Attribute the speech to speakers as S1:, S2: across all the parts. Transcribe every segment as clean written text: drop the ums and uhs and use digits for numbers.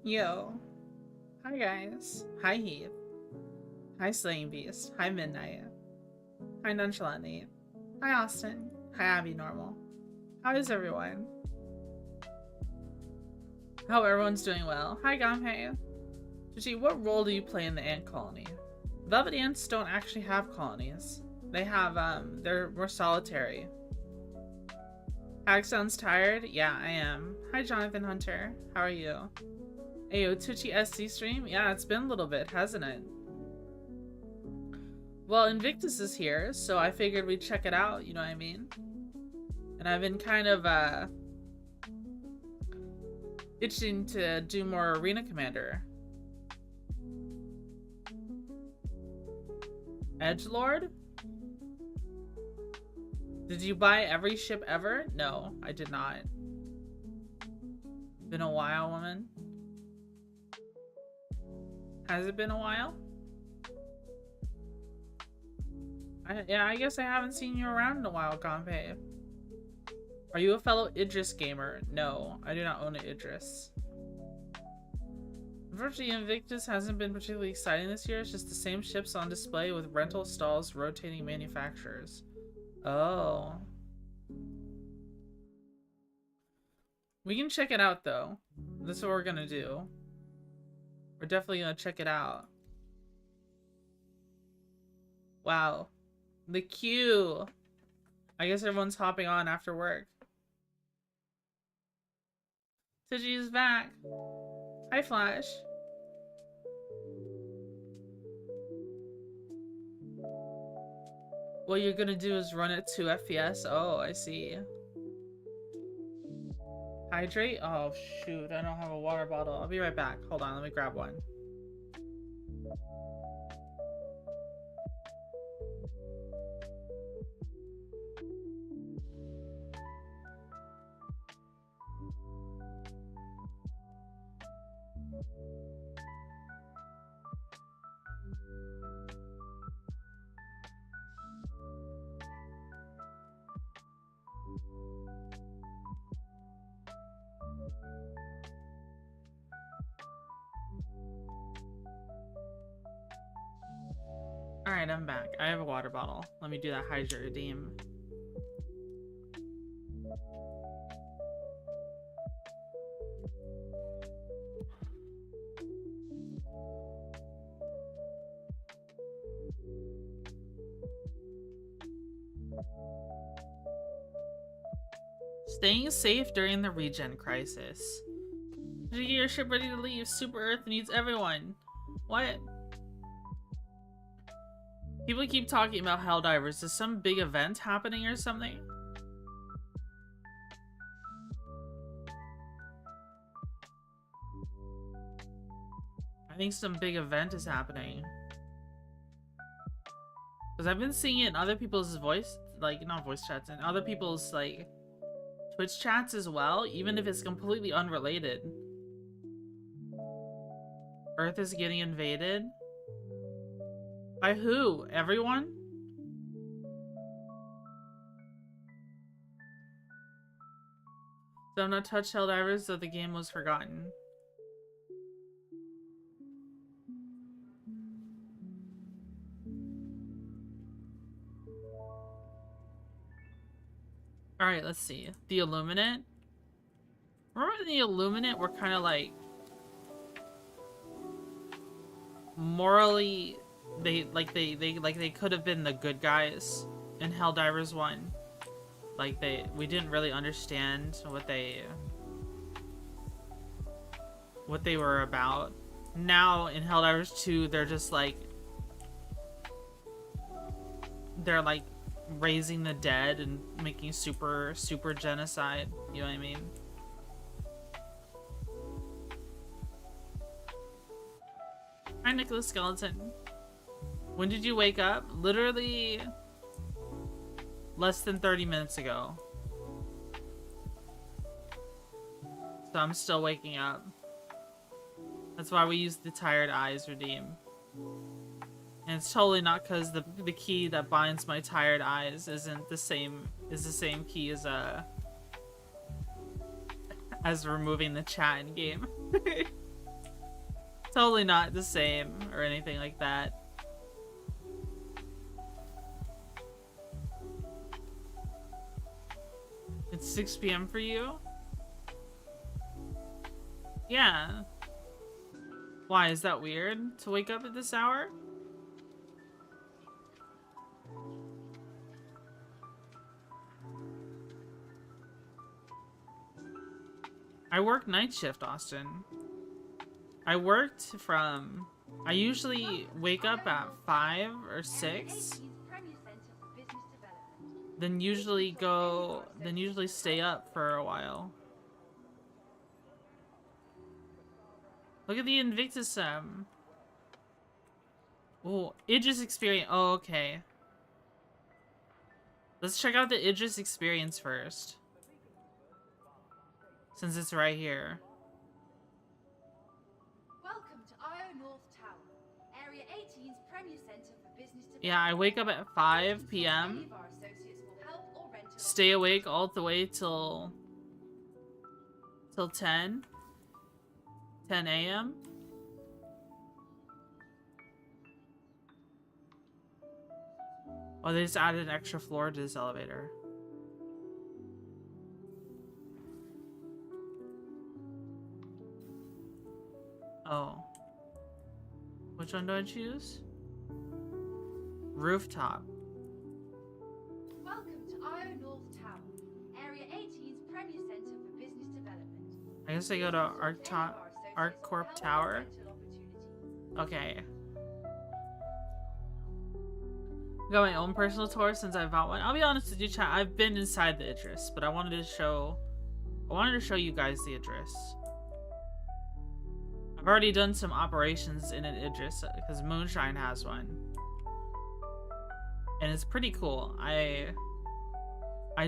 S1: Yo. Hi guys. Hi Heath. Hi Slaying Beast. Hi Midnight. Hi Nonchalant Nate. Hi Austin. Hi Abby Normal. How is everyone? Hope everyone's doing well. Hi Gamhei. Twitchy, what role do you play in the ant colony? Velvet ants don't actually have colonies. They have, they're more solitary. Hack sounds tired? Yeah, I am. Hi Jonathan Hunter. How are you? Ayo, Twitchy SC stream? Yeah, it's been a little bit, hasn't it? Well, Invictus is here, so I figured we'd check it out, you know what I mean? And I've been kind of, itching to do more Arena Commander. Edgelord? Did you buy every ship ever? No, I did not. Been a while, woman. Has it been a while? Yeah, I guess I haven't seen you around in a while, Gonpei. Are you a fellow Idris gamer? No, I do not own an Idris. Unfortunately, Invictus hasn't been particularly exciting this year. It's just the same ships on display with rental stalls rotating manufacturers. Oh. We can check it out, though. This is what we're gonna do. We're definitely gonna check it out. Wow. The queue. I guess everyone's hopping on after work. Tiji is back. Hi, Flash. What you're gonna do is run at 2 FPS? Oh, I see. Hydrate? Oh, shoot. I don't have a water bottle. I'll be right back. Hold on. Let me grab one. Alright, I'm back. I have a water bottle. Let me do that hydrate redeem. Staying safe during the regen crisis. Did you get your ship ready to leave? Super Earth needs everyone. What? People keep talking about Helldivers. Is some big event happening or something? I think some big event is happening. Because I've been seeing it in other people's voice, like, not voice chats, in other people's, like, Twitch chats as well, even if it's completely unrelated. Earth is getting invaded? By who? Everyone? So I'm not touched Helldivers, so the game was forgotten. Alright, let's see. The Illuminate? Remember when the Illuminate were kind of like... morally... They could have been the good guys in Helldivers 1. Like, we didn't really understand what they were about. Now, in Helldivers 2, they're just like... they're like raising the dead and making super genocide. You know what I mean? Hi, Nicholas Skeleton. When did you wake up? Literally less than 30 minutes ago. So I'm still waking up. That's why we use the tired eyes redeem. And it's totally not because the key that binds my tired eyes isn't the same key as removing the chat in game. Totally not the same or anything like that. It's 6 p.m. for you? Yeah. Why, is that weird to wake up at this hour? I work night shift, Austin. I usually wake up at 5 or 6. Then usually stay up for a while. Look at the Invictus, oh, Idris experience. Oh, okay. Let's check out the Idris experience first. Since it's right here.
S2: Welcome to IO North Tower, Area 18's premier center for business development.
S1: Yeah, I wake up at 5 p.m. Stay awake all the way till 10 a.m. Oh, they just added an extra floor to this elevator. Oh. Which one do I choose? Rooftop.
S2: Welcome to IO North Tower, Area 18's premier center for business development.
S1: I guess I go to ArcCorp Tower. Okay. I got my own personal tour since I bought one. I'll be honest with you, chat. I've been inside the Idris, but I wanted to show you guys the Idris. I've already done some operations in an Idris because Moonshine has one, and it's pretty cool. I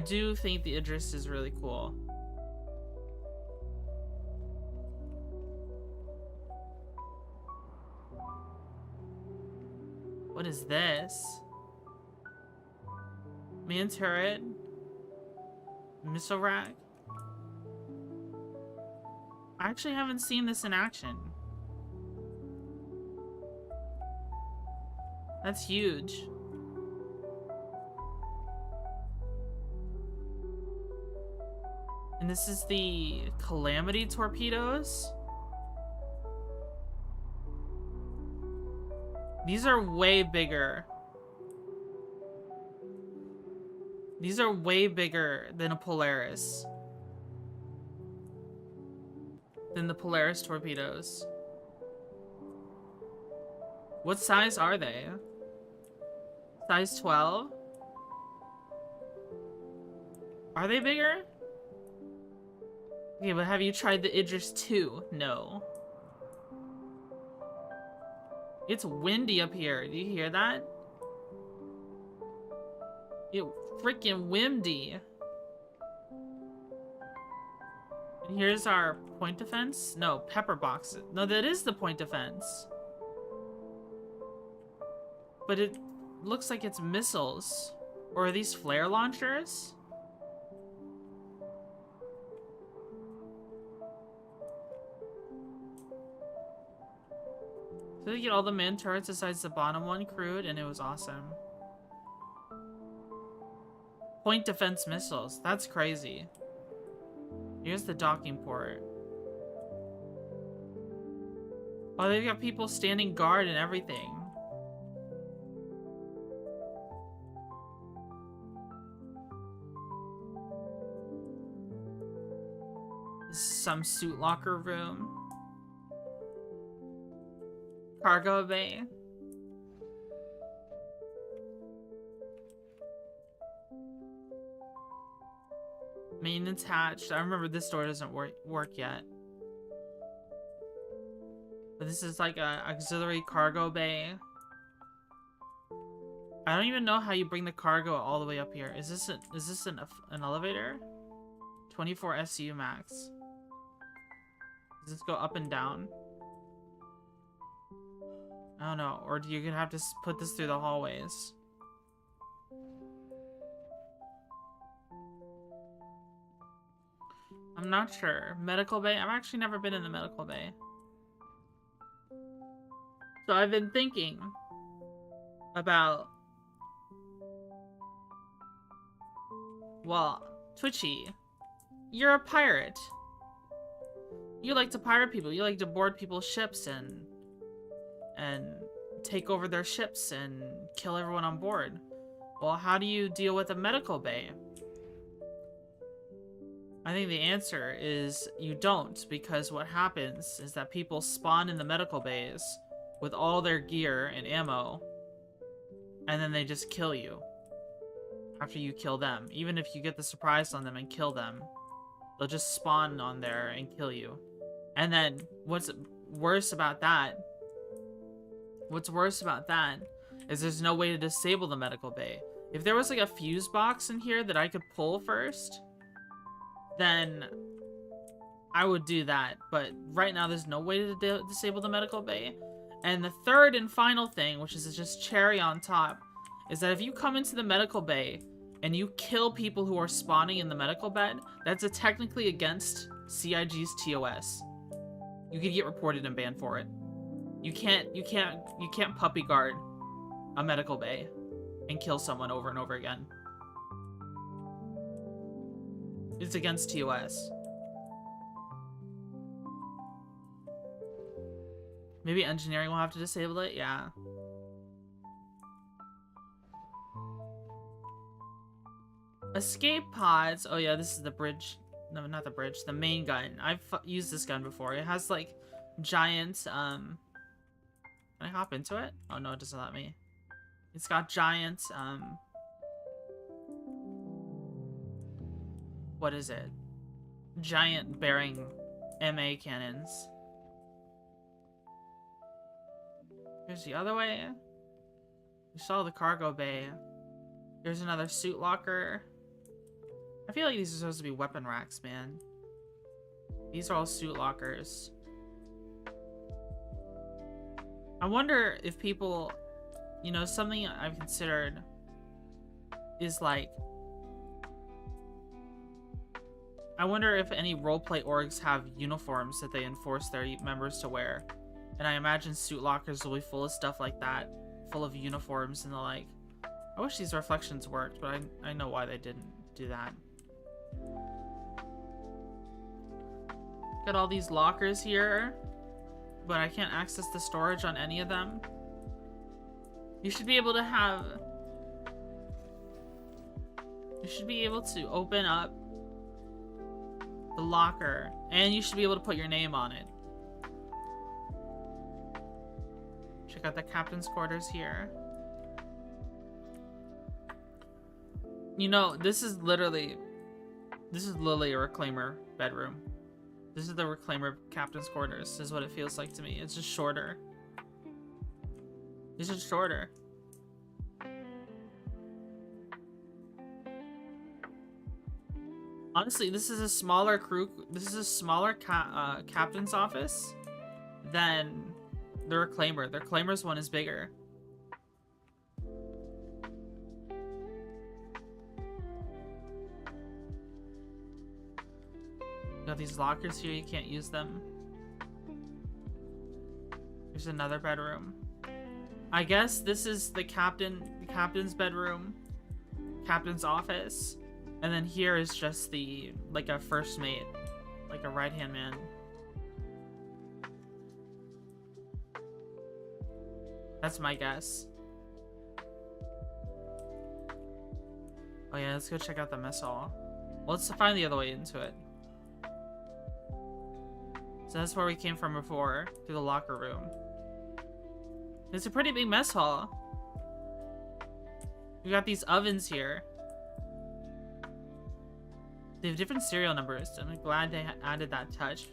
S1: do think the Idris is really cool. What is this? Man turret, missile rack. I actually haven't seen this in action. That's huge. And this is the Calamity torpedoes. These are way bigger. These are way bigger than a Polaris. Than the Polaris torpedoes. What size are they? Size 12? Are they bigger? Okay, but have you tried the Idris 2? No. It's windy up here. Do you hear that? It's freaking windy. And here's our point defense. No, pepper boxes. No, that is the point defense. But it looks like it's missiles. Or are these flare launchers? So they get all the man turrets besides the bottom one crewed, and it was awesome. Point defense missiles. That's crazy. Here's the docking port. Oh, they've got people standing guard and everything. This is some suit locker room. Cargo bay. Maintenance hatch. I remember this door doesn't work yet. But this is like a auxiliary cargo bay. I don't even know how you bring the cargo all the way up here. Is this an elevator? 24 SU max. Does this go up and down? I don't know. Or do you have to put this through the hallways? I'm not sure. Medical bay? I've actually never been in the medical bay. So I've been thinking about, well, Twitchy, you're a pirate. You like to pirate people. You like to board people's ships and take over their ships and kill everyone on board. Well, how do you deal with a medical bay? I think the answer is you don't, because what happens is that people spawn in the medical bays with all their gear and ammo, and then they just kill you after you kill them. Even if you get the surprise on them and kill them, they'll just spawn on there and kill you. And then what's worse about that is there's no way to disable the medical bay. If there was like a fuse box in here that I could pull first, then I would do that. But right now there's no way to disable the medical bay. And the third and final thing, which is just cherry on top, is that if you come into the medical bay and you kill people who are spawning in the medical bed, that's technically against CIG's TOS. You could get reported and banned for it. You can't puppy guard a medical bay and kill someone over and over again. It's against TOS. Maybe engineering will have to disable it? Yeah. Escape pods. Oh yeah, this is the bridge. No, not the bridge. The main gun. I've used this gun before. It has like giant, Can I hop into it? Oh no, it doesn't let me. It's got giant, what is it? Giant bearing MA cannons. Here's the other way. We saw the cargo bay. Here's another suit locker. I feel like these are supposed to be weapon racks, man. These are all suit lockers. I wonder if people, you know, something I've considered is like, I wonder if any roleplay orgs have uniforms that they enforce their members to wear. And I imagine suit lockers will be full of stuff like that, full of uniforms and the like. I wish these reflections worked, but I know why they didn't do that. Got all these lockers here, but I can't access the storage on any of them. You should be able to have... You should be able to open up the locker, and you should be able to put your name on it. Check out the captain's quarters here. You know, this is literally a reclaimer bedroom. This is the reclaimer captain's quarters. This is what it feels like to me. It's just shorter. It's just shorter. Honestly, this is a smaller crew. This is a smaller captain's office than the reclaimer. The reclaimer's one is bigger. Got these lockers here, you can't use them. There's another bedroom. I guess this is the captain's bedroom, captain's office, and then here is just the, like a first mate, like a right-hand man. That's my guess. Oh yeah, let's go check out the mess hall. Well, let's find the other way into it. So that's where we came from before, through the locker room. It's a pretty big mess hall. We got these ovens here. They have different serial numbers. I'm glad they added that touch.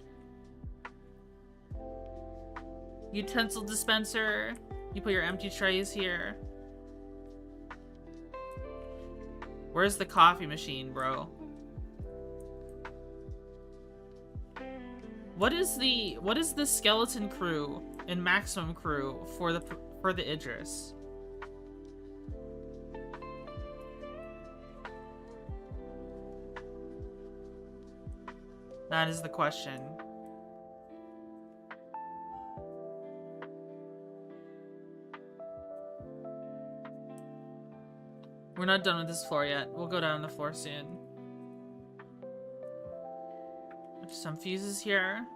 S1: Utensil dispenser. You put your empty trays here. Where's the coffee machine, bro? What is the skeleton crew and maximum crew for the Idris? That is the question. We're not done with this floor yet. We'll go down the floor soon. There's some fuses here.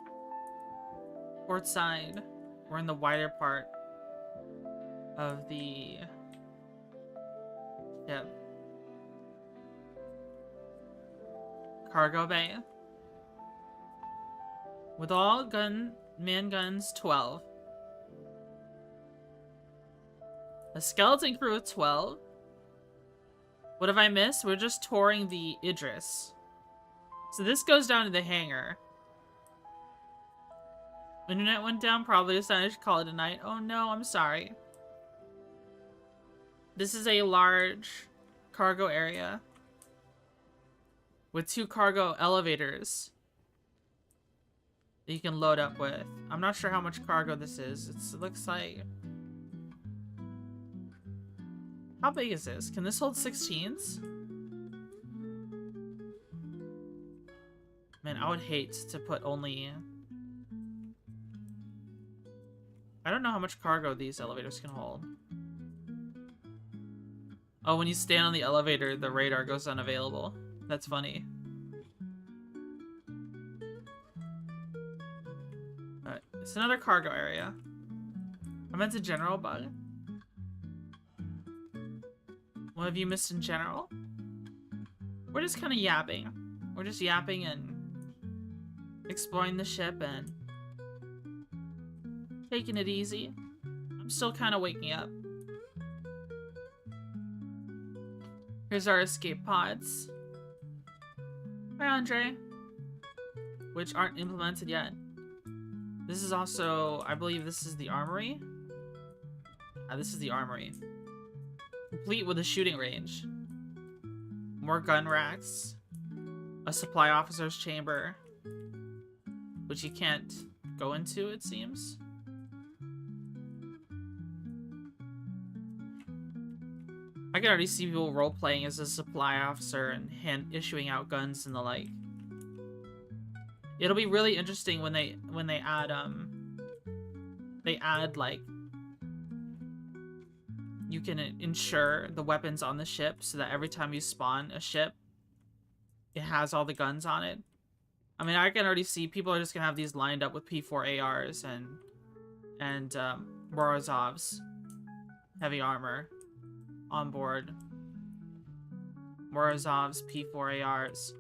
S1: Port side. We're in the wider part of the ship. Cargo bay. With all man guns, 12. A skeleton crew of 12. What have I missed? We're just touring the Idris. So this goes down to the hangar. Internet went down, probably decided to call it a night. Oh no, I'm sorry. This is a large cargo area with 2 cargo elevators that you can load up with. I'm not sure how much cargo this is. It looks like... How big is this? Can this hold 16s? Man, I would hate to put only... I don't know how much cargo these elevators can hold. Oh, when you stand on the elevator, the radar goes unavailable. That's funny. Alright, it's another cargo area. I meant a general bug. What have you missed in general? We're just kind of yapping. We're just yapping and exploring the ship and taking it easy. I'm still kind of waking up. Here's our escape pods. Hi, Andre. Which aren't implemented yet. This is also, I believe this is the armory. This is the armory. Complete with a shooting range. More gun racks. A supply officer's chamber. Which you can't go into, it seems. I can already see people role-playing as a supply officer and issuing out guns and the like. It'll be really interesting when they add like, you can insure the weapons on the ship so that every time you spawn a ship, it has all the guns on it. I mean, I can already see people are just gonna have these lined up with P4 ARs and Morozov's heavy armor on board. Morozov's P4 ARs.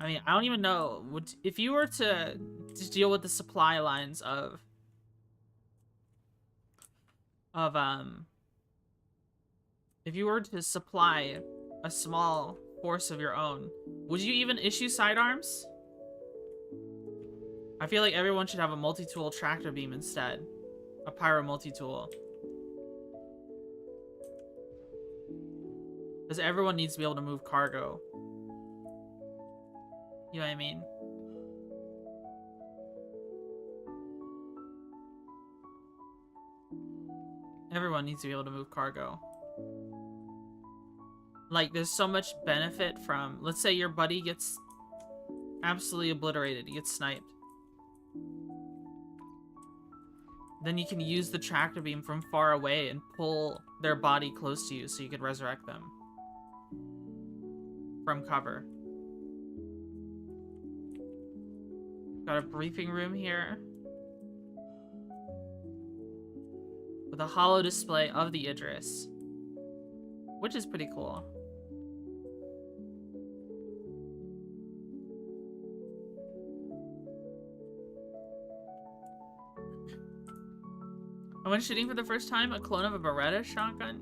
S1: I mean, I don't even know. If you were to deal with the supply lines of if you were to supply a small force of your own, would you even issue sidearms? I feel like everyone should have a multi-tool tractor beam instead. A pyro multi-tool. Because everyone needs to be able to move cargo. You know what I mean? Everyone needs to be able to move cargo. Like, there's so much benefit from... Let's say your buddy gets absolutely obliterated. He gets sniped. Then you can use the tractor beam from far away and pull their body close to you so you could resurrect them. From cover. Got a briefing room here. With a holo display of the Idris. Which is pretty cool. I went shooting for the first time, a clone of a Beretta shotgun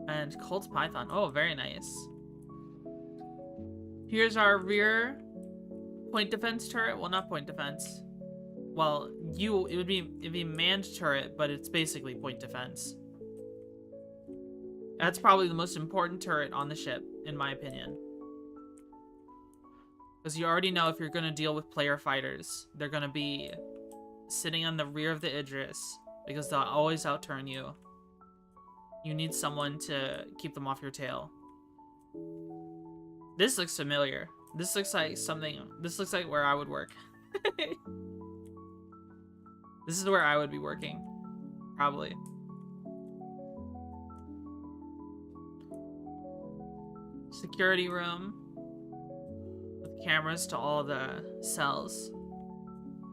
S1: and Colt Python. Oh, very nice. Here's our rear point defense turret. Well, not point defense. Well, it'd be manned turret, but it's basically point defense. That's probably the most important turret on the ship, in my opinion. Because you already know if you're going to deal with player fighters, they're going to be sitting on the rear of the Idris, because they'll always outturn you. You need someone to keep them off your tail. This looks familiar. This looks like something... This looks like where I would work. This is where I would be working. Probably. Security room. With cameras to all the cells.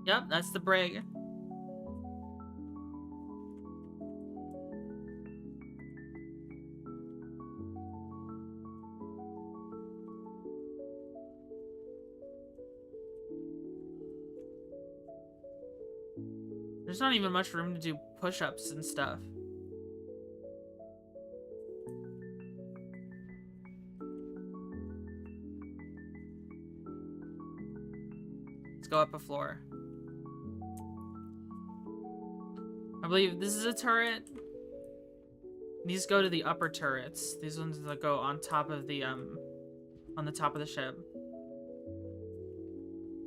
S1: Yep, that's the brig. There's not even much room to do push-ups and stuff. Let's go up a floor. I believe this is a turret. These go to the upper turrets. These ones that go on top of the on the top of the ship.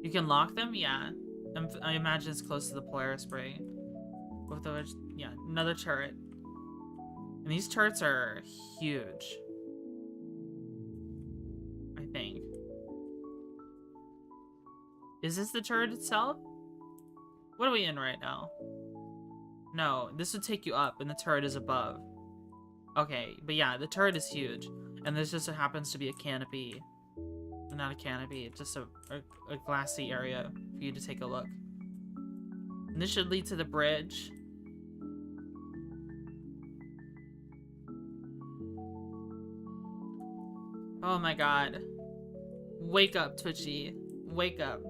S1: You can lock them? Yeah. I imagine it's close to the Polaris spray. With the, yeah, another turret. And these turrets are huge. I think. Is this the turret itself? What are we in right now? No, this would take you up and the turret is above. Okay, but yeah, the turret is huge. And this just happens to be a canopy. Not a canopy, it's just a glassy area for you to take a look. And this should lead to the bridge. Oh my god. Wake up, Twitchy. Wake up.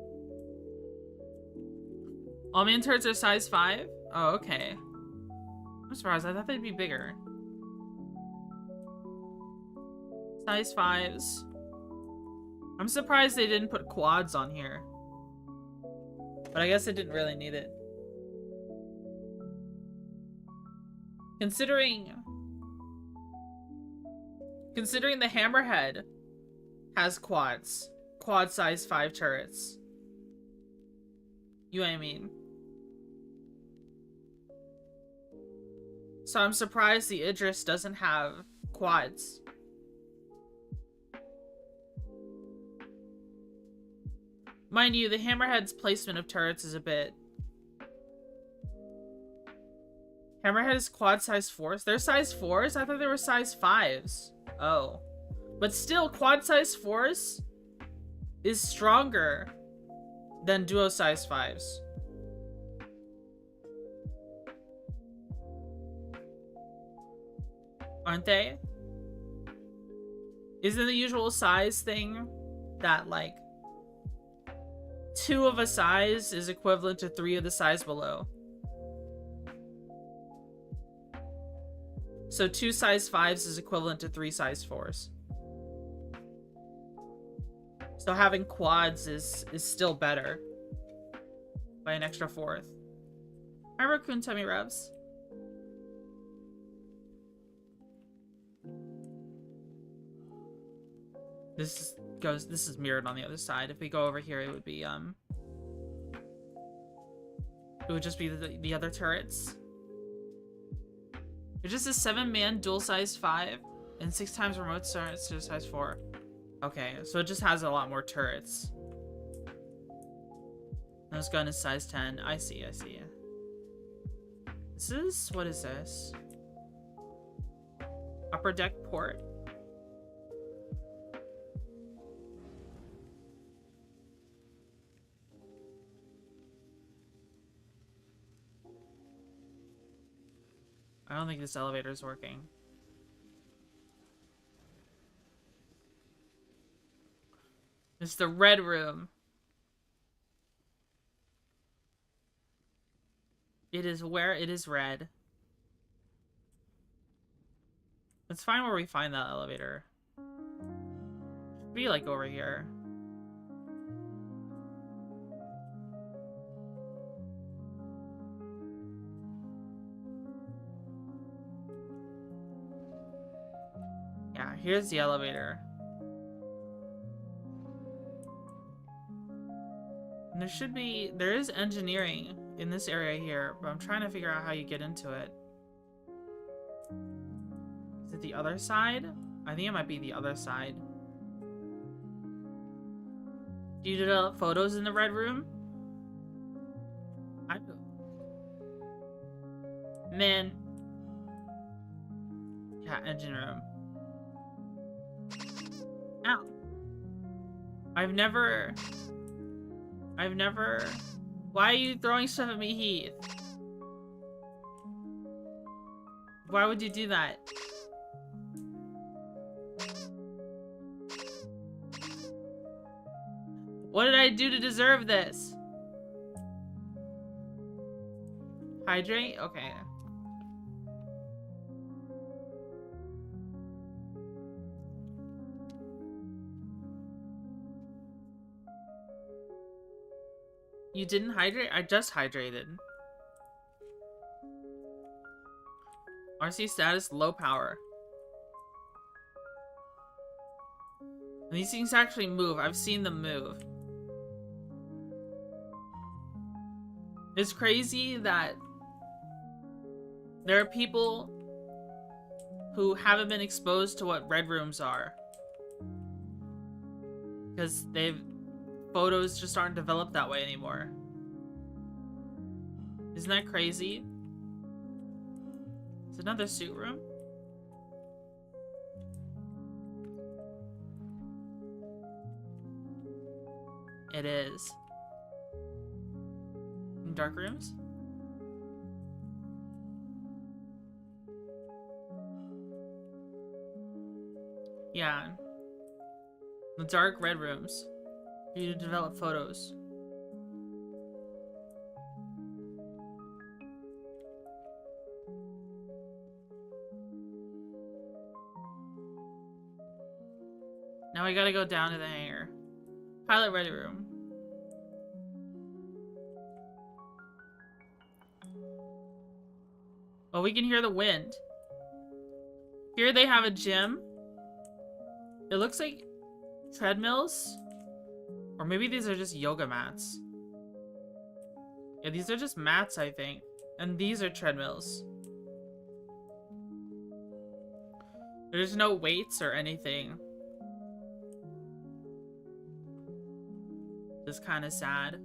S1: All main turrets are size 5? Oh, okay. I'm surprised, I thought they'd be bigger. Size 5s. I'm surprised they didn't put quads on here. But I guess I didn't really need it. Considering the Hammerhead has quads. Quad size 5 turrets. You know what I mean? So I'm surprised the Idris doesn't have quads. Mind you, the Hammerhead's placement of turrets is a bit... Hammerhead is quad size 4s? They're size 4s? I thought they were size 5s. Oh. But still, quad size 4s is stronger than duo size 5s. Aren't they? Isn't the usual size thing that, like, 2 of a size is equivalent to 3 of the size below? So 2 size 5s is equivalent to 3 size 4s. So having quads is still better. By an extra 4th. Hi, Raccoon Tummy Rubs. This is mirrored on the other side. If we go over here, it would be, it would just be the other turrets. It's just a 7-man dual size 5 and 6 times remote turrets to size 4. Okay, so it just has a lot more turrets. This gun is size 10. I see. What is this? Upper deck port? I don't think this elevator is working. It's the red room. It is where it is red. Let's find where we find that elevator. Should be like over here. Yeah, here's the elevator. And there is engineering in this area here, but I'm trying to figure out how you get into it. Is it the other side? I think it might be the other side. Do you develop photos in the red room? I do. Man. Yeah, engine room. Ow. I've never... Why are you throwing stuff at me, Heath? Why would you do that? What did I do to deserve this? Hydrate? Okay. You didn't hydrate? I just hydrated. RC status, low power. These things actually move. I've seen them move. It's crazy that there are people who haven't been exposed to what red rooms are. Because photos just aren't developed that way anymore. Isn't that crazy? Is it another suit room? It is. In dark rooms? Yeah. The dark red rooms. For you to develop photos. Now I gotta go down to the hangar. Pilot ready room. Oh, we can hear the wind. Here they have a gym. It looks like treadmills. Or maybe these are just yoga mats. Yeah, these are just mats, I think. And these are treadmills. There's no weights or anything. It's kind of sad.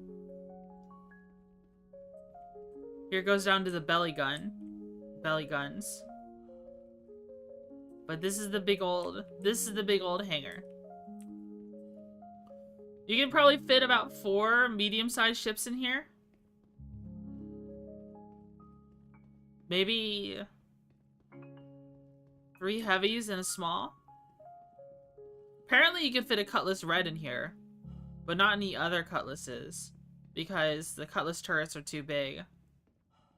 S1: Here it goes down to the belly guns. But this is the big old hangar. You can probably fit about 4 medium-sized ships in here. Maybe 3 heavies and a small. Apparently you can fit a Cutlass Red in here, but not any other Cutlasses, because the Cutlass turrets are too big.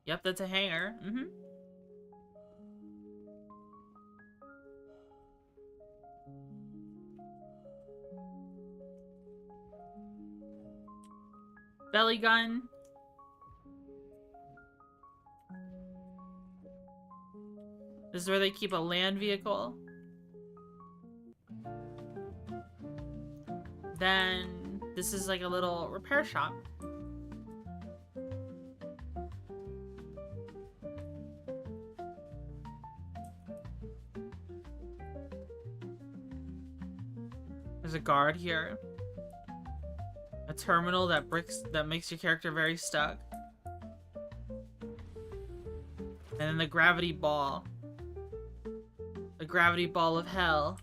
S1: Yep, that's a hangar. Belly gun. This is where they keep a land vehicle. Then this is like a little repair shop. There's a guard here. A terminal that makes your character very stuck. And then the gravity ball. The gravity ball of hell.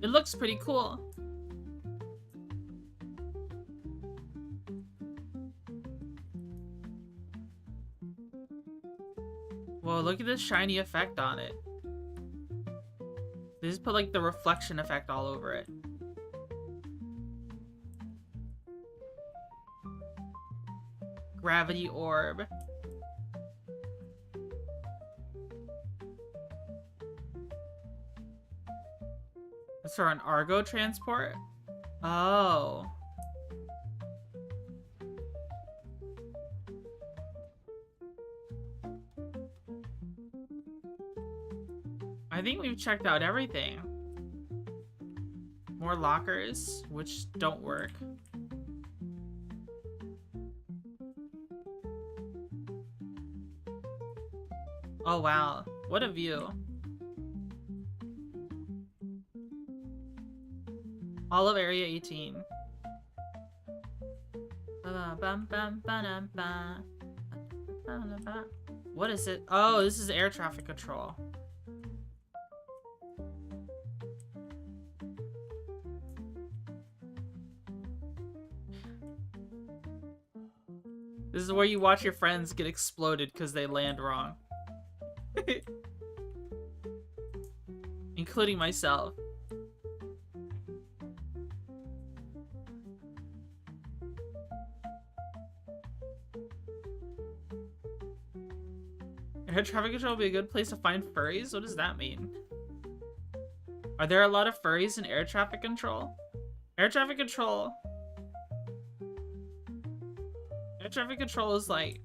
S1: It looks pretty cool. Whoa, look at this shiny effect on it. They just put like the reflection effect all over it. Gravity orb. That's for an Argo transport? Oh. I think we've checked out everything. More lockers, which don't work. Oh wow, what a view. All of Area 18. What is it? Oh, this is air traffic control. This is where you watch your friends get exploded because they land wrong. Including myself. Air traffic control would be a good place to find furries? What does that mean? Are there a lot of furries in air traffic control? Air traffic control... Air traffic control is like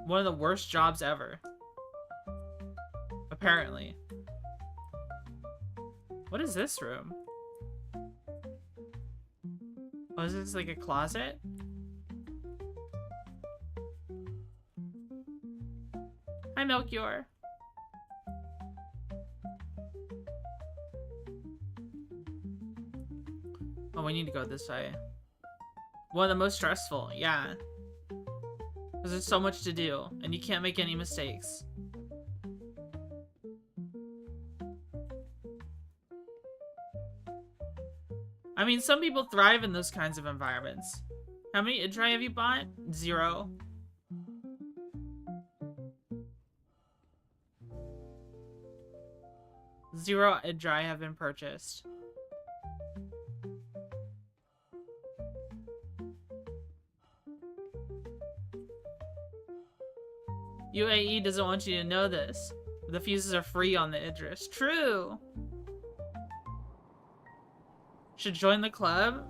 S1: one of the worst jobs ever. Apparently. What is this room? Oh, is this like a closet? Hi, Melchior. Oh, we need to go this way. One of the most stressful, yeah. Because there's so much to do, and you can't make any mistakes. I mean, some people thrive in those kinds of environments. How many Idri have you bought? 0. Zero Idri have been purchased. UAE doesn't want you to know this. The fuses are free on the Idris. True! Should join the club?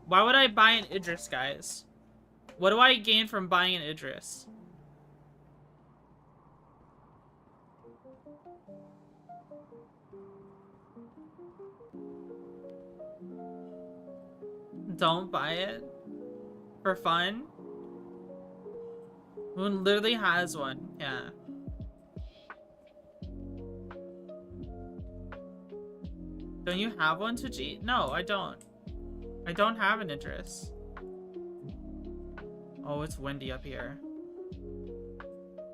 S1: Why would I buy an Idris, guys? What do I gain from buying an Idris? Don't buy it? For fun? Moon literally has one, yeah. Don't you have one, Twitchy? No, I don't. I don't have an Idris. Oh, it's windy up here.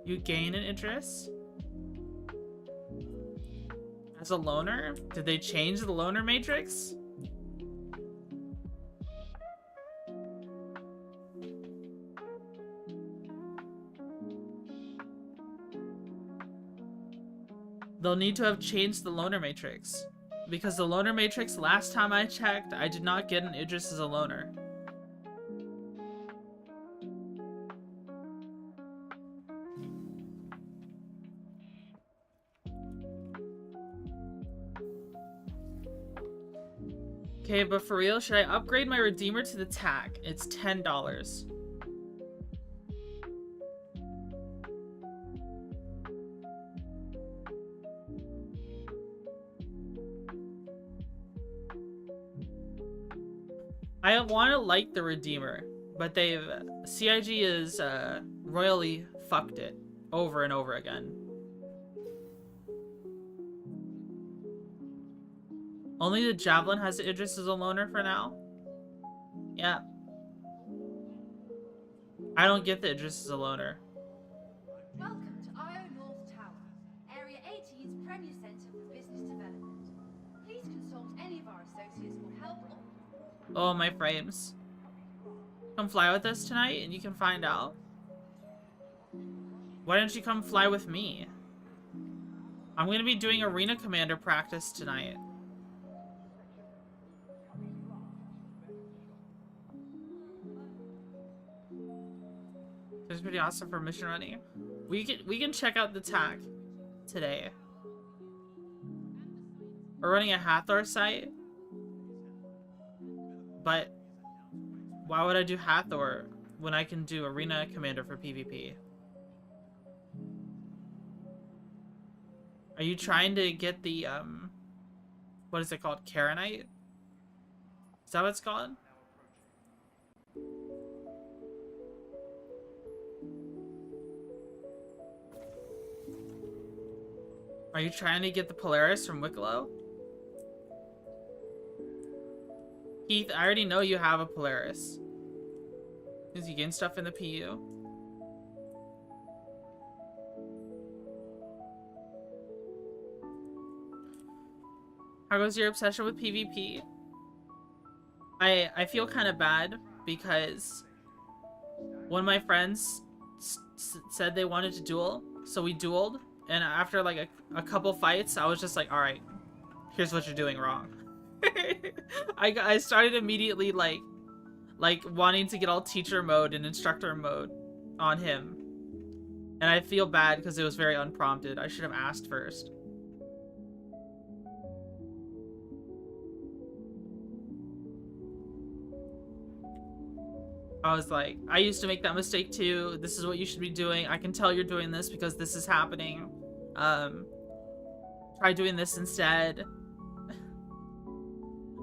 S1: You gain an Idris? As a loner? Did they change the loner matrix? They'll need to have changed the loner matrix. Because the loner matrix, last time I checked, I did not get an Idris as a loner. Okay, but for real, should I upgrade my Redeemer to the TAC? It's $10. I want to like the Redeemer, but CIG is royally fucked it over and over again. Only the Javelin has Idris as a loner for now? Yeah. I don't get the Idris as a loner.
S2: Welcome to IO North Tower, Area 18's premier centre for business development. Please consult any of our associates for help or...
S1: Oh, my frames. Come fly with us tonight and you can find out. Why don't you come fly with me? I'm going to be doing Arena Commander practice tonight. It's pretty awesome for mission running. We can check out the TAC today. We're running a Hathor site. But why would I do Hathor when I can do Arena Commander for PvP? Are you trying to get the, what is it called? Karenite? Is that what it's called? Are you trying to get the Polaris from Wicklow? Keith, I already know you have a Polaris. Because you gain stuff in the PU. How goes your obsession with PvP? I feel kind of bad because one of my friends said they wanted to duel, so we dueled, and after like a couple fights, I was just like, all right, here's what you're doing wrong. I started immediately like wanting to get all teacher mode and instructor mode on him, and I feel bad because it was very unprompted. I should have asked first. I was like, I used to make that mistake too. This is what you should be doing. I can tell you're doing this because this is happening. Try doing this instead.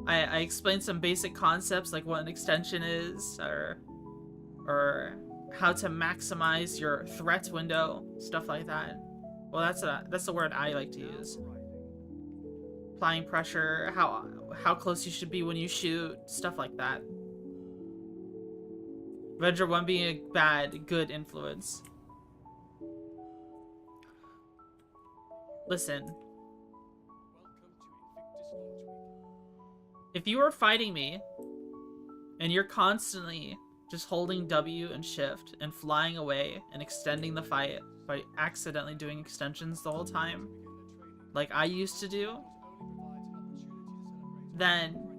S1: I explained some basic concepts like what an extension is, or how to maximize your threat window, stuff like that. Well, that's the word I like to use. Applying pressure, how close you should be when you shoot, stuff like that. Avenger 1 being a bad, good influence. Listen. If you are fighting me, and you're constantly just holding W and shift and flying away and extending the fight by accidentally doing extensions the whole time, like I used to do, then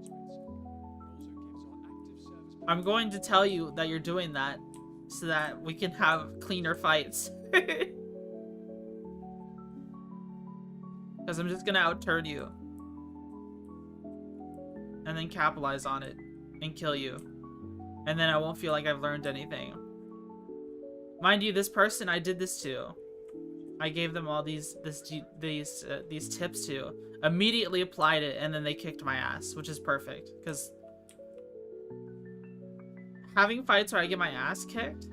S1: I'm going to tell you that you're doing that so that we can have cleaner fights. Because I'm just gonna outturn you. And then capitalize on it and kill you. And then I won't feel like I've learned anything. Mind you, this person I did this to, I gave them all these tips to, immediately applied it, and then they kicked my ass, which is perfect, because having fights where I get my ass kicked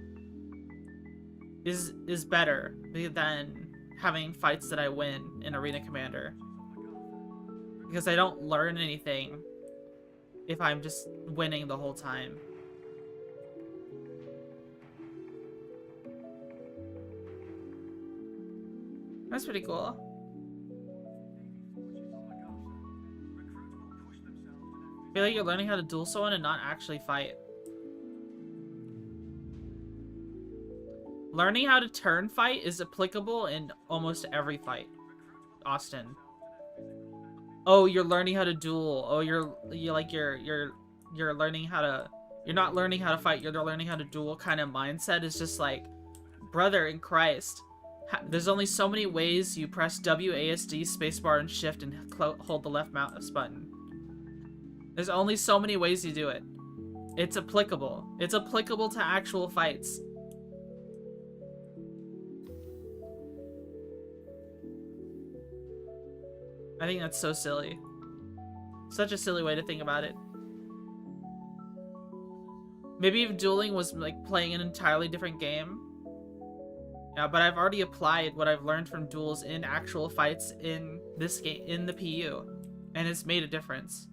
S1: is better than having fights that I win in Arena Commander, because I don't learn anything if I'm just winning the whole time. That's pretty cool. I feel like you're learning how to duel someone and not actually fight. Learning how to turn fight is applicable in almost every fight, Austin. Oh, you're learning how to duel. Oh, you're learning how to, you're not learning how to fight, you're learning how to duel kind of mindset is just like, brother in Christ. There's only so many ways you press WASD, spacebar, and shift and hold the left mouse button. There's only so many ways you do it. It's applicable. It's applicable to actual fights. I think that's so silly. Such a silly way to think about it. Maybe if dueling was like playing an entirely different game. Yeah, but I've already applied what I've learned from duels in actual fights in this game, in the PU, and it's made a difference.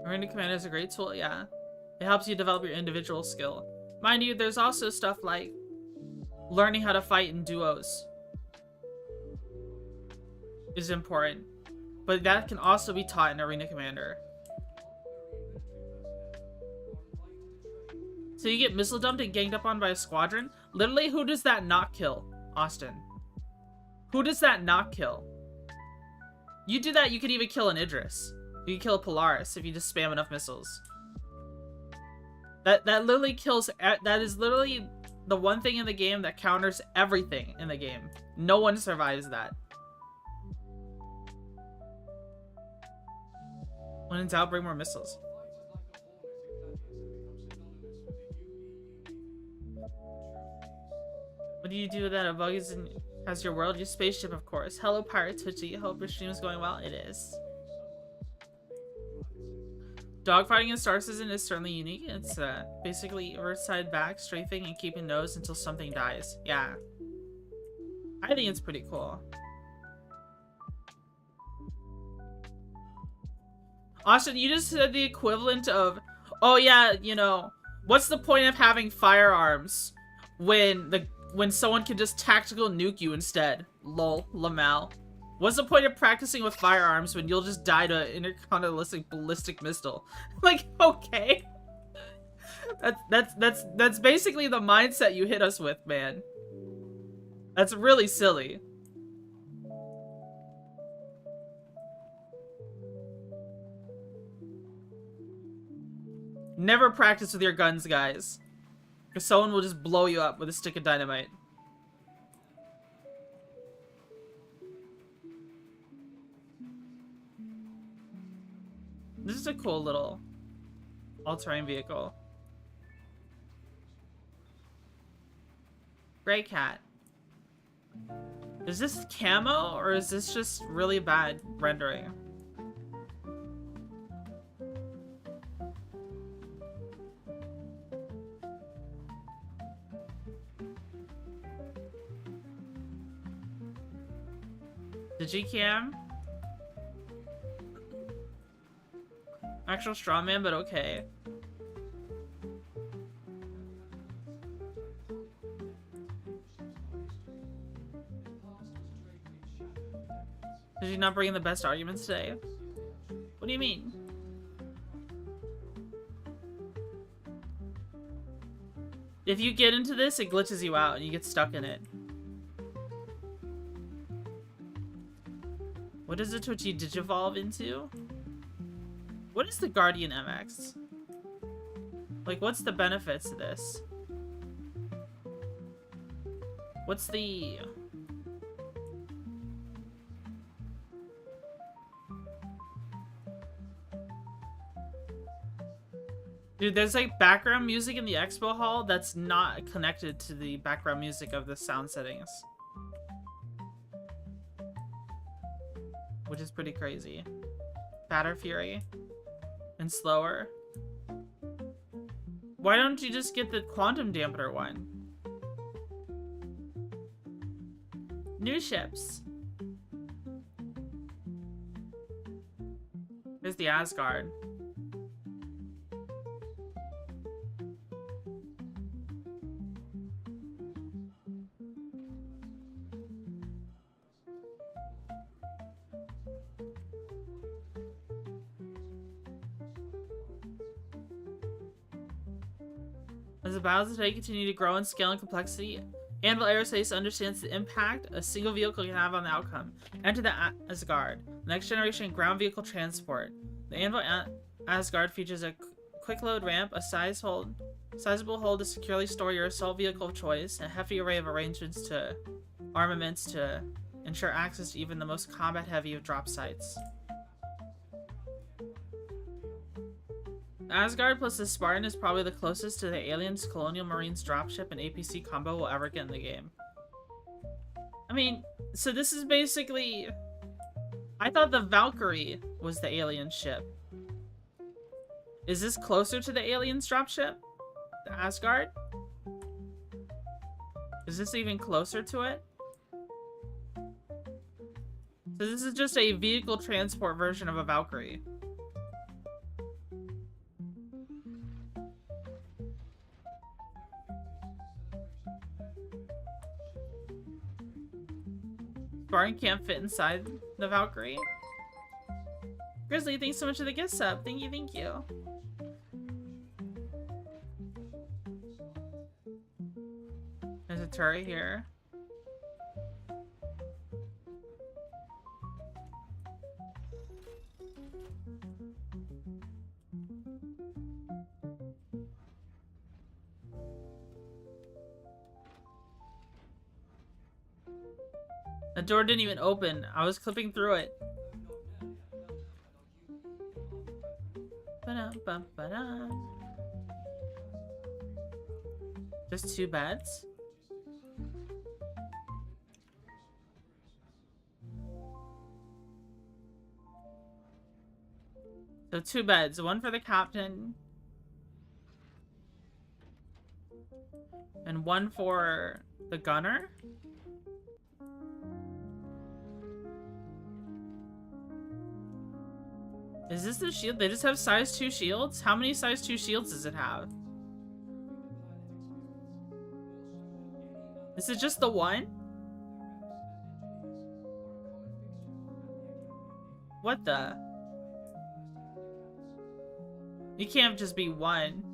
S1: Arena Commander is a great tool, yeah. It helps you develop your individual skill. Mind you, there's also stuff like learning how to fight in duos is important. But that can also be taught in Arena Commander. So you get missile dumped and ganged up on by a squadron? Literally, who does that not kill, Austin? Who does that not kill? You do that, you could even kill an Idris. You can kill a Polaris if you just spam enough missiles. That literally kills, that is literally the one thing in the game that counters everything in the game. No one survives that. When in doubt, bring more missiles. What do you do that a bug has your world? Your spaceship, of course. Hello, Pirate Twitchy. Hope your stream is going well. It is. Dogfighting in Star Citizen is certainly unique. It's basically reverse side back, strafing, and keeping nose until something dies. Yeah. I think it's pretty cool. Austin, you just said the equivalent of, oh yeah, you know, what's the point of having firearms when someone can just tactical nuke you instead? Lol, Lamal. What's the point of practicing with firearms when you'll just die to intercontinental ballistic missile? Like, okay. That's basically the mindset you hit us with, man. That's really silly. Never practice with your guns, guys. Because someone will just blow you up with a stick of dynamite. This is a cool little all-terrain vehicle. Gray cat. Is this camo or is this just really bad rendering? The G-cam? Actual strawman, but okay. Did you not bring in the best arguments today? What do you mean? If you get into this, it glitches you out and you get stuck in it. What does the Twitchy digivolve into? What is the Guardian MX? Like, what's the benefits to this? What's the... Dude, there's like background music in the expo hall that's not connected to the background music of the sound settings. Which is pretty crazy. Fatter Fury. And slower. Why don't you just get the quantum dampener one? New ships. There's the Asgard. As the battles today continue to grow in scale and complexity, Anvil Aerospace understands the impact a single vehicle can have on the outcome. Enter the Asgard, next generation ground vehicle transport. The Anvil Asgard features a quick load ramp, a sizable hold to securely store your assault vehicle of choice, a hefty array of arrangements to armaments to ensure access to even the most combat heavy of drop sites. Asgard plus the Spartan is probably the closest to the Aliens, Colonial Marines dropship and APC combo we'll ever get in the game. I mean, so this is basically... I thought the Valkyrie was the alien ship. Is this closer to the Aliens dropship? The Asgard? Is this even closer to it? So this is just a vehicle transport version of a Valkyrie. Spartan can't fit inside the Valkyrie. Grizzly, thanks so much for the gift sub. Thank you, thank you. There's a turret here. The door didn't even open. I was clipping through it. Just 2 beds? So 2 beds, one for the captain and one for the gunner. Is this the shield? They just have size 2 shields? How many size 2 shields does it have? This is just the one? What the? You can't just be one.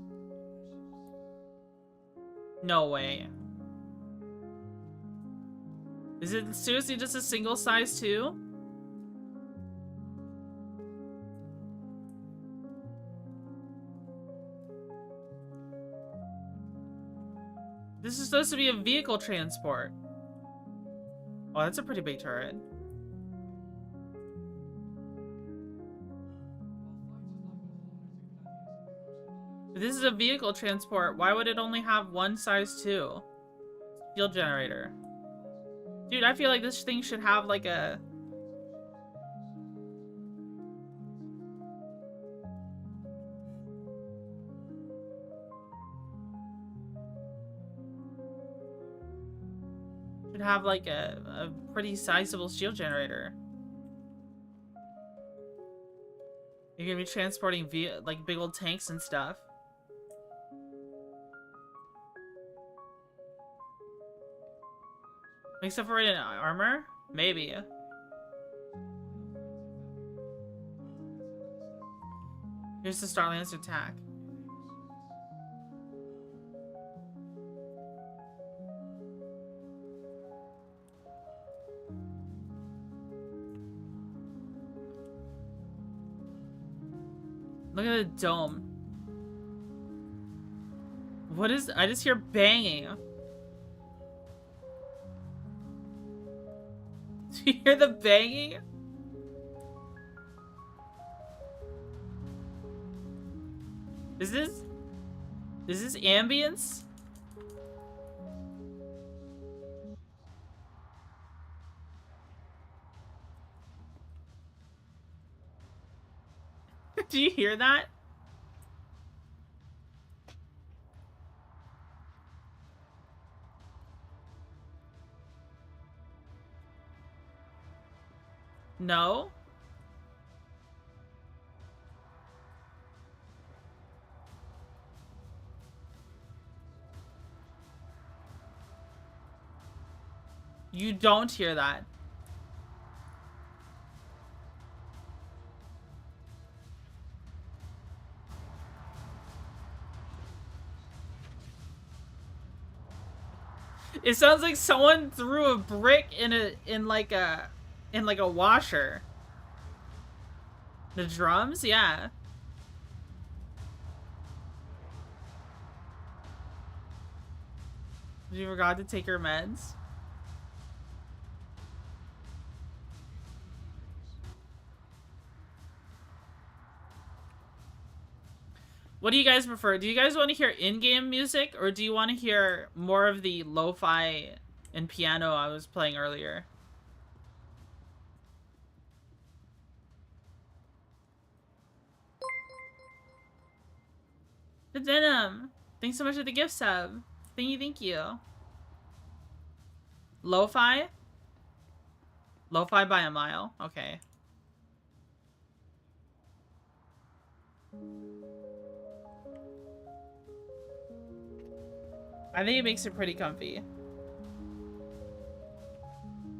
S1: No way. Is it seriously just a single size 2? This is supposed to be a vehicle transport. Oh, that's a pretty big turret. If this is a vehicle transport, why would it only have one size 2? Fuel generator. Dude, I feel like this thing should have like a... should have like a pretty sizable shield generator. You're gonna be transporting like big old tanks and stuff. Except for in armor? Maybe. Here's the Starlands attack. Look at the dome. What is... I just hear banging. Do you hear the banging? Is this ambience? Do you hear that? No? You don't hear that. It sounds like someone threw a brick in like a washer. The drums? Yeah. Did you forgot to take your meds? What do you guys prefer? Do you guys want to hear in-game music, or do you want to hear more of the lo-fi and piano I was playing earlier? The Denim! Thanks so much for the gift sub. Thank you. Lo-fi? Lo-fi by a mile? Okay. I think it makes it pretty comfy.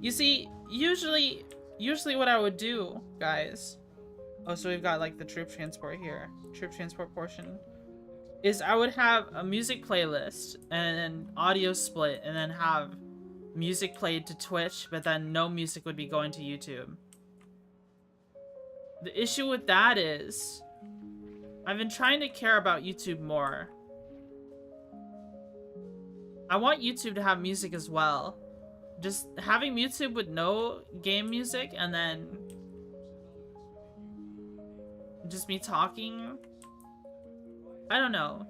S1: You see, usually what I would do, guys... Oh, so we've got, like, the troop transport here. Troop transport portion. Is I would have a music playlist and an audio split, and then have music played to Twitch, but then no music would be going to YouTube. The issue with that is... I've been trying to care about YouTube more. I want YouTube to have music as well. Just having YouTube with no game music and then just me talking. I don't know.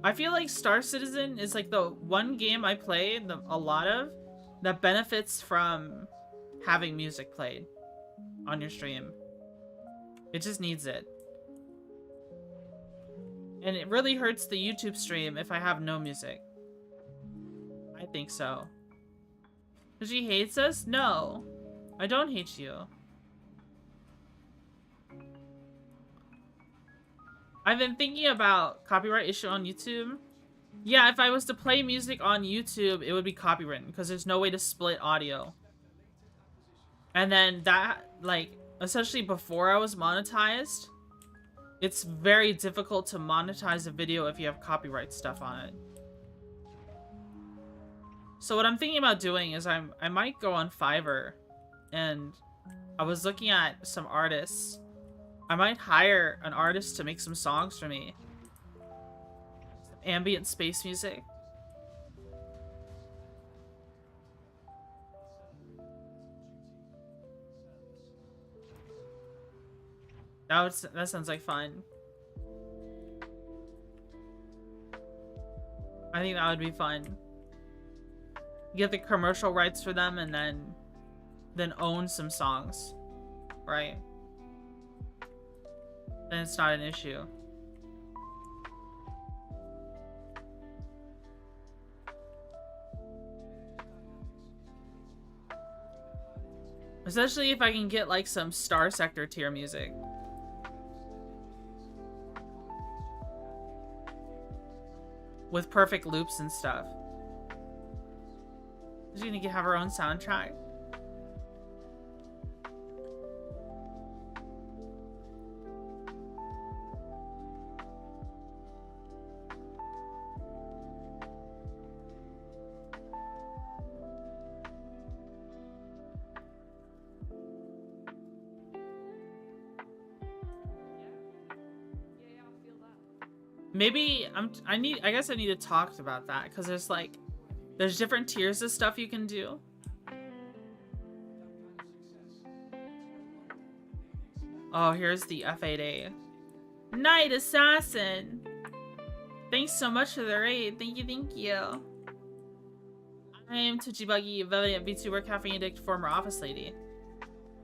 S1: I feel like Star Citizen is like the one game I play a lot of that benefits from having music played on your stream. It just needs it. And it really hurts the YouTube stream if I have no music. I think so. She hates us? No. I don't hate you. I've been thinking about copyright issue on YouTube. Yeah, if I was to play music on YouTube, it would be copywritten because there's no way to split audio. And then that, like, especially before I was monetized, it's very difficult to monetize a video if you have copyright stuff on it. So what I'm thinking about doing is I might go on Fiverr, and I was looking at some artists. I might hire an artist to make some songs for me. Some ambient space music. That sounds like fun. I think that would be fun. Get the commercial rights for them and then own some songs, right? Then it's not an issue. Especially if I can get like some Starsector tier music. With perfect loops and stuff. Is she gonna have her own soundtrack? Maybe I guess I need to talk about that because there's different tiers of stuff you can do. Oh, here's the F8A. Night Assassin! Thanks so much for the raid. Thank you. I am Twitchy Buggy, VTuber, caffeine addict, former office lady.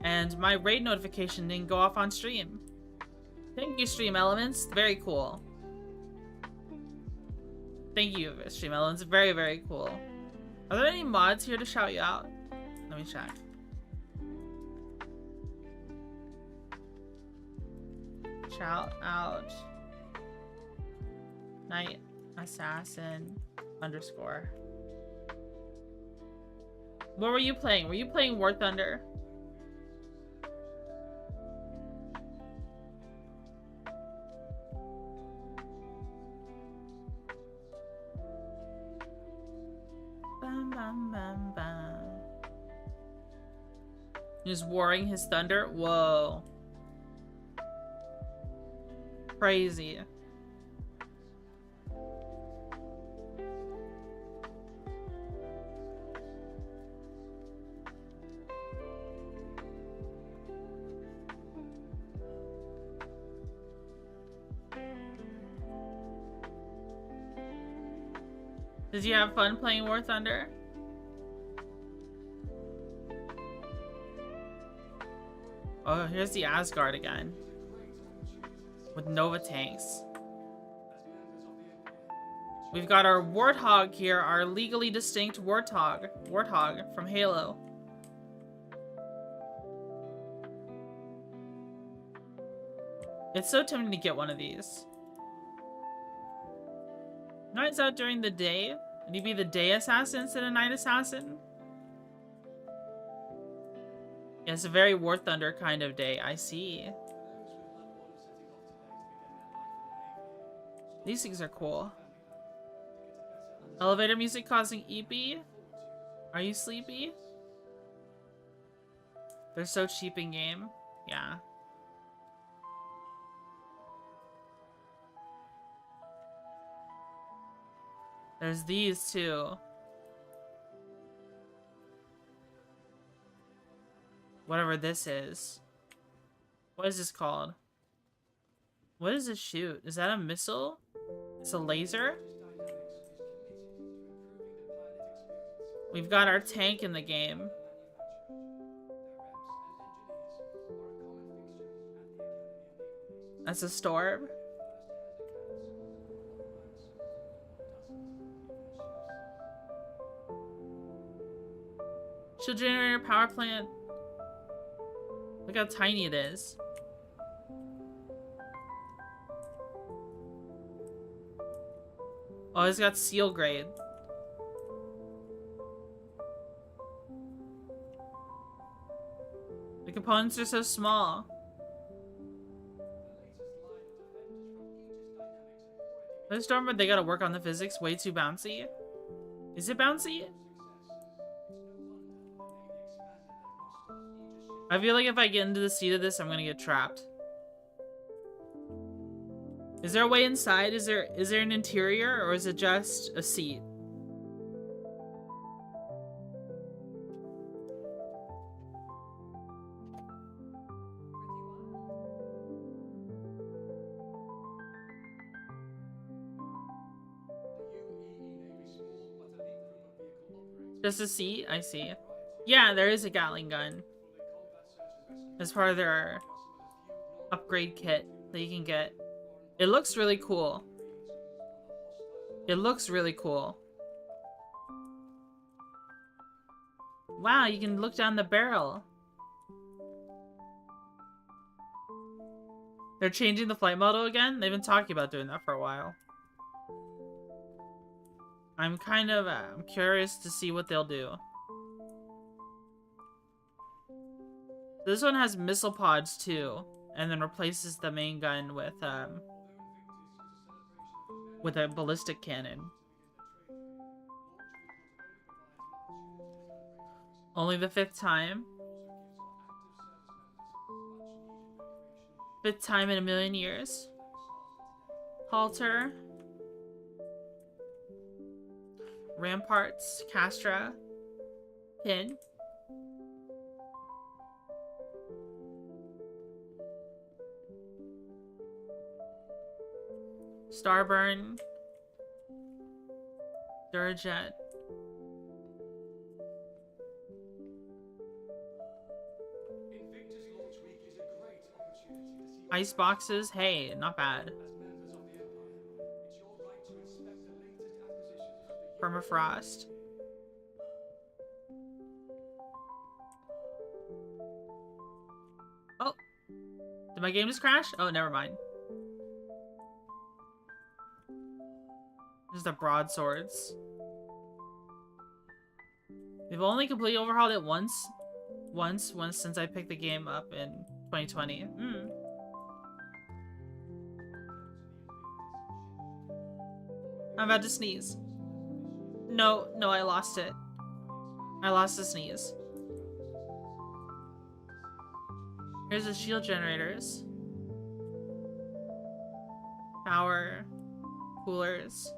S1: And my raid notification didn't go off on stream. Thank you, Stream Elements. Very cool. Thank you, Stream Elements. Very, very cool. Are there any mods here to shout you out? Let me check. Shout out. Night Assassin _ What were you playing? Were you playing War Thunder? Bam, bam, bam, bam. He's warring his thunder? Whoa. Crazy. Did you have fun playing War Thunder? Oh, here's the Asgard again. With Nova tanks. We've got our Warthog here, our legally distinct Warthog from Halo. It's so tempting to get one of these. Night's out during the day? Would he be the day assassin instead of night assassin? Yeah, it's a very War Thunder kind of day. I see. These things are cool. Elevator music causing EP? Are you sleepy? They're so cheap in game. Yeah. There's these too. Whatever this is. What is this called? What does this shoot? Is that a missile? It's a laser? We've got our tank in the game. That's a storm. Shield generator power plant. Look how tiny it is. Oh, it's got seal grade. The components are so small. This storm, but they gotta work on the physics. Way too bouncy. Is it bouncy? I feel like if I get into the seat of this, I'm gonna get trapped. Is there a way inside? Is there an interior, or is it just a seat? Just a seat? I see. Yeah, there is a Gatling gun. As part of their upgrade kit that you can get. It looks really cool. It looks really cool. Wow, you can look down the barrel. They're changing the flight model again? They've been talking about doing that for a while. I'm kind of I'm curious to see what they'll do. This one has missile pods too, and then replaces the main gun with a ballistic cannon. Only the 5th time. 5th time in a million years. Halter. Ramparts, Castra, Pin. Starburn. Durjet. Ice boxes, hey, not bad. Permafrost. Oh, did my game just crash? Oh, never mind. Just the broadswords. They've only completely overhauled it once since I picked the game up in 2020. I'm about to sneeze. No, I lost it. I lost the sneeze. Here's the shield generators. Power. Coolers.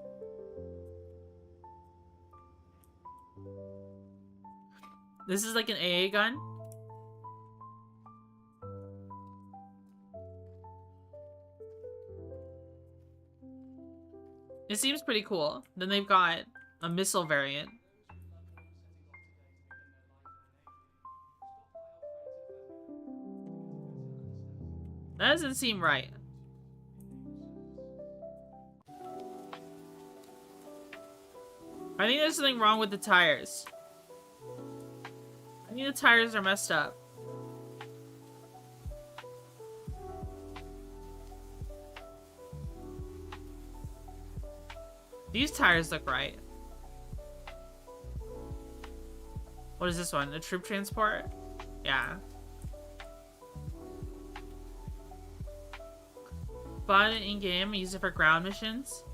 S1: This is like an AA gun. It seems pretty cool. Then they've got a missile variant. That doesn't seem right. I think there's something wrong with the tires. I think the tires are messed up. These tires look right. What is this one? A troop transport? Yeah. Bought it in-game, use it for ground missions.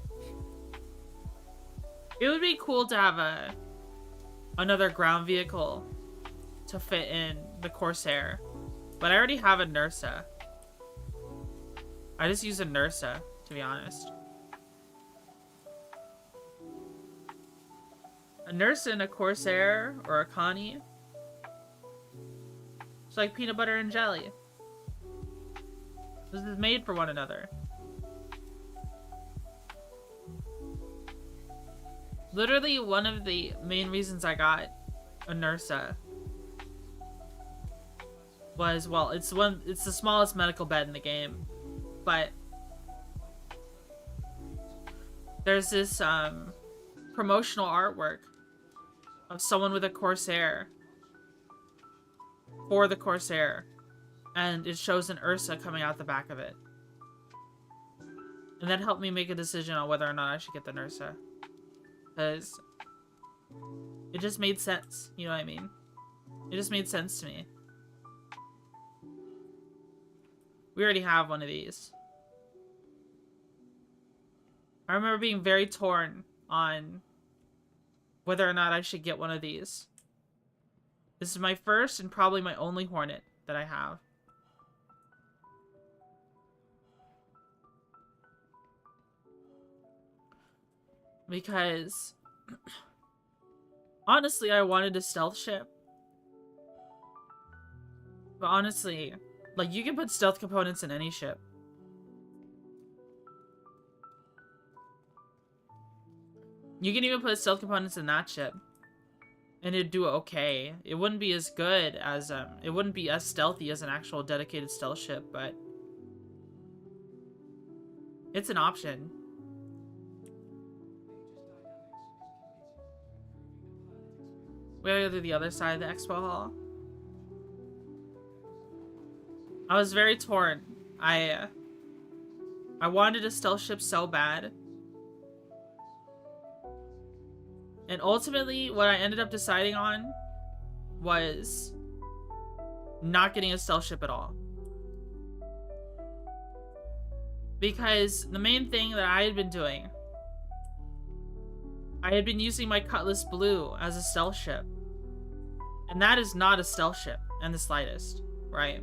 S1: It would be cool to have another ground vehicle to fit in the Corsair. But I already have a Nursa. I just use a Nursa, to be honest. A Nursa and a Corsair or a Connie. It's like peanut butter and jelly. This is made for one another. Literally, one of the main reasons I got a Nursa was, well, it's the smallest medical bed in the game, but there's this promotional artwork of someone with a Corsair for the Corsair. And it shows an Ursa coming out the back of it. And that helped me make a decision on whether or not I should get the Ursa. Because it just made sense. You know what I mean? It just made sense to me. We already have one of these. I remember being very torn on whether or not I should get one of these. This is my first and probably my only Hornet that I have. Because honestly, I wanted a stealth ship. But honestly, like, you can put stealth components in any ship. You can even put stealth components in that ship. And it'd do okay. It wouldn't be as good as, it wouldn't be as stealthy as an actual dedicated stealth ship, but it's an option. We gotta go to the other side of the expo hall. I was very torn. I wanted a stealth ship so bad. And ultimately, what I ended up deciding on was not getting a stealth ship at all. Because the main thing that I had been doing, I had been using my Cutlass Blue as a stealth ship. And that is not a stealth ship in the slightest, right?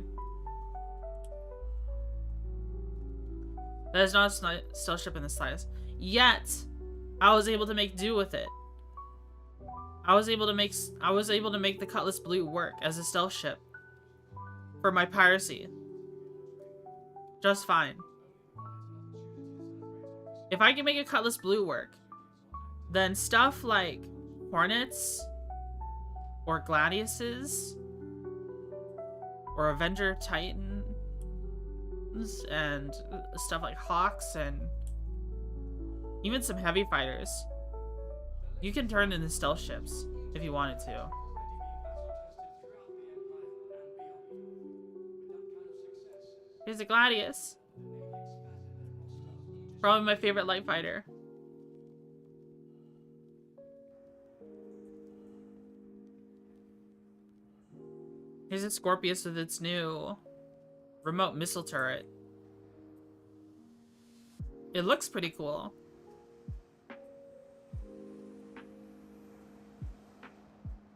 S1: That is not a stealth ship in the slightest. Yet, I was able to make do with it. I was able to make the Cutlass Blue work as a stealth ship for my piracy. Just fine. If I can make a Cutlass Blue work, then stuff like Hornets or Gladiuses or Avenger Titans and stuff like Hawks and even some heavy fighters, you can turn into stealth ships if you wanted to. Here's a Gladius. Probably my favorite light fighter. Here's a Scorpius with its new remote missile turret. It looks pretty cool.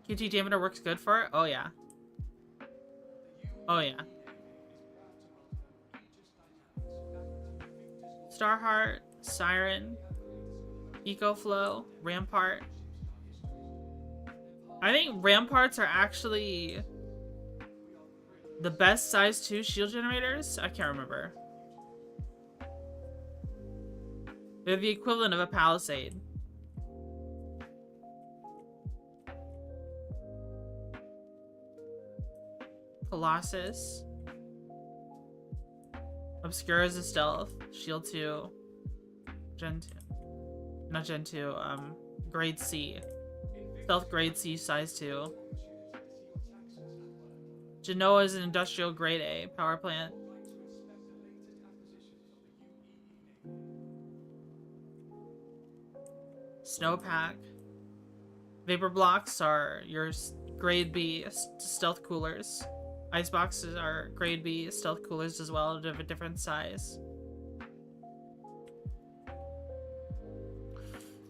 S1: QT Dampener works good for it? Oh yeah. Oh yeah. Starheart, Siren, EcoFlow, Rampart. I think Ramparts are actually the best size 2 shield generators? I can't remember. They're the equivalent of a Palisade. Colossus. Obscure is a stealth. Shield 2. Gen 2. Not Gen 2. Grade C. Stealth grade C, size 2. Genoa is an industrial grade A power plant. Snowpack. Vapor blocks are your grade B stealth coolers. Ice boxes are grade B stealth coolers as well, of a different size.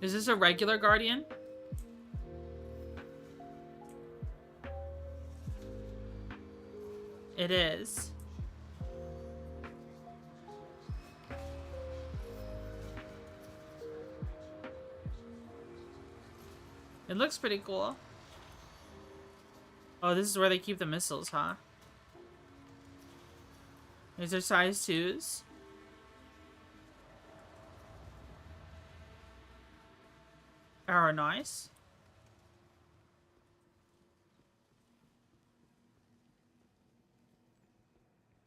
S1: Is this a regular Guardian? It is. It looks pretty cool. Oh, this is where they keep the missiles, huh? These are size 2s. Oh, nice.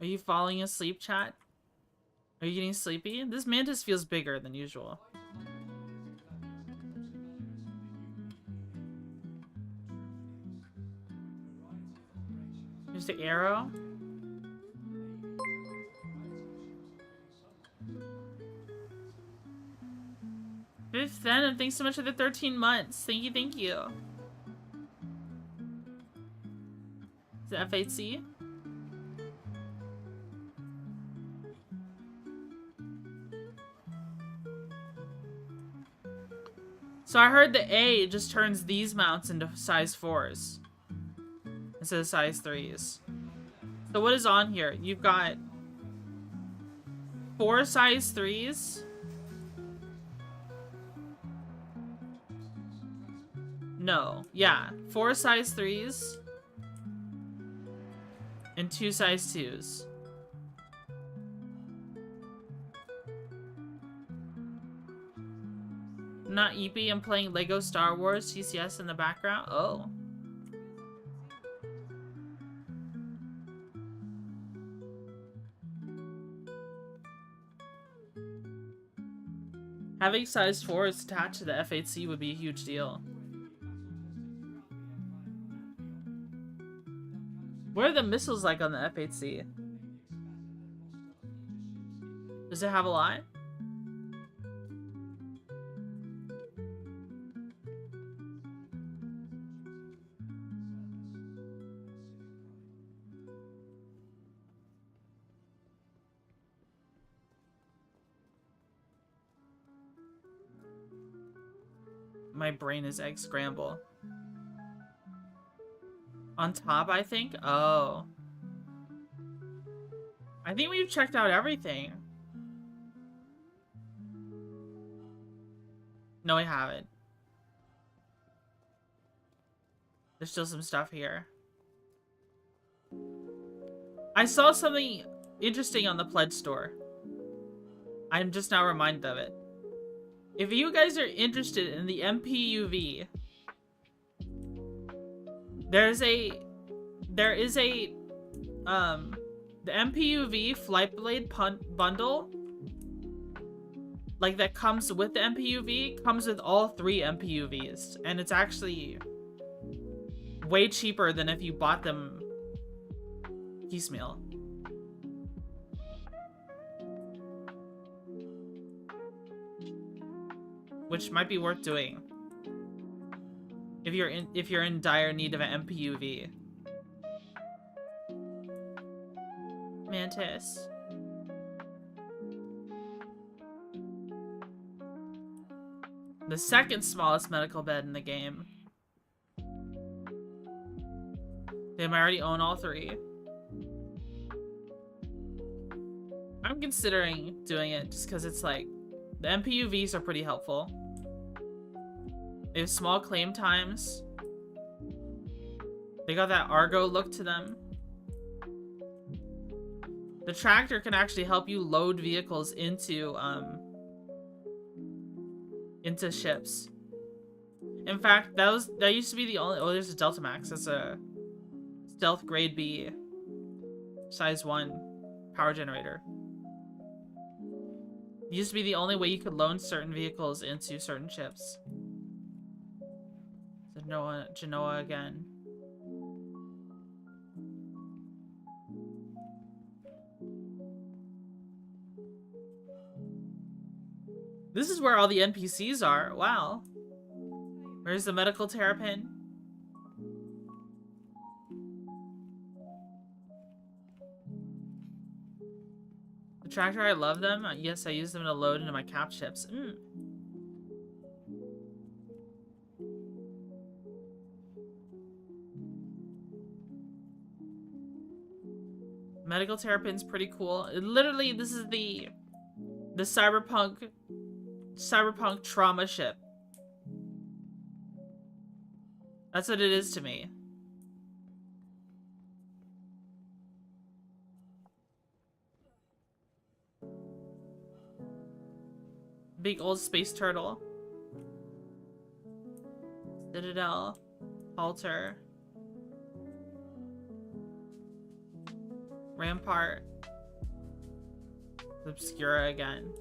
S1: Are you falling asleep, chat? Are you getting sleepy? This mantis feels bigger than usual. Here's to Arrow. Fifth Venom, thanks so much for the 13 months. Thank you, thank you. Is it F8C? So I heard the A just turns these mounts into size 4s instead of size 3s. So what is on here? You've got 4 size 3s. No, yeah, 4 size 3s and 2 size 2s. Not EP, I'm playing Lego Star Wars CCS in the background. Oh. Having size 4s attached to the F8C would be a huge deal. What are the missiles like on the F8C? Does it have a lot? My brain is egg scramble. On top, I think? Oh. I think we've checked out everything. No, I haven't. There's still some stuff here. I saw something interesting on the pledge store. I'm just now reminded of it. If you guys are interested in the MPUV, there is a the MPUV Flight Blade bundle, like that comes with the MPUV, comes with all 3 MPUVs, and it's actually way cheaper than if you bought them piecemeal. Which might be worth doing if you're in dire need of an MPUV. Mantis. The second smallest medical bed in the game. Damn, I already own all 3. I'm considering doing it just because it's like the MPUVs are pretty helpful. They have small claim times. They got that Argo look to them. The tractor can actually help you load vehicles into ships. In fact, that used to be the only. Oh, there's a Delta Max. That's a stealth grade B, size 1 power generator. It used to be the only way you could load certain vehicles into certain ships. Genoa again. This is where all the NPCs are. Wow. Where's the medical terrapin? The tractor, I love them. Yes, I use them to load into my cap ships. Medical terrapin's pretty cool. Literally, this is the cyberpunk trauma ship. That's what it is to me. Big old space turtle. Citadel. Halter. Rampart. Obscura again.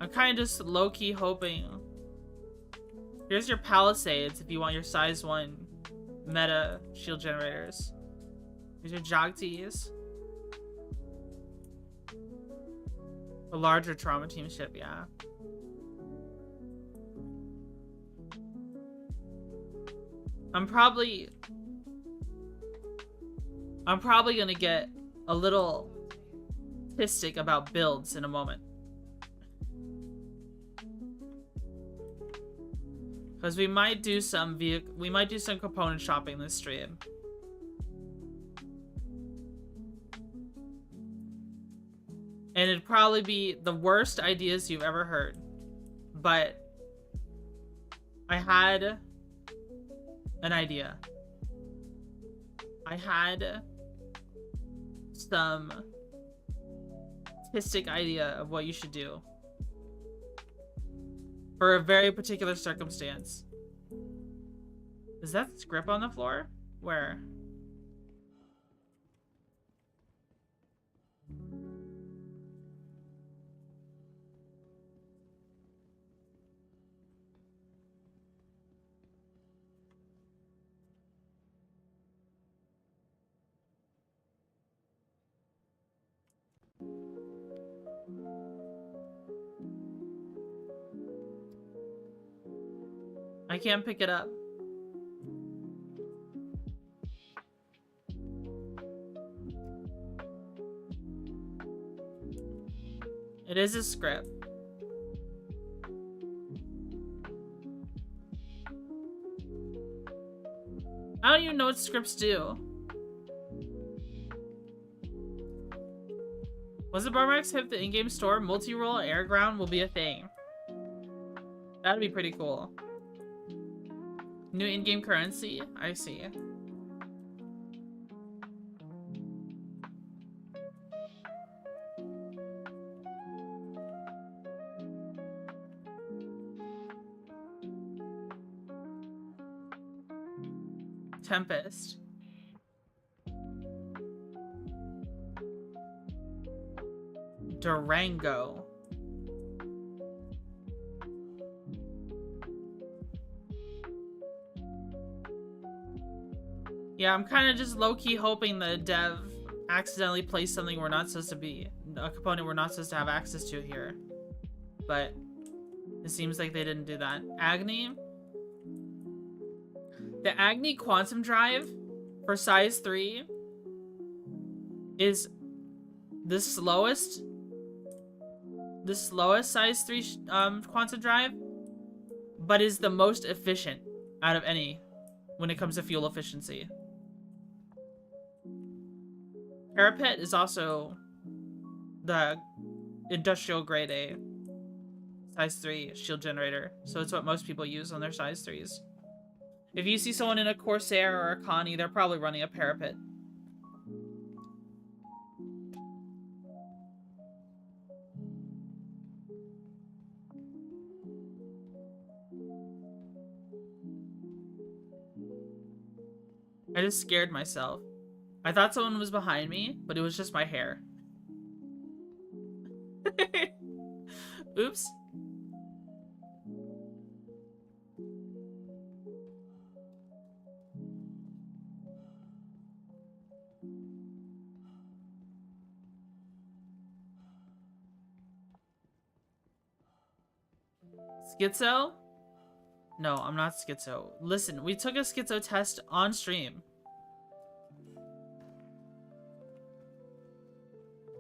S1: I'm kind of just low-key hoping. Here's your Palisades if you want your size 1 meta shield generators. These are jog tees. A larger trauma team ship, yeah. I'm probably gonna get a little artistic about builds in a moment. Because we might do some component shopping this stream. And it'd probably be the worst ideas you've ever heard. But I had an idea. I had some artistic idea of what you should do for a very particular circumstance. Is that script on the floor? Where? I can't pick it up. It is a script. I don't even know what scripts do. Was the Barmax hit the in-game store? Multi-role air ground will be a thing. That'd be pretty cool. New in-game currency? I see. Tempest. Durango. Yeah, I'm kind of just low-key hoping the dev accidentally placed something we're not supposed to be, a component we're not supposed to have access to here. But it seems like they didn't do that. Agni? The Agni quantum drive for size 3 is the slowest size 3 quantum drive, but is the most efficient out of any when it comes to fuel efficiency. Parapet is also the industrial grade A size 3 shield generator, so it's what most people use on their size 3s. If you see someone in a Corsair or a Connie, they're probably running a Parapet. I just scared myself. I thought someone was behind me, but it was just my hair. Oops. Schizo? No, I'm not schizo. Listen, we took a schizo test on stream.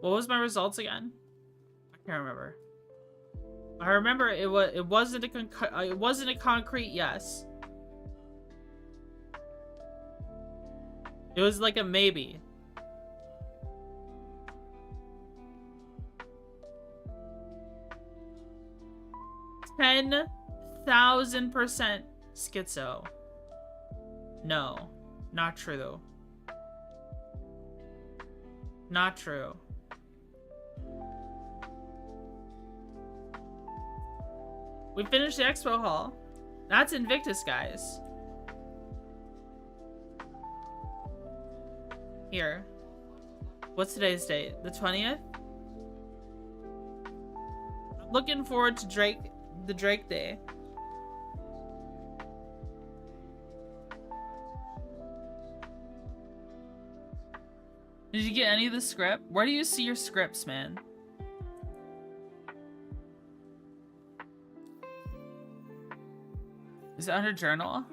S1: What was my results again? I can't remember. I remember it wasn't a concrete yes. It was like a maybe. $10,000% schizo. No, not true. Not true. We finished the expo hall. That's Invictus, guys. Here. What's today's date? The 20th? I'm looking forward to the Drake Day. Did you get any of the script? Where do you see your scripts, man? Is it under journal?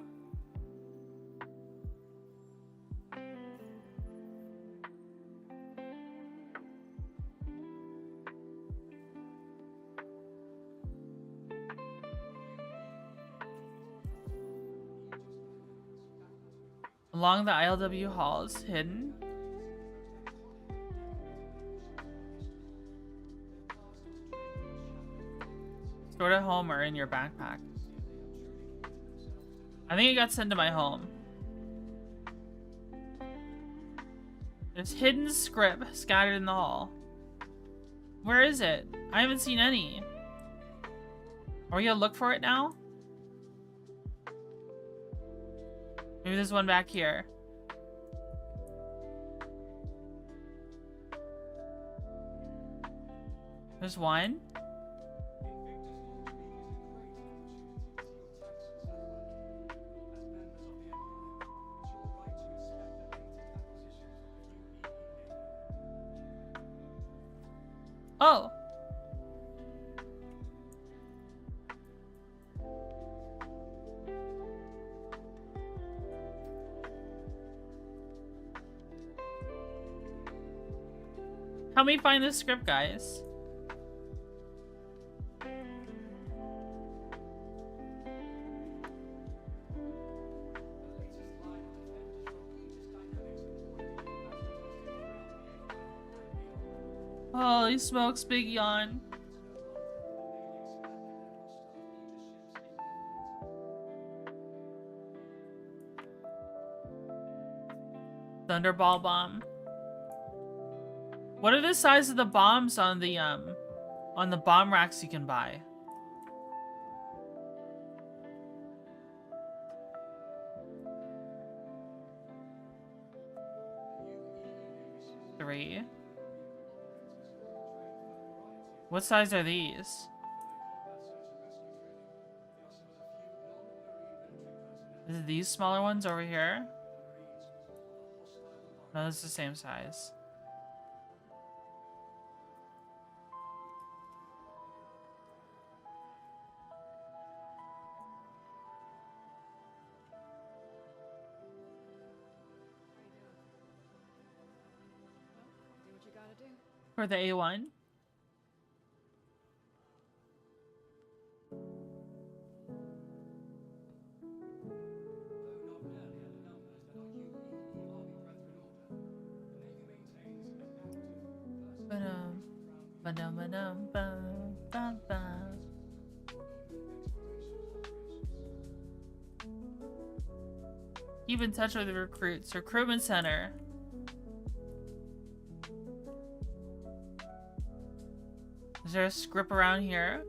S1: Along the ILW halls, hidden. Stored at home or in your backpack. I think it got sent to my home. There's hidden script scattered in the hall. Where is it? I haven't seen any. Are we gonna look for it now? Maybe there's one back here. There's one. Oh. Help me find this script, guys. Holy smokes, big yawn. Thunderball bomb. What are the size of the bombs on the bomb racks you can buy? Three. What size are these? Is it these smaller ones over here? No, it's the same size. For the A1? Keep in touch with the recruits. Recruitment center. Is there a script around here?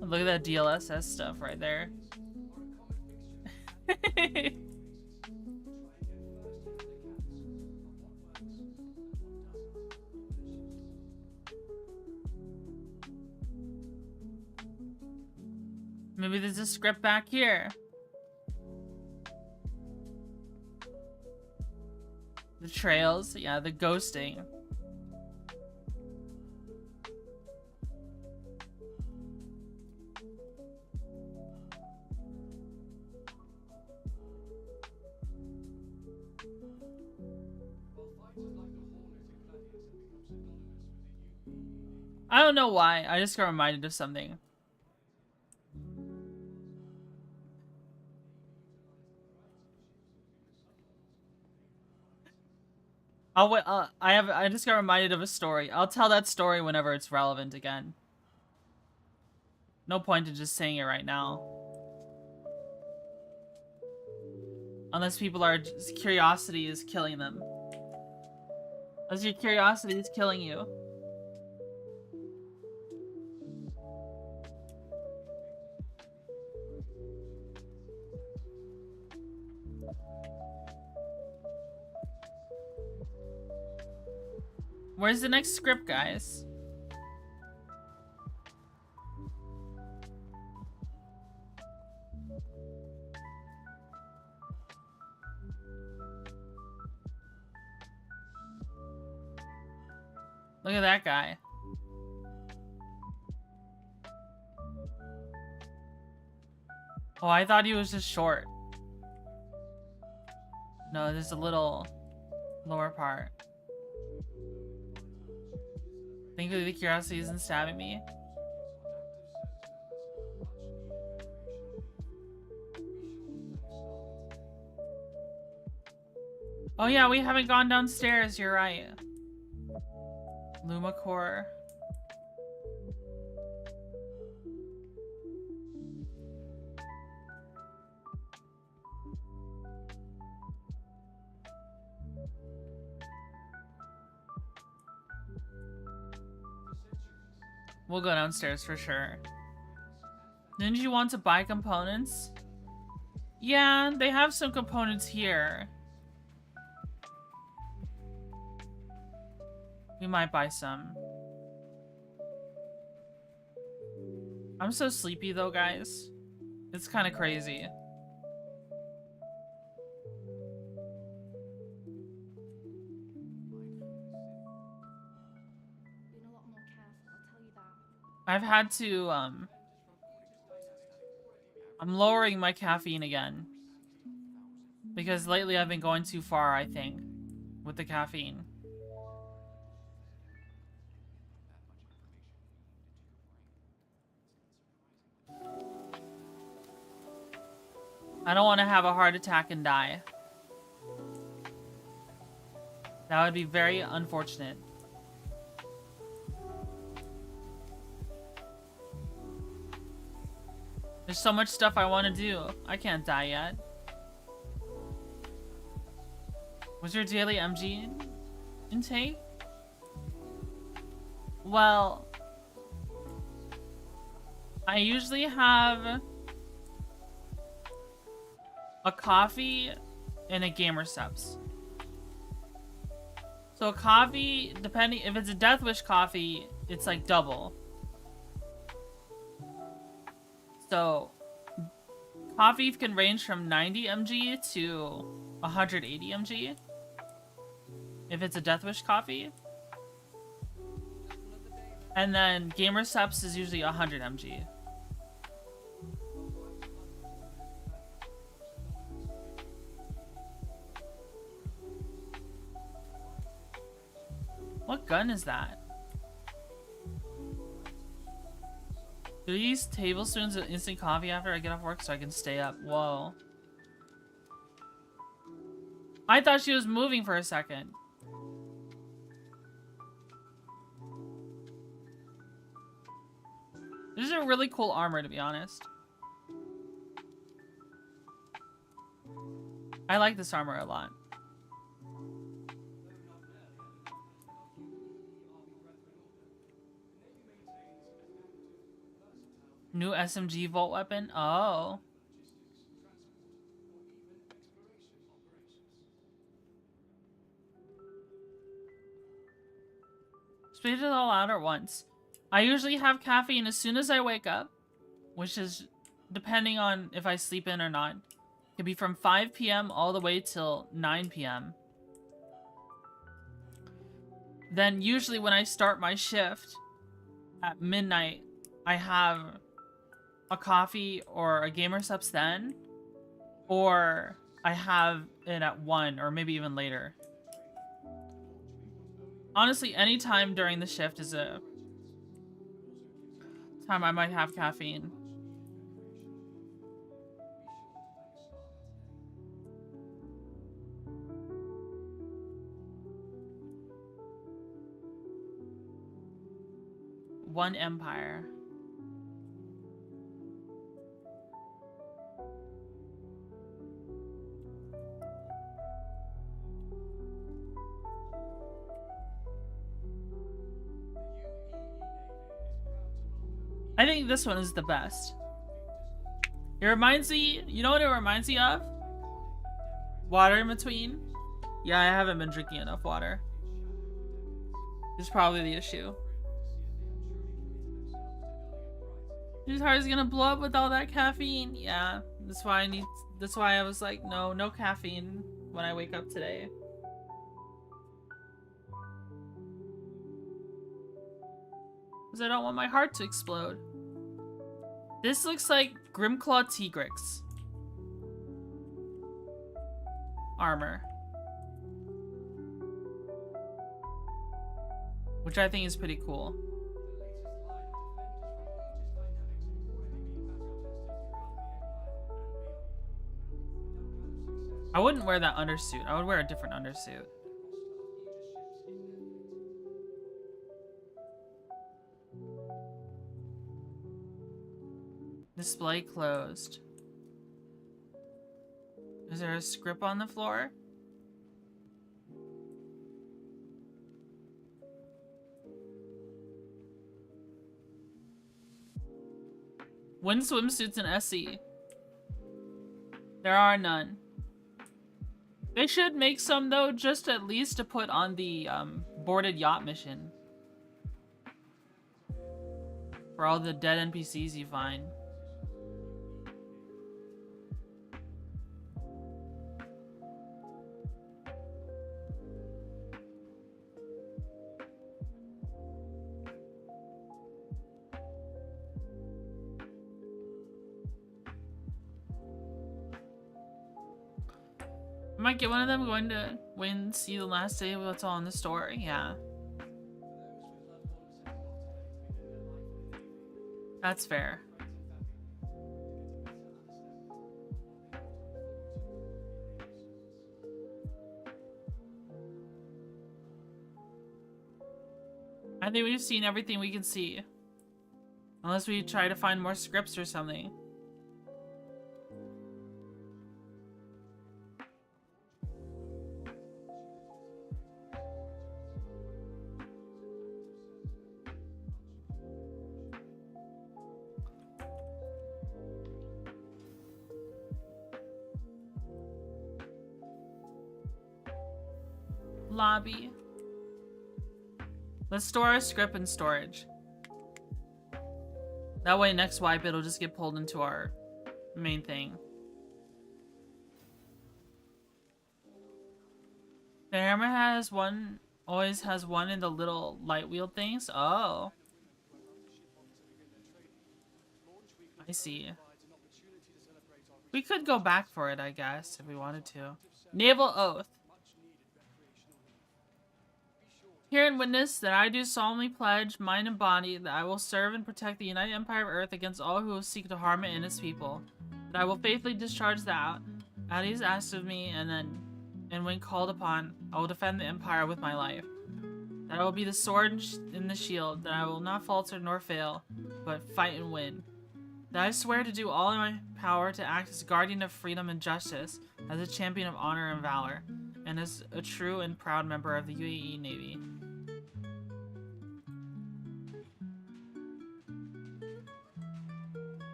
S1: Look at that DLSS stuff right there. Maybe there's a script back here. The trails, yeah, the ghosting. I don't know why, I just got reminded of something. I'll wait. I just got reminded of a story. I'll tell that story whenever it's relevant again. No point in just saying it right now. Unless people are curiosity is killing them. Unless your curiosity is killing you. Where's the next script, guys? Look at that guy. Oh, I thought he was just short. No, there's a little lower part. Think of the curiosity isn't stabbing me. Oh yeah, we haven't gone downstairs, you're right. Lumacore. We'll go downstairs for sure. Didn't you want to buy components? Yeah, they have some components here. We might buy some. I'm so sleepy though, guys. It's kind of crazy. I've had to, I'm lowering my caffeine again. Because lately I've been going too far, I think, with the caffeine. I don't want to have a heart attack and die. That would be very unfortunate. There's so much stuff I want to do. I can't die yet. What's your daily MG intake? Well, I usually have a coffee and a gamer subs. So a coffee, depending if it's a Death Wish coffee, it's like double. So coffee can range from 90 mg to 180 mg if it's a Death Wish coffee. And then gamer subs is usually 100 mg. What gun is that? Do you use tablespoons of instant coffee after I get off work so I can stay up? Whoa. I thought she was moving for a second. This is a really cool armor, to be honest. I like this armor a lot. New SMG Volt weapon? Oh. Spit it all out at once. I usually have caffeine as soon as I wake up, which is depending on if I sleep in or not. It could be from 5 p.m. all the way till 9 p.m. Then usually when I start my shift at midnight, I have a coffee or a gamer subs then, or I have it at 1 or maybe even later. Honestly, any time during the shift is a time I might have caffeine. One Empire. I think this one is the best. It reminds me, you know what it reminds me of? Water in between. Yeah, I haven't been drinking enough water. is probably the issue. His heart is gonna blow up with all that caffeine. Yeah, that's why I was like, no caffeine when I wake up today. Because I don't want my heart to explode. This looks like Grimclaw Tigrex armor. Which I think is pretty cool. I wouldn't wear that undersuit. I would wear a different undersuit. Display closed. Is there a script on the floor? Win swimsuits in SE. There are none. They should make some though, just at least to put on the boarded yacht mission. For all the dead NPCs you find. I might get one of them going to win, see the last day of what's all in the store. Yeah. That's fair. I think we've seen everything we can see. Unless we try to find more scripts or something. Lobby. Let's store our script in storage. That way next wipe it'll just get pulled into our main thing. The hammer has one, always has one in the little light wheel things. Oh. I see. We could go back for it, I guess, if we wanted to. Naval Oath. Hear and witness that I do solemnly pledge, mind and body, that I will serve and protect the United Empire of Earth against all who will seek to harm it and its people. That I will faithfully discharge that he is asked of me, and when called upon, I will defend the Empire with my life. That I will be the sword and the shield, that I will not falter nor fail, but fight and win. That I swear to do all in my power to act as guardian of freedom and justice, as a champion of honor and valor, and as a true and proud member of the UAE Navy.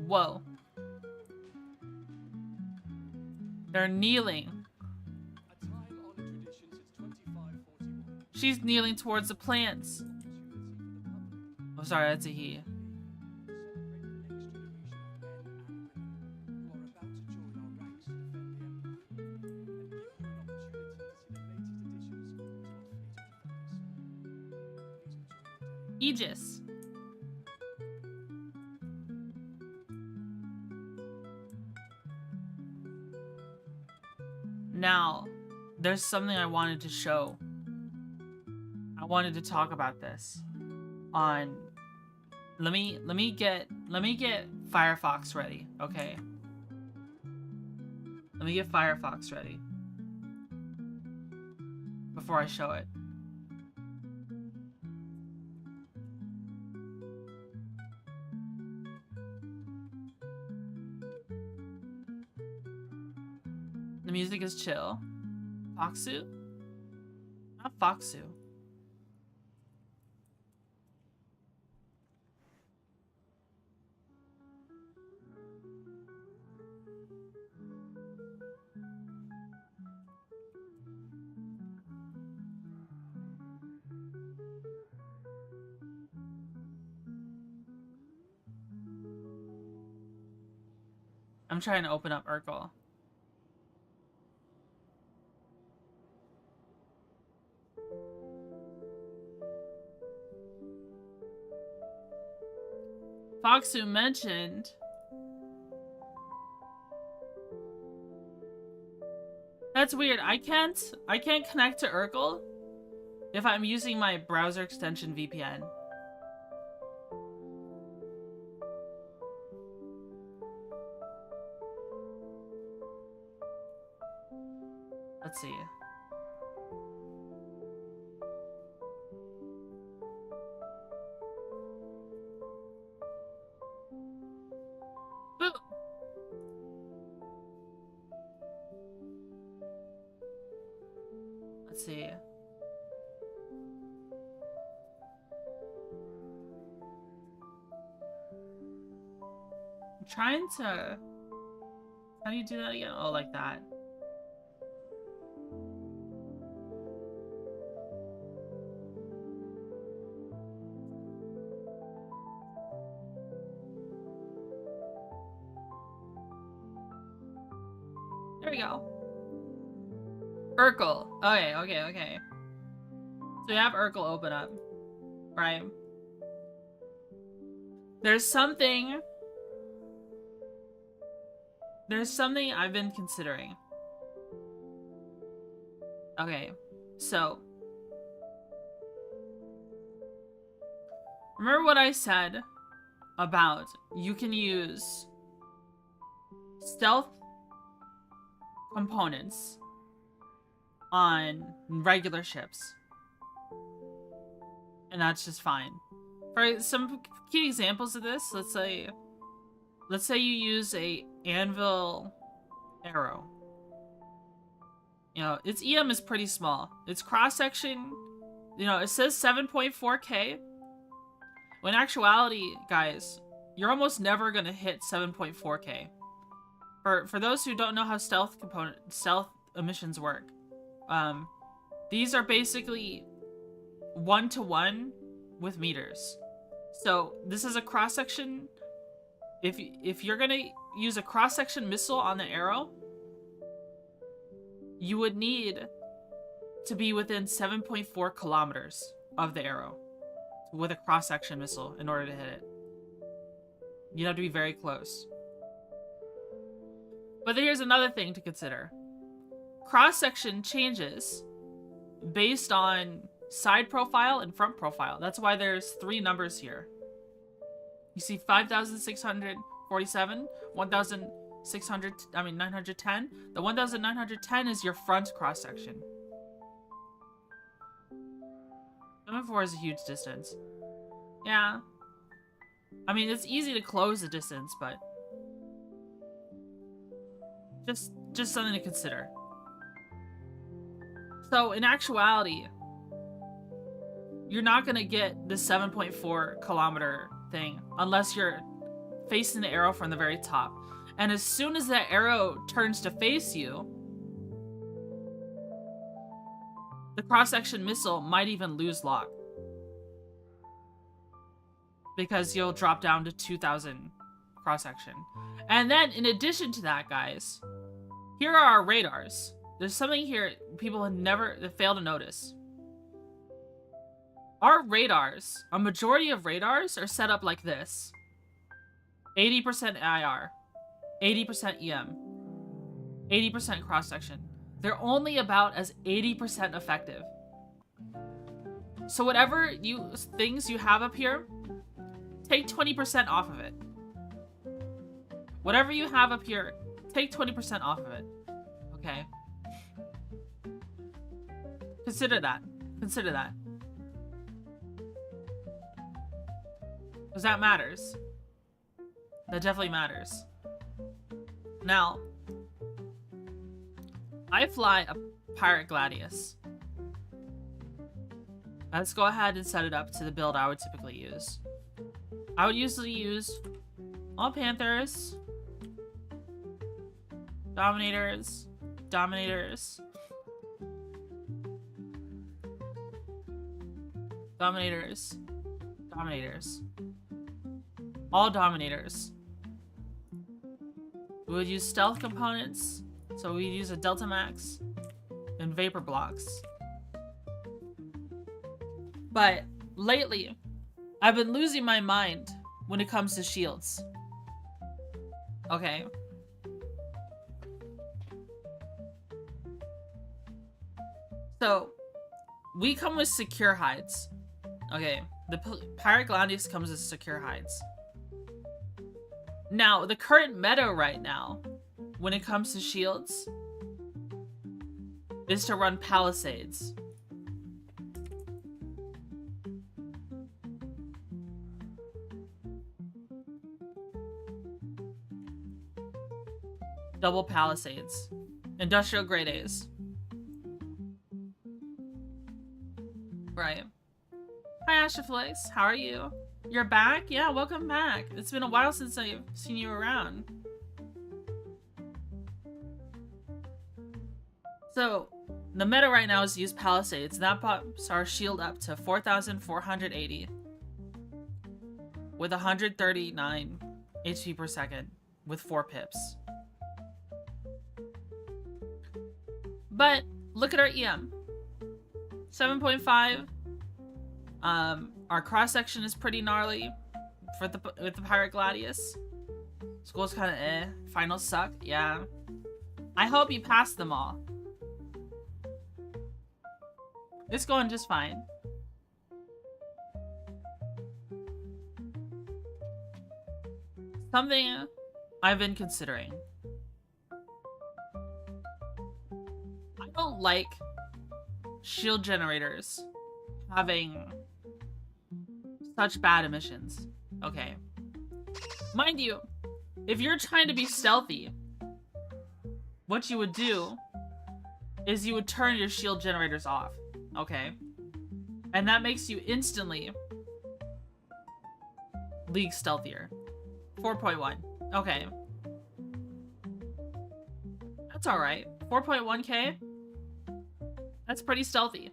S1: Whoa. They're kneeling. She's kneeling towards the plants. Oh, sorry, that's a he. Aegis. Now, there's something I wanted to show. I wanted to talk about this on. Let me get Firefox ready, okay? Let me get Firefox ready before I show it. The music is chill. Foxu? Not Foxu. I'm trying to open up Urkel. Foxu mentioned that's weird. I can't connect to Urkel if I'm using my browser extension VPN. Let's see. Boop. Let's see. I'm trying to... How do you do that again? Oh, like that. There we go. Urkel. Okay, okay, okay. So you have Urkel open up, right? There's something I've been considering. Okay, so remember what I said about you can use stealth components on regular ships, and that's just fine. For some key examples of this, let's say you use a anvil arrow. You know, its EM is pretty small. Its cross-section, you know, it says 7.4K. When in actuality, guys, you're almost never gonna hit 7.4K. For those who don't know how stealth emissions work, these are basically 1-to-1 with meters. So this is a cross-section. If you're gonna use a cross-section missile on the arrow, you would need to be within 7.4 kilometers of the arrow with a cross-section missile in order to hit it. You have to be very close. But here's another thing to consider. Cross-section changes based on side profile and front profile. That's why there's 3 numbers here. You see 5,647, 910. The 1,910 is your front cross-section. 7.4 is a huge distance. Yeah. I mean, it's easy to close the distance, but just something to consider. So, in actuality, you're not gonna get the 7.4 kilometer thing unless you're facing the arrow from the very top. And as soon as that arrow turns to face you, the cross-section missile might even lose lock. Because you'll drop down to 2,000 cross-section. And then, in addition to that, guys, here are our radars. There's something here people have fail to notice. Our radars, a majority of radars, are set up like this. 80% IR, 80% EM, 80% cross-section. They're only about as 80% effective. So whatever things you have up here, take 20% off of it. Whatever you have up here, take 20% off of it. Okay? Consider that. Consider that. Because that matters. That definitely matters. Now, I fly a Pirate Gladius. Let's go ahead and set it up to the build I would typically use. I would usually use all Panthers, Dominators, Dominators, Dominators, Dominators, all Dominators. We would use stealth components. So we'd use a Delta Max and Vapor Blocks. But lately, I've been losing my mind when it comes to shields. Okay. So, we come with secure hides. Okay, the Pirate Gladius comes with secure hides. Now, the current meta right now, when it comes to shields, is to run Palisades. Double Palisades. Industrial grade A's. Right. Hi, Ashaflix. How are you? You're back? Yeah, welcome back. It's been a while since I've seen you around. So, the meta right now is to use Palisades. That pops our shield up to 4,480. With 139 HP per second. With 4 pips. But, look at our EM. 7.5. Our cross-section is pretty gnarly with the Pirate Gladius. School's kind of eh. Finals suck. Yeah. I hope you pass them all. It's going just fine. Something I've been considering. I don't like shield generators having such bad emissions. Okay. Mind you, if you're trying to be stealthy, what you would do is you would turn your shield generators off. Okay. And that makes you instantly League stealthier. 4.1. Okay. That's alright. 4.1k? That's pretty stealthy.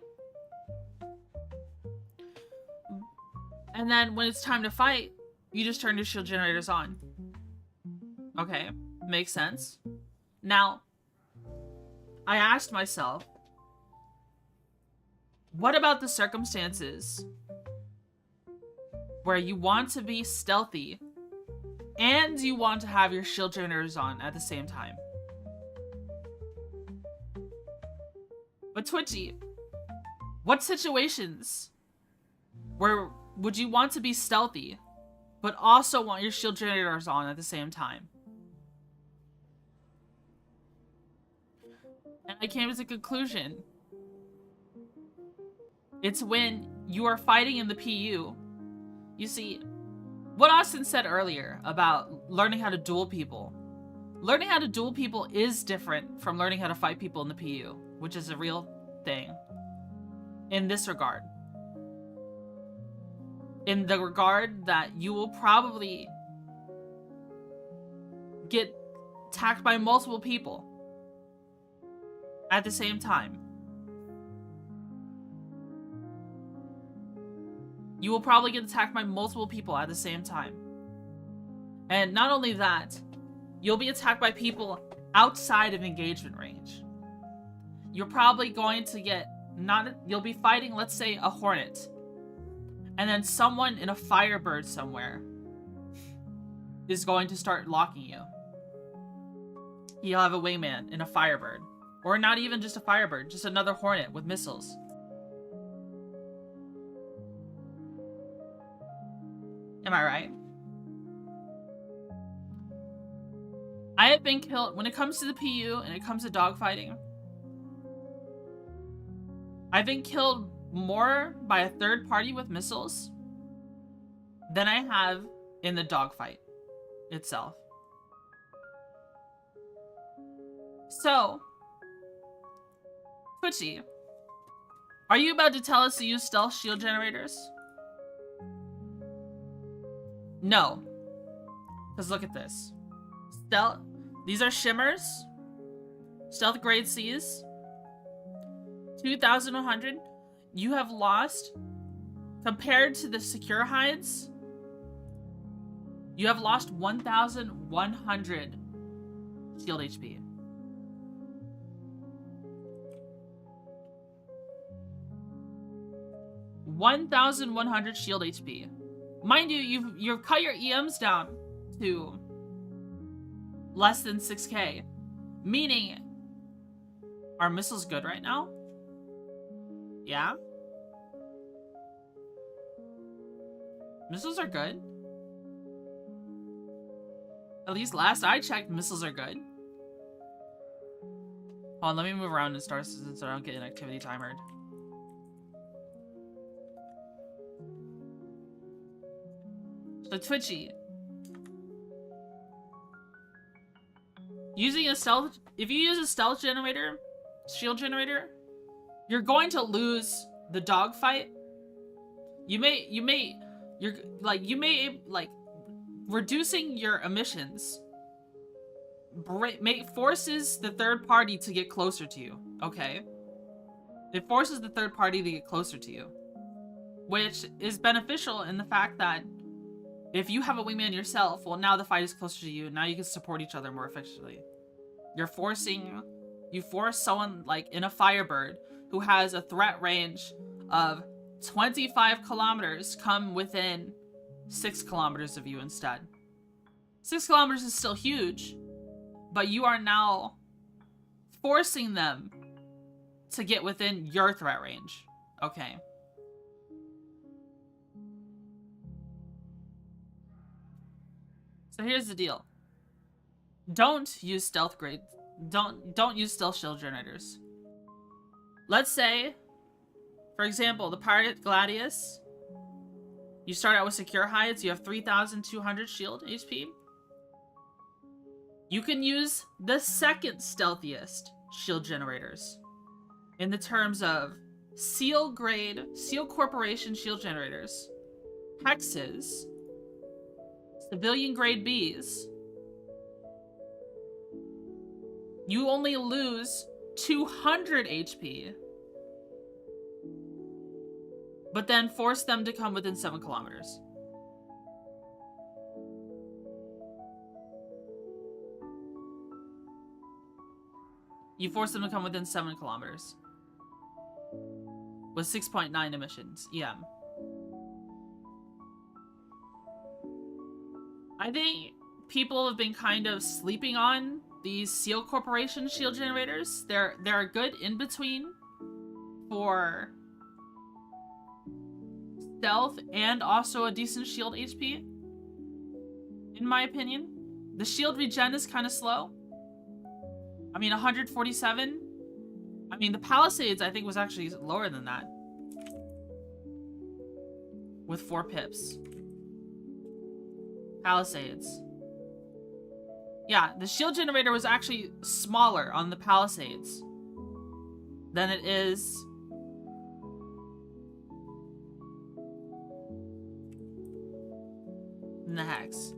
S1: And then when it's time to fight, you just turn your shield generators on. Okay, makes sense. Now, I asked myself, what about the circumstances where you want to be stealthy and you want to have your shield generators on at the same time? But Twitchy, what situations where would you want to be stealthy, but also want your shield generators on at the same time? And I came to the conclusion. It's when you are fighting in the PU. You see, what Austin said earlier about learning how to duel people. Learning how to duel people is different from learning how to fight people in the PU, which is a real thing. In this regard. In the regard that you will probably get attacked by multiple people at the same time. You will probably get attacked by multiple people at the same time. And not only that, you'll be attacked by people outside of engagement range. You're probably going to get you'll be fighting, let's say, a Hornet. And then someone in a Firebird somewhere is going to start locking you. You'll have a wingman in a Firebird. Or not even just a Firebird, just another Hornet with missiles. Am I right? I have been killed when it comes to the PU and it comes to dogfighting. I've been killed more by a third party with missiles than I have in the dogfight itself. So, Twitchy, are you about to tell us to use stealth shield generators? No. Because look at this. Stealth. These are shimmers. Stealth grade C's. 2,100. You have lost, compared to the secure hides, you have lost 1,100 shield HP. $1,100 shield HP. Mind you, you've cut your EMs down to less than 6k. Meaning, are missiles good right now? Yeah? Missiles are good. At least last I checked, missiles are good. Hold on, let me move around in Star Citizen so I don't get an activity timered. So Twitchy. Using a stealth, if you use a stealth generator, shield generator, you're going to lose the dogfight. You may, reducing your emissions forces the third party to get closer to you, okay? It forces the third party to get closer to you, which is beneficial in the fact that if you have a wingman yourself, well, now the fight is closer to you. Now you can support each other more effectively. You force someone like in a Firebird who has a threat range of 25 kilometers come within 6 kilometers of you instead. 6 kilometers is still huge, but you are now forcing them to get within your threat range. Okay. So here's the deal. Don't use stealth grade. Don't use stealth shield generators. Let's say, for example, the Pirate Gladius. You start out with secure heights. You have 3,200 shield HP. You can use the second stealthiest shield generators in the terms of Seal Corporation shield generators, Hexes, civilian grade Bs. You only lose 200 HP, but then force them to come within 7 kilometers. You force them to come within 7 kilometers with 6.9 emissions EM. I think people have been kind of sleeping on these Seal Corporation shield generators. They're a good in-between for stealth and also a decent shield HP, in my opinion. The shield regen is kind of slow. I mean, 147. I mean, the Palisades, I think, was actually lower than that. With 4 pips. Palisades. Yeah, the shield generator was actually smaller on the Palisades than it is in the Hex.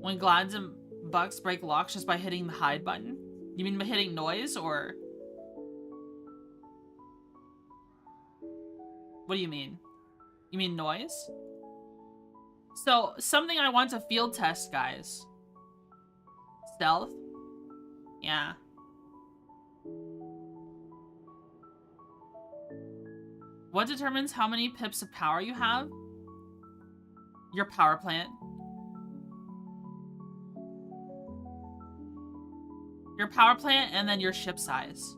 S1: When Glads and Bucks break locks just by hitting the hide button? You mean by hitting noise, or? What do you mean? You mean noise? So, something I want to field test, guys. Stealth? Yeah. What determines how many pips of power you have? Your power plant. Your power plant and then your ship size.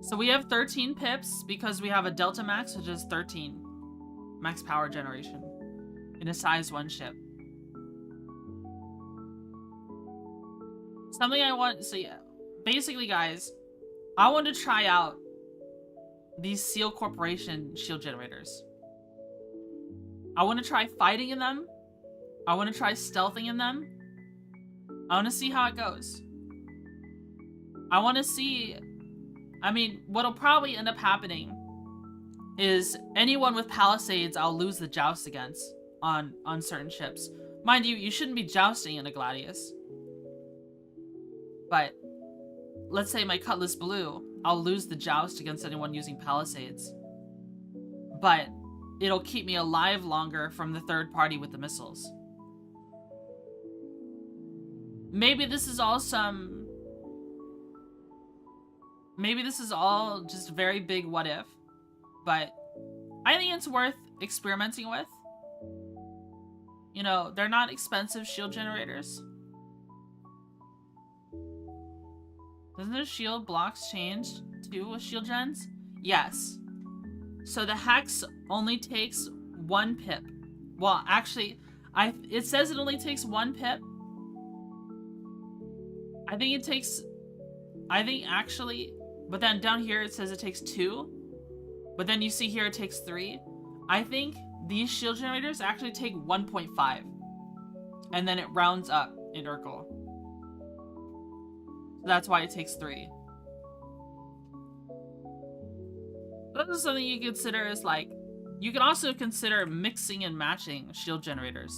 S1: So we have 13 pips because we have a Delta Max, which is 13 max power generation in a size 1 ship. Something I want, so yeah, basically guys, I want to try out these Seal Corporation shield generators. I want to try fighting in them. I want to try stealthing in them. I want to see how it goes. I want to see, I mean, what'll probably end up happening is anyone with Palisades I'll lose the joust against on certain ships. Mind you, you shouldn't be jousting in a Gladius. But let's say my Cutlass Blue, I'll lose the joust against anyone using Palisades. but it'll keep me alive longer from the third party with the missiles. Maybe this is all maybe this is all just very big what if, but I think it's worth experimenting with. You know, they're not expensive shield generators. Doesn't the shield blocks change too with shield gens? Yes. So the hex only takes 1 pip. Well, actually, it says it only takes 1 pip. I think actually, but then down here it says it takes 2. But then you see here it takes 3. I think these shield generators actually take 1.5. And then it rounds up in Urkel. So that's why it takes 3. This is something you consider is like, you can also consider mixing and matching shield generators.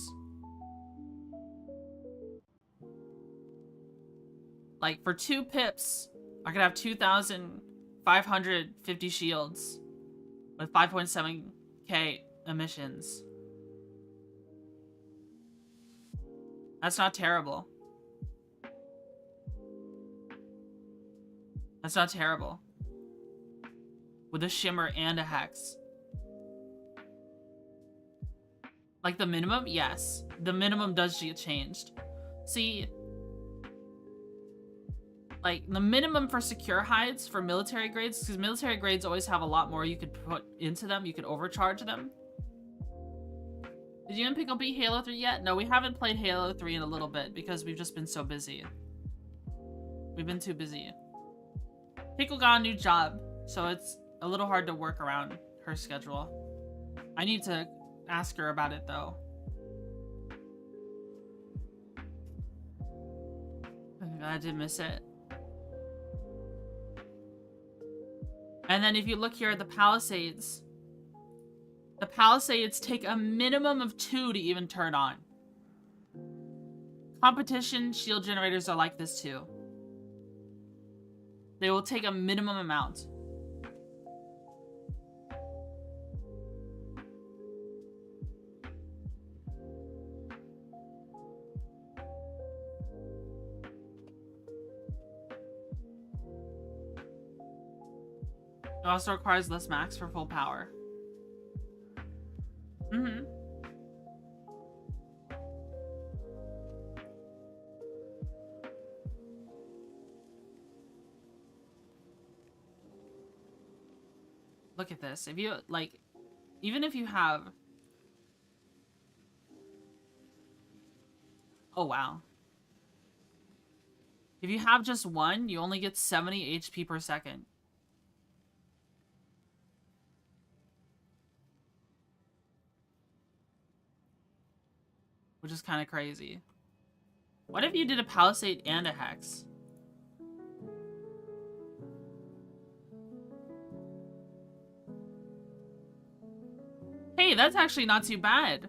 S1: Like for 2 pips, I could have 2,550 shields with 5.7k emissions. That's not terrible. That's not terrible. With a shimmer and a hex. Like the minimum? Yes. The minimum does get changed. See, like the minimum for secure hides for military grades, because military grades always have a lot more you could put into them. You could overcharge them. Did you and Pickle beat Halo 3 yet? No, we haven't played Halo 3 in a little bit because we've just been so busy. We've been too busy. Pickle got a new job, so it's a little hard to work around her schedule. I need to ask her about it though. I did miss it. And then if you look here at the Palisades take a minimum of 2 to even turn on. Competition shield generators are like this too. They will take a minimum amount. It also requires less max for full power. Mm-hmm. Look at this. If you, like, even if you have... Oh, wow. If you have just 1, you only get 70 HP per second. Which is kind of crazy. What if you did a Palisade and a Hex? Hey, that's actually not too bad.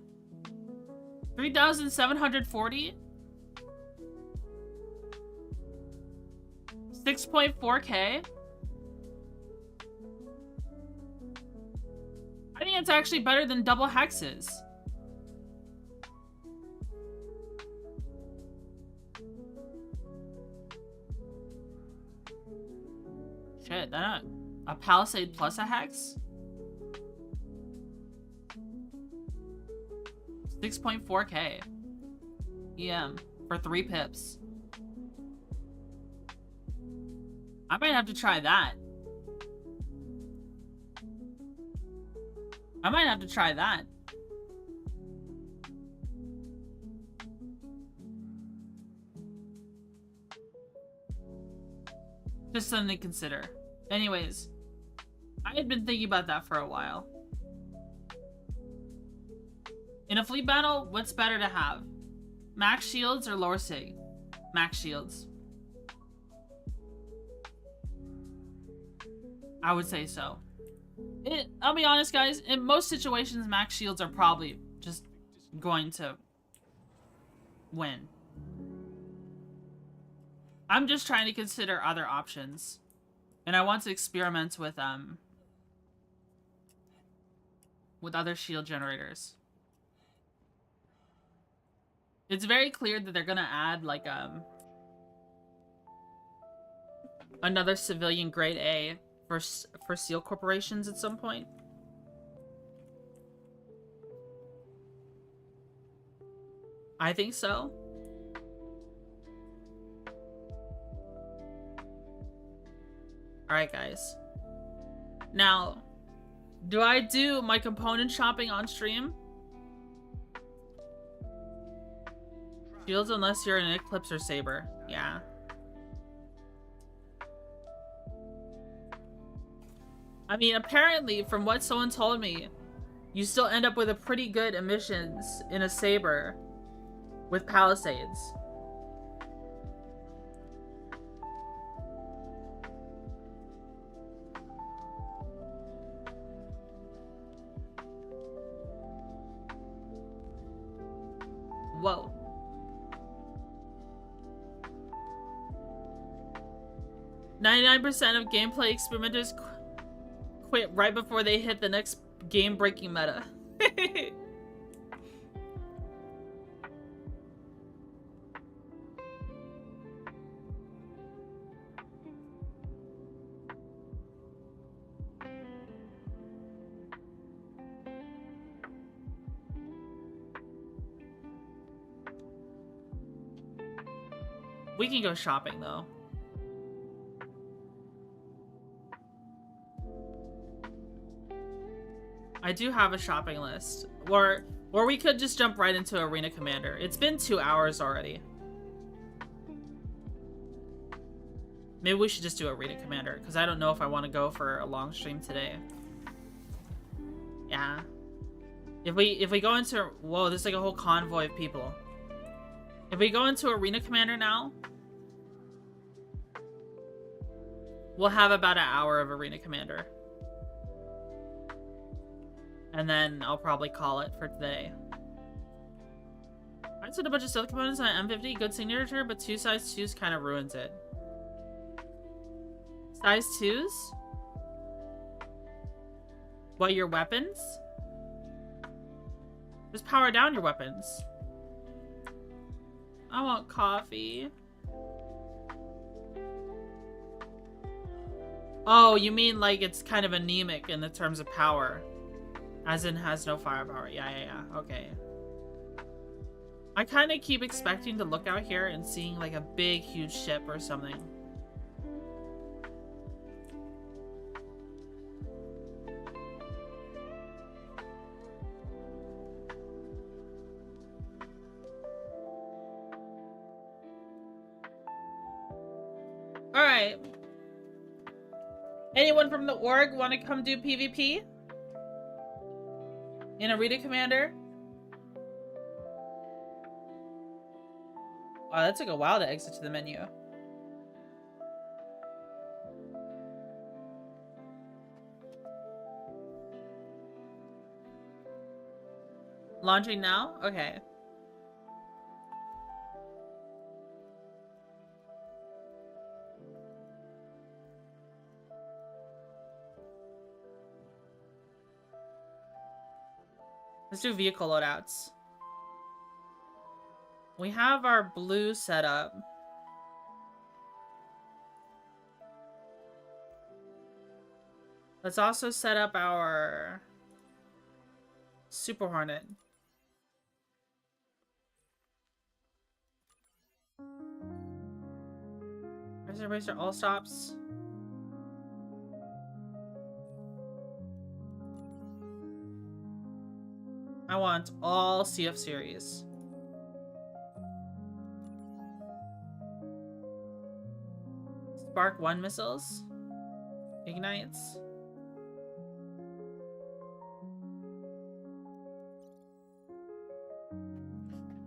S1: 3,740? 6.4k? I think it's actually better than double hexes. Shit, that a Palisade plus a hex? 6.4k. EM for 3 pips. I might have to try that. I might have to try that. Just something to consider. Anyways, I had been thinking about that for a while. In a fleet battle, what's better to have? Max shields or lower sig? Max shields. I would say so. I'll be honest, guys. In most situations, max shields are probably just going to win. I'm just trying to consider other options. And I want to experiment with with other shield generators. It's very clear that they're gonna add like another civilian grade A for SEAL corporations at some point. I think so. Alright, guys. Now, do I do my component shopping on stream? Shields unless you're an Eclipse or Saber. Yeah. I mean, apparently, from what someone told me, you still end up with a pretty good emissions in a Saber with Palisades. Whoa. %of gameplay experimenters quit right before they hit the next game-breaking meta. We can go shopping, though. I do have a shopping list. Or we could just jump right into Arena Commander. It's been 2 hours already. Maybe we should just do Arena Commander, because I don't know if I want to go for a long stream today. Yeah. If we go into... Whoa, there's like a whole convoy of people. If we go into Arena Commander now, we'll have about an hour of Arena Commander. And then I'll probably call it for today. I said a bunch of stealth components on M50, good signature, but 2 size 2s kind of ruins it. Size 2s? What, your weapons? Just power down your weapons. I want coffee. Oh, you mean like it's kind of anemic in the terms of power. As in has no firepower. Yeah. Okay. I kind of keep expecting to look out here and seeing like a big, huge ship or something. Alright. Anyone from the org want to come do PvP? In Arena Commander? Wow, that took a while to exit to the menu. Launching now? Okay. Let's do vehicle loadouts. We have our blue set up. Let's also set up our Super Hornet. Racer all stops. I want all CF series. Spark 1 missiles. Ignites.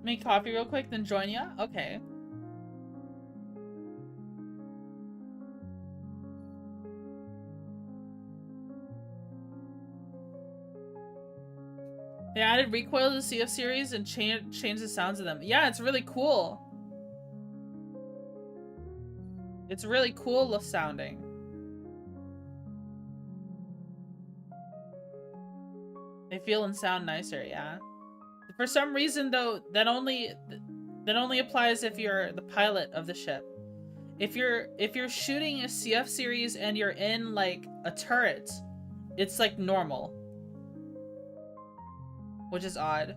S1: Make coffee real quick, then join ya? Okay. They added recoil to the CF series and changed the sounds of them. Yeah, it's really cool. It's really cool sounding. They feel and sound nicer, yeah. For some reason, though, that only applies if you're the pilot of the ship. If you're shooting a CF series and you're in like a turret, it's like normal, which is odd.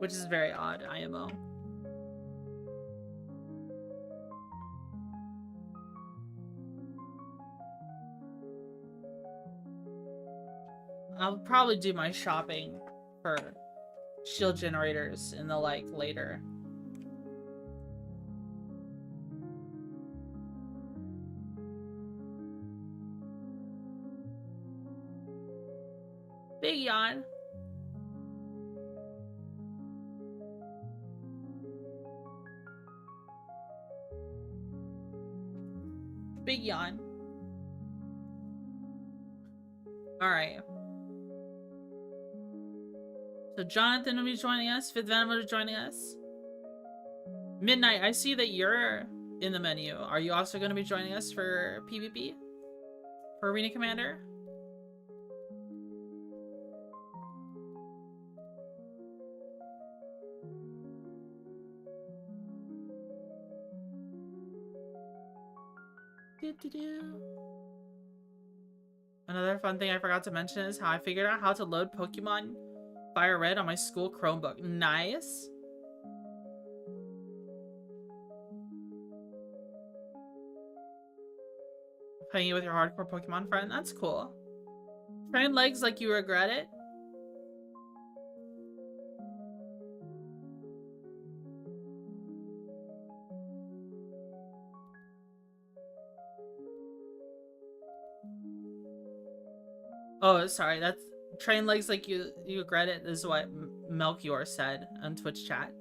S1: Which is very odd, IMO. I'll probably do my shopping for shield generators in the like later. Big yawn. Big yawn. Alright. So Jonathan will be joining us. Fifth Venom will be joining us. Midnight, I see that you're in the menu. Are you also going to be joining us for PvP? For Arena Commander? Another fun thing I forgot to mention is how I figured out how to load Pokemon Fire Red on my school Chromebook. Nice. Playing it with your hardcore Pokemon friend. That's cool. Train legs like you regret it. Oh, sorry. That's train legs like you regret it. This is what Melchior said on Twitch chat.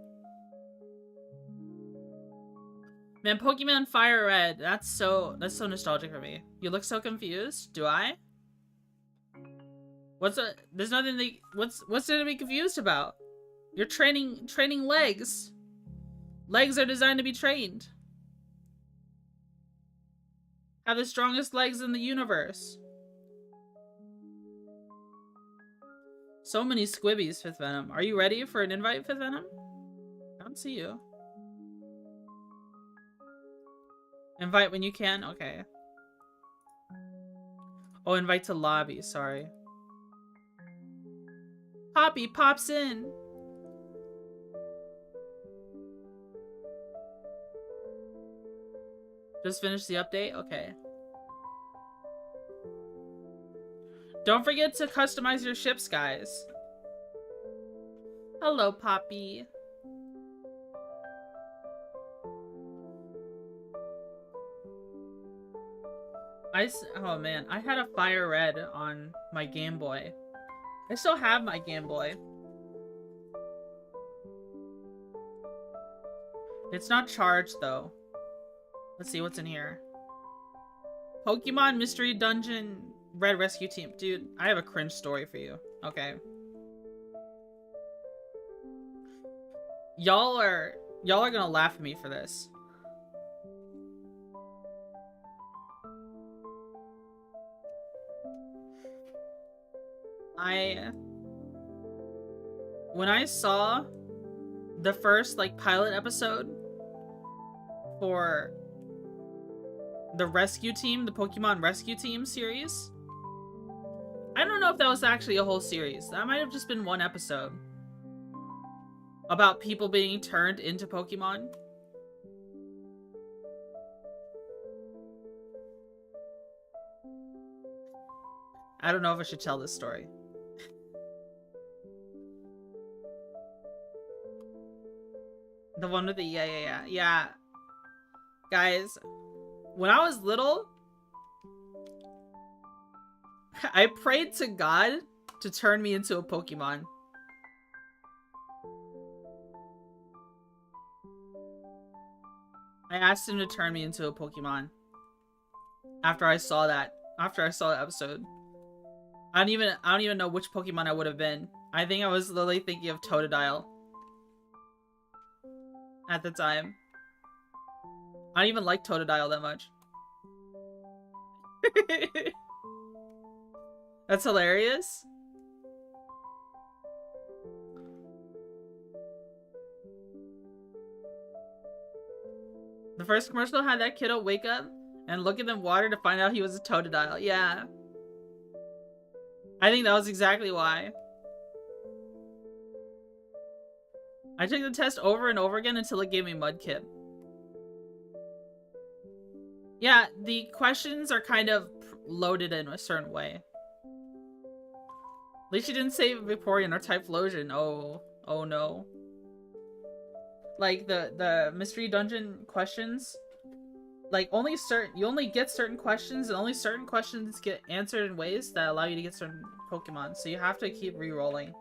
S1: Man, Pokemon Fire Red. That's so nostalgic for me. You look so confused. Do I? There's nothing what's there to be confused about? You're training legs. Legs are designed to be trained. Have the strongest legs in the universe. So many squibbies, Fifth Venom. Are you ready for an invite, Fifth Venom? I don't see you. Invite when you can? Okay. Oh, invite to lobby. Sorry. Poppy pops in. Just finished the update? Okay. Don't forget to customize your ships, guys. Hello, Poppy. Oh man, I had a Fire Red on my Game Boy. I still have my Game Boy. It's not charged though. Let's see what's in here. Pokemon Mystery Dungeon Red Rescue Team. Dude, I have a cringe story for you. Okay. Y'all are gonna laugh at me for this. When I saw the first like pilot episode for the rescue team, the Pokemon Rescue Team series, I don't know if that was actually a whole series. That might have just been one episode about people being turned into Pokemon. I don't know if I should tell this story. The one with the yeah. Guys, when I was little, I prayed to God to turn me into a Pokemon. I asked him to turn me into a Pokemon. after I saw that episode. I don't even know which Pokemon I would have been. I think I was literally thinking of Totodile at the time. I don't even like Totodile that much. That's hilarious. The first commercial had that kiddo wake up and look in the water to find out he was a Totodile. Yeah. I think that was exactly why. I took the test over and over again until it gave me Mudkip. Yeah, the questions are kind of loaded in a certain way. At least you didn't say Vaporeon or Typhlosion. Oh no. Like the mystery dungeon questions, like you only get certain questions, and only certain questions get answered in ways that allow you to get certain Pokemon. So you have to keep re-rolling.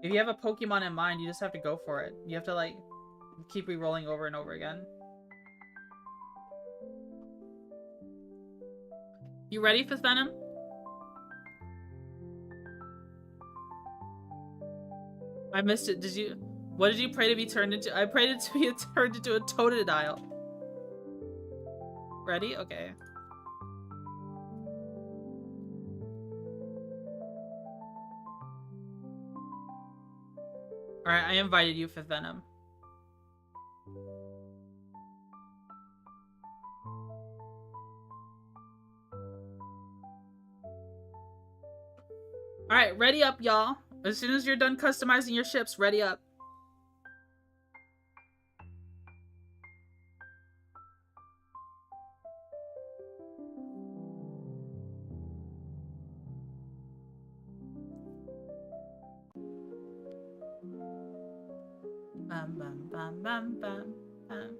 S1: If you have a Pokemon in mind, you just have to go for it. You have to like keep re-rolling over and over again. You ready for Venom? I missed it. What did you pray to be turned into? I prayed it to be turned into a Totodile. Ready? Okay. Alright, I invited you for Venom. Alright, ready up, y'all. As soon as you're done customizing your ships, ready up. Bam, bam, bam, bam, bam, bam.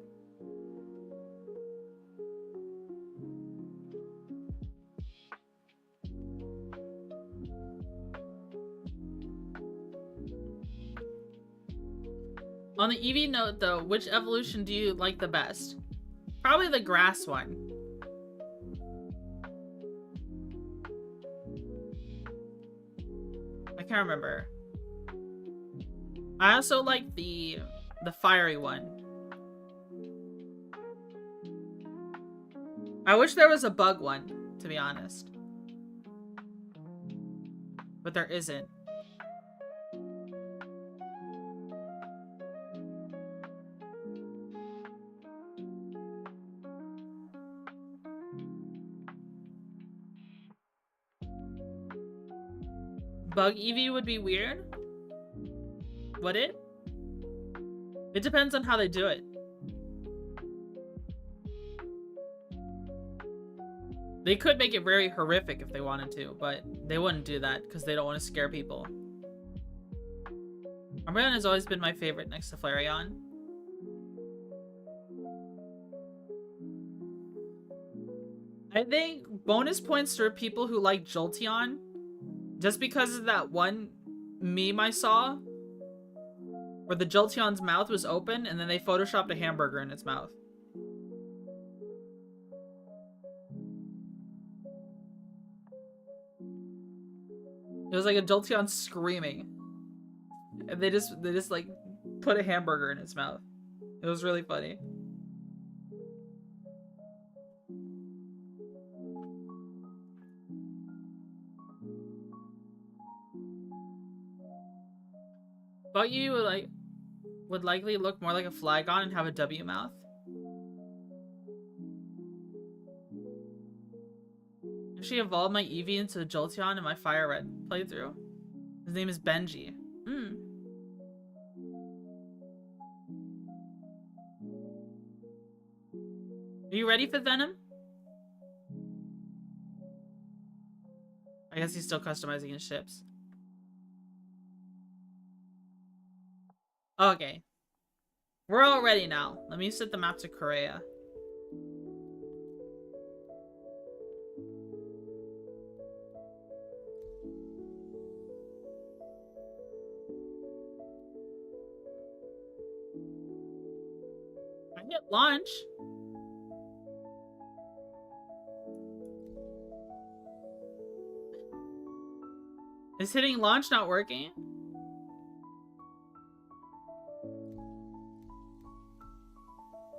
S1: On the Eevee note, though, which evolution do you like the best? Probably the grass one. I can't remember. I also like the fiery one. I wish there was a bug one, to be honest. But there isn't. Bug Eevee would be weird? Would it? It depends on how they do it. They could make it very horrific if they wanted to, but they wouldn't do that because they don't want to scare people. Umbreon has always been my favorite next to Flareon. I think bonus points for people who like Jolteon, just because of that one meme I saw where the Jolteon's mouth was open and then they photoshopped a hamburger in its mouth. It was like a Jolteon screaming. And they just like put a hamburger in its mouth. It was really funny. But you would likely look more like a Flygon and have a W mouth. Actually evolved my Eevee into a Jolteon in my Fire Red playthrough. His name is Benji. Are you ready for Venom? I guess he's still customizing his ships. Okay. We're all ready now. Let me set the map to Korea. I hit launch. Is hitting launch not working?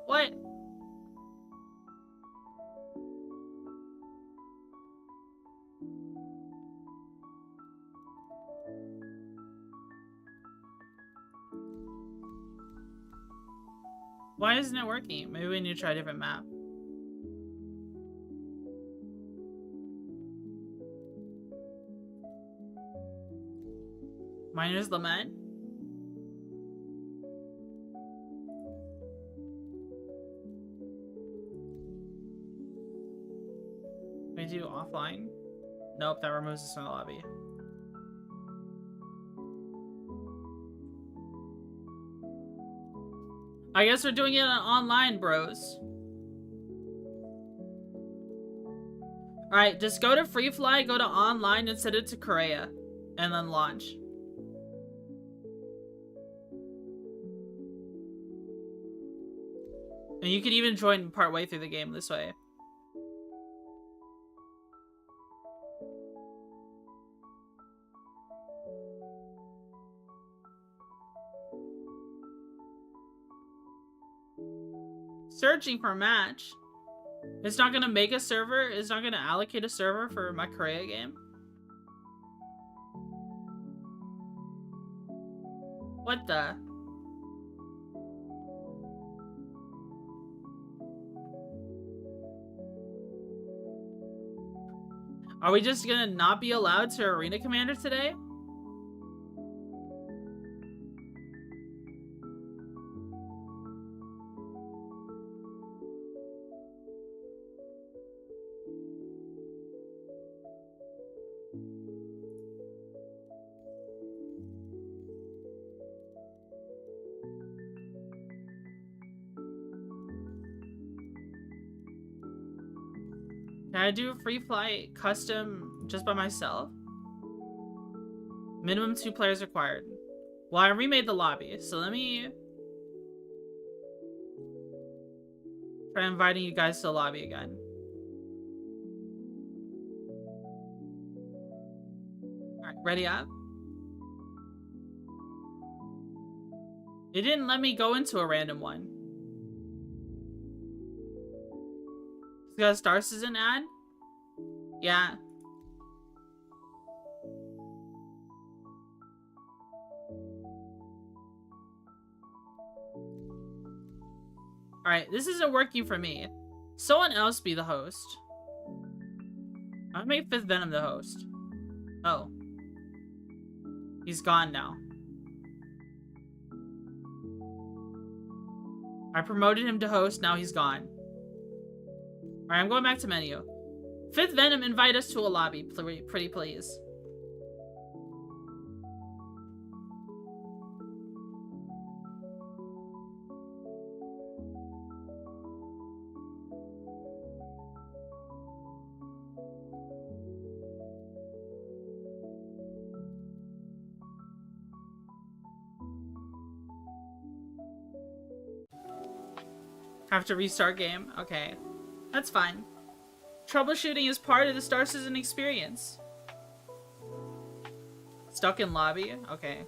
S1: What? Why isn't it working? Maybe we need to try a different map. Miner's Lament? Can we do offline? Nope, that removes us from the lobby. I guess we're doing it online, bros. Alright, just go to Free Fly, go to online, and set it to Korea. And then launch. And you can even join partway through the game this way. Searching for a match. It's not gonna make a server. It's not gonna allocate a server for my Korea game. What the? Are we just gonna not be allowed to Arena Commander today? Can I do a free flight custom just by myself? Minimum 2 players required. Well, I remade the lobby, so let me try inviting you guys to the lobby again. Alright, ready up? It didn't let me go into a random one. It's got a Star Citizen ad? Yeah. Alright, this isn't working for me. Someone else be the host. I'm gonna make 5th Venom the host. Oh. He's gone now. I promoted him to host, now he's gone. Alright, I'm going back to menu. 5th Venom, invite us to a lobby, pretty please. Have to restart game? Okay. That's fine. Troubleshooting is part of the Star Citizen experience. Stuck in lobby? Okay.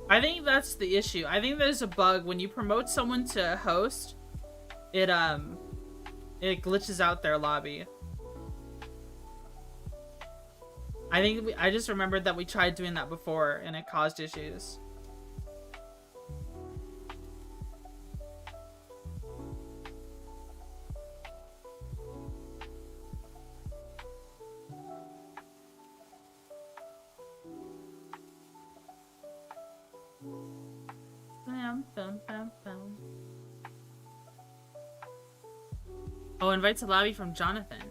S1: I think that's the issue. I think there's a bug when you promote someone to host, it glitches out their lobby. I just remembered that we tried doing that before and it caused issues. Oh, invite to lobby from Jonathan.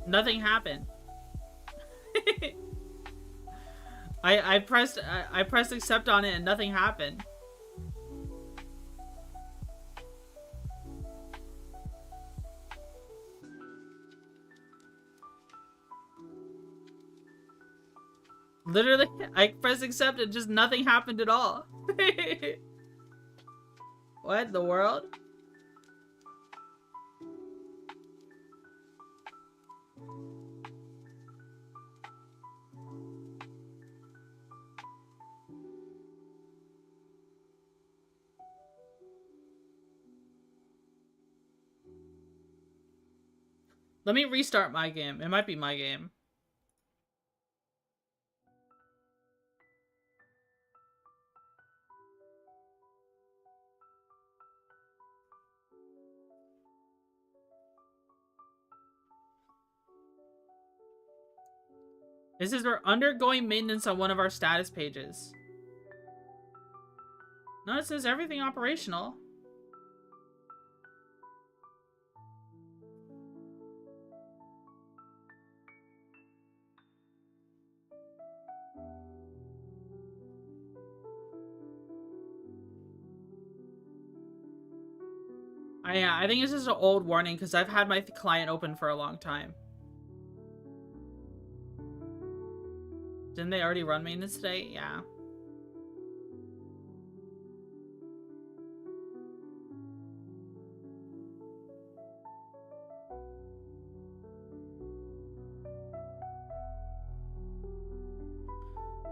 S1: Nothing happened. I pressed accept on it and nothing happened. Literally, I pressed accept and just nothing happened at all. What in the world? Let me restart my game. It might be my game. This is we're undergoing maintenance on one of our status pages. No, it says everything operational. Yeah, I think this is an old warning because I've had my client open for a long time. Didn't they already run maintenance today? Yeah.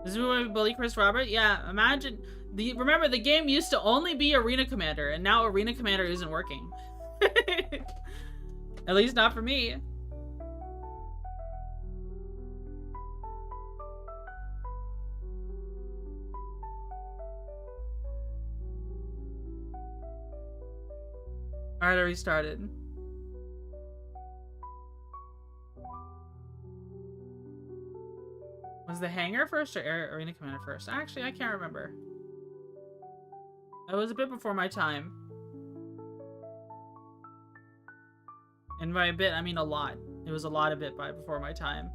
S1: This is where we bully Chris Robert? Yeah, imagine. Remember, the game used to only be Arena Commander, and now Arena Commander isn't working. At least not for me. Alright, I restarted. Was the hangar first or Arena Commander first? Actually, I can't remember. It was a bit before my time. And by a bit, I mean a lot. It was a lot of it before my time.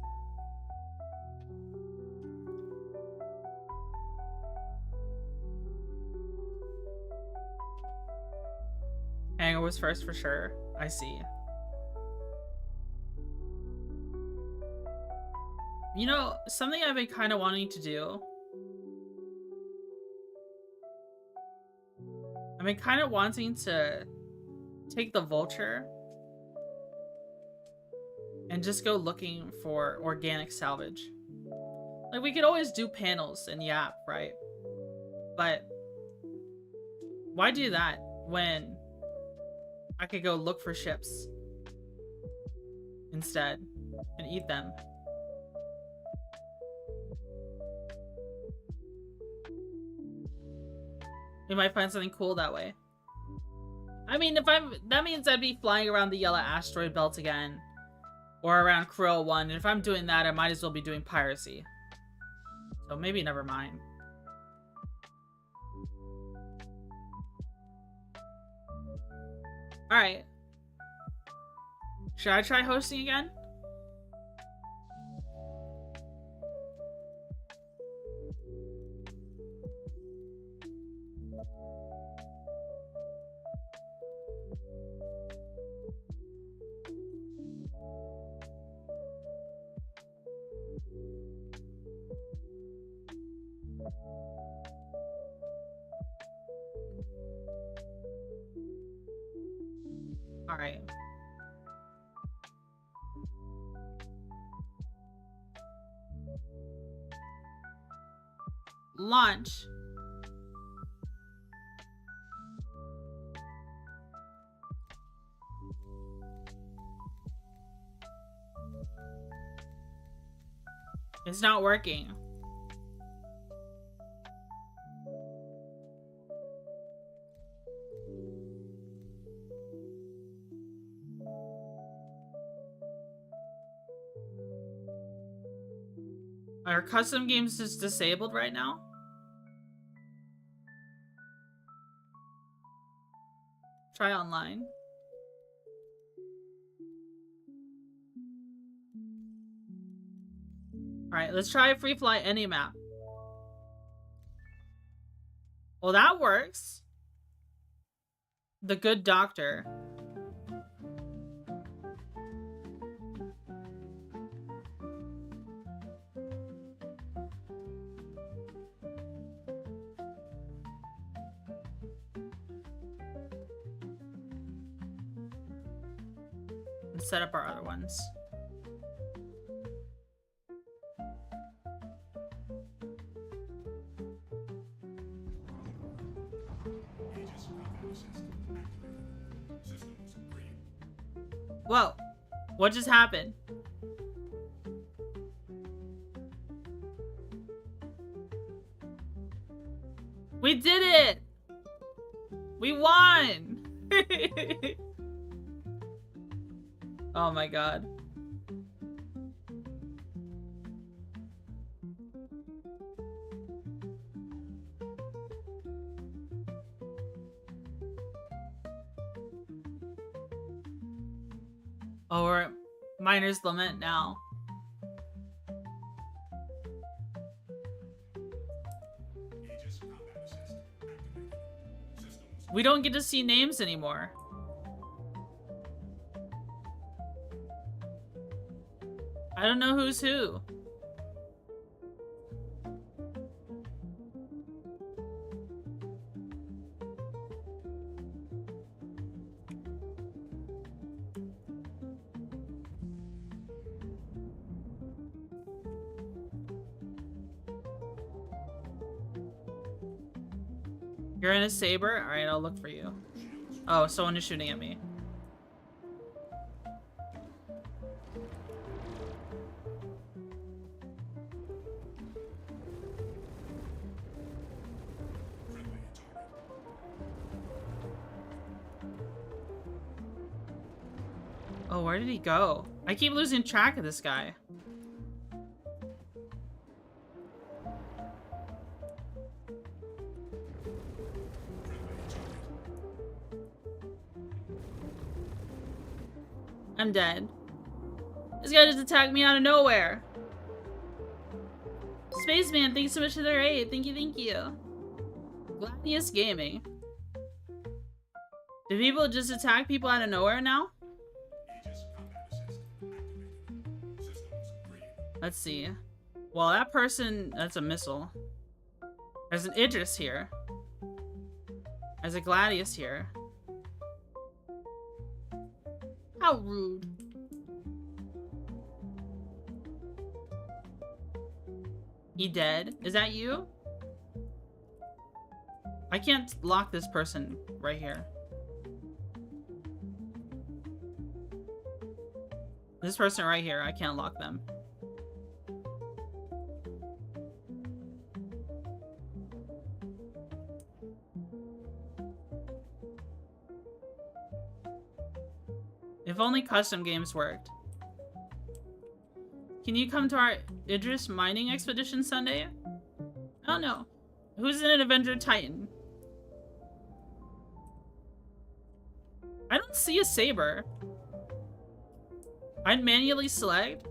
S1: Hangar was first for sure. I see. You know, something I've been kind of wanting to do. I've been kind of wanting to take the vulture and just go looking for organic salvage. Like, we could always do panels and yap, right? But why do that when I could go look for ships instead and eat them? We might find something cool that way. I mean, that means I'd be flying around the yellow asteroid belt again. Or around Krill 1. And if I'm doing that, I might as well be doing piracy. So maybe never mind. Alright. Should I try hosting again? Alright. Launch. It's not working. Are custom games just disabled right now? Try online. Alright, let's try free fly any map. Well, that works. The Good Doctor. Let's set up our other ones. Whoa. What just happened? We did it! We won! Oh my god. Oh, we're at Miner's Lament now. We don't get to see names anymore. I don't know who's who. You're in a saber? Alright, I'll look for you. Oh, someone is shooting at me. Oh, where did he go? I keep losing track of this guy. I'm dead. This guy just attacked me out of nowhere. Spaceman, thanks so much for the raid. Thank you, thank you. Gladius Gaming. Do people just attack people out of nowhere now? Let's see. Well, that person, that's a missile. There's an Idris here. There's a Gladius here. How rude. He dead? Is that you? I can't lock this person right here. This person right here, I can't lock them. If only custom games worked. Can you come to our Idris mining expedition Sunday? I don't know. Who's in an Avenger Titan? I don't see a saber. I'd manually select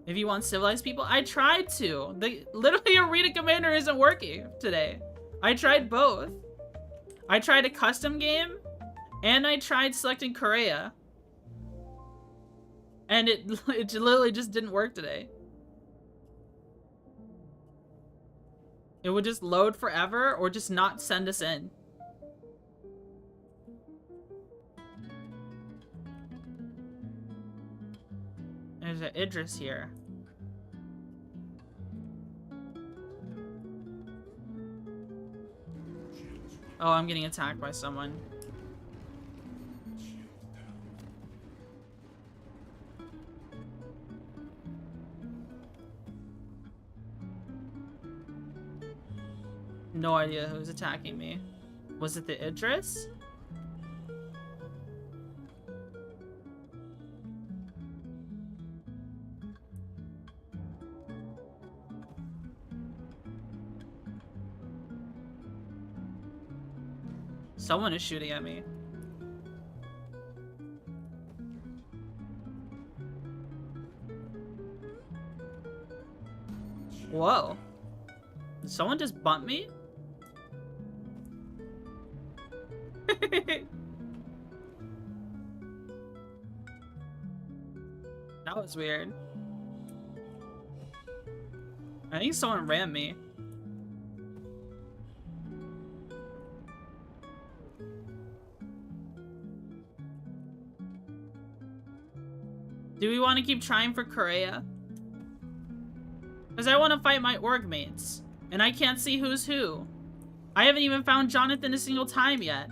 S1: if you want civilized people. I tried to. Literally Arena Commander isn't working today. I tried both. I tried a custom game and I tried selecting Korea. And it literally just didn't work today. It would just load forever or just not send us in. There's an Idris here. Oh, I'm getting attacked by someone. No idea who's attacking me. Was it the Idris? Someone is shooting at me. Whoa. Did someone just bump me? That was weird. I think someone rammed me. Do we want to keep trying for Korea? Because I want to fight my org mates. And I can't see who's who. I haven't even found Jonathan a single time yet.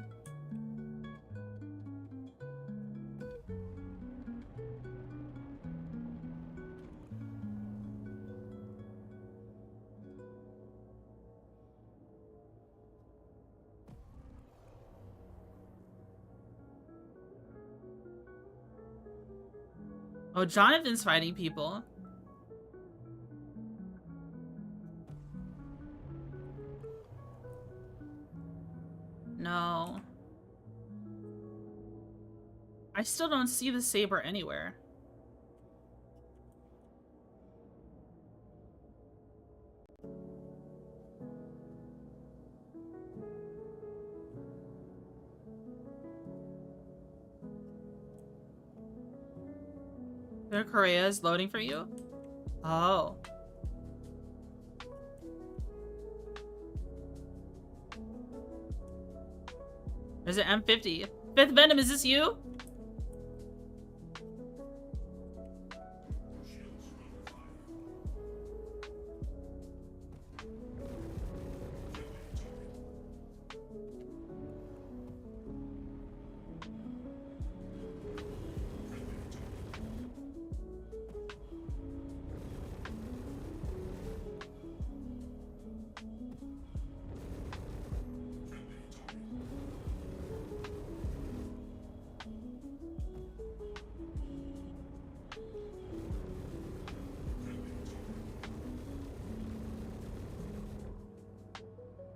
S1: Oh, Jonathan's fighting people. No. I still don't see the saber anywhere. Their Korea is loading for you? Oh. Is it M50? Fifth Venom, is this you?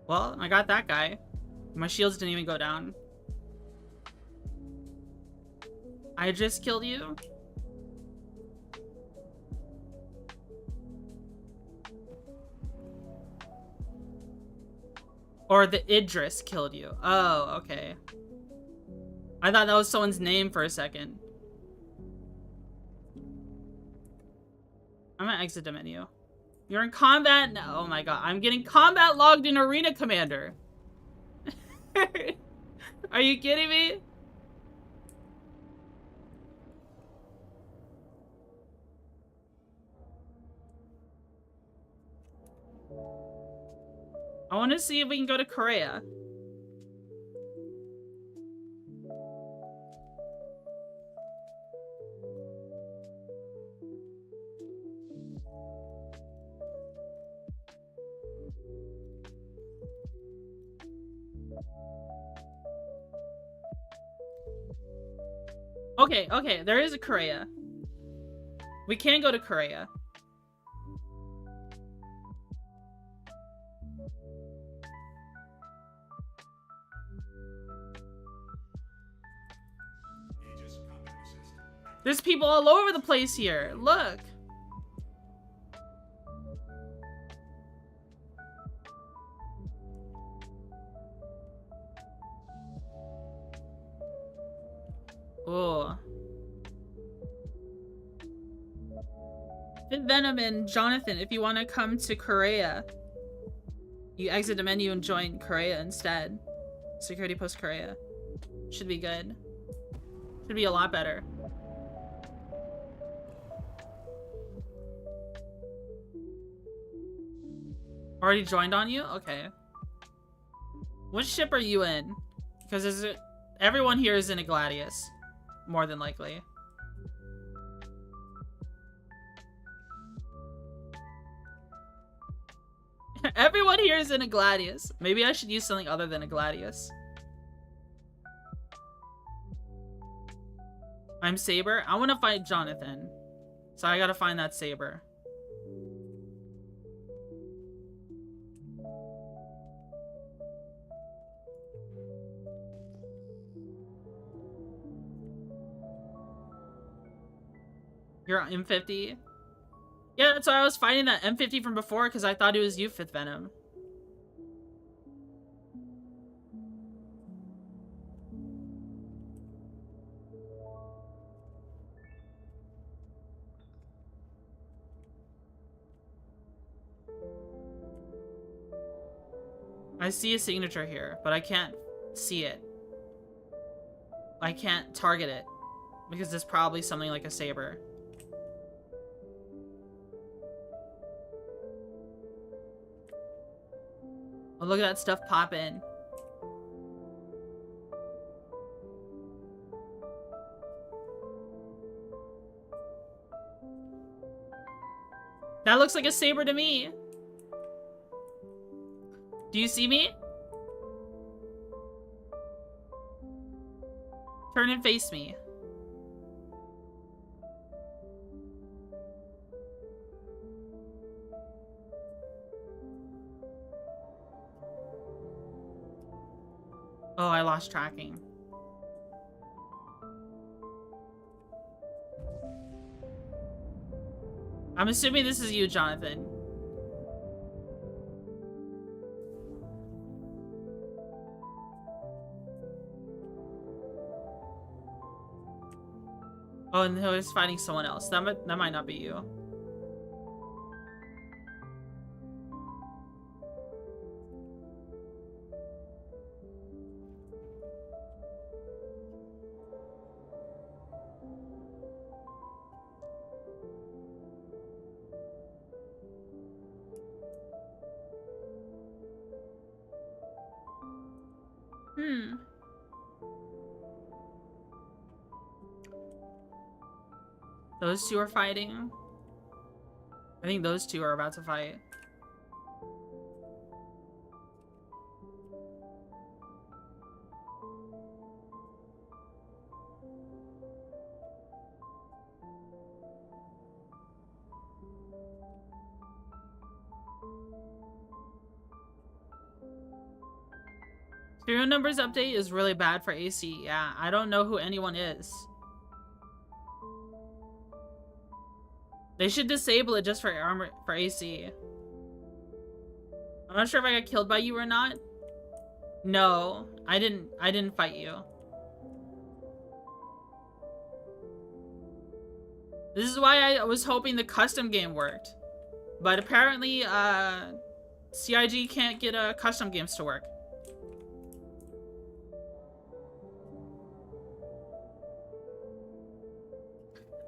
S1: Well, I got that guy. My shields didn't even go down. I just killed you? Or the Idris killed you. Oh, okay. I thought that was someone's name for a second. I'm gonna exit the menu. You're in combat? No, oh my god. I'm getting combat logged in Arena Commander. Are you kidding me? I want to see if we can go to Korea. Okay, okay, there is a Korea. We can go to Korea. There's people all over the place here. Look. Oh. Fit Venom and Jonathan, if you want to come to Korea, you exit the menu and join Korea instead. Security post Korea. Should be good. Should be a lot better. Already joined on you? Okay. What ship are you in? Because everyone here is in a Gladius. More than likely. Everyone here is in a Gladius. Maybe I should use something other than a Gladius. I'm Saber. I want to fight Jonathan. So I gotta find that Saber. You're M50? Yeah, that's why I was fighting that M50 from before, because I thought it was you, Fifth Venom. I see a signature here, but I can't see it. I can't target it, because it's probably something like a saber. Oh, look at that stuff pop in. That looks like a saber to me. Do you see me? Turn and face me. Oh, I lost tracking. I'm assuming this is you, Jonathan. Oh, and he's fighting someone else. That might not be you. Those two are fighting. I think those two are about to fight. Serial numbers update is really bad for AC. Yeah, I don't know who anyone is. They should disable it just for armor for AC. I'm not sure if I got killed by you or not. No, I didn't fight you. This is why I was hoping the custom game worked. But apparently, CIG can't get custom games to work.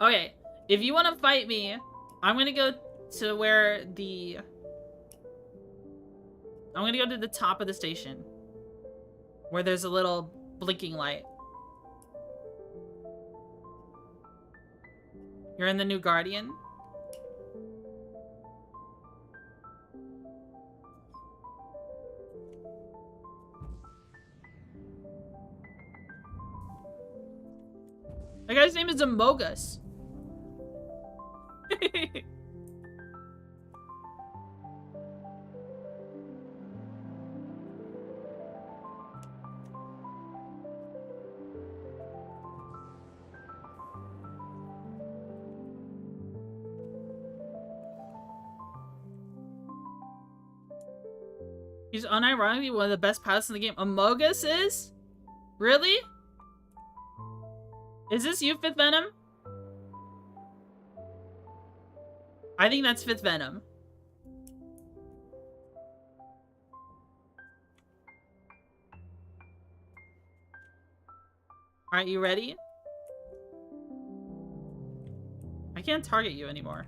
S1: Okay, if you want to fight me, I'm gonna go to where the... I'm gonna go to the top of the station. Where there's a little blinking light. You're in the New Guardian? That guy's name is Amogus. He's unironically one of the best pilots in the game. Amogus is? Really? Is this you, Fifth Venom? I think that's Fifth Venom. Alright, you ready? I can't target you anymore.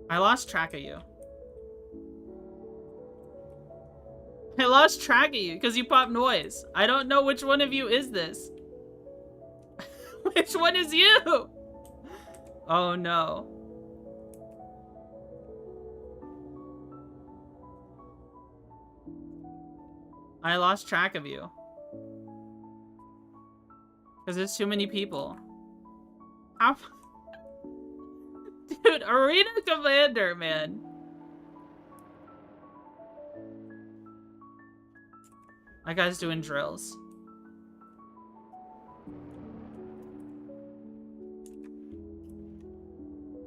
S1: I lost track of you. I lost track of you because you pop noise. I don't know which one of you is this. Which one is you? Oh no. I lost track of you. Because there's too many people. How? Dude, Arena Commander, man. That guy's doing drills.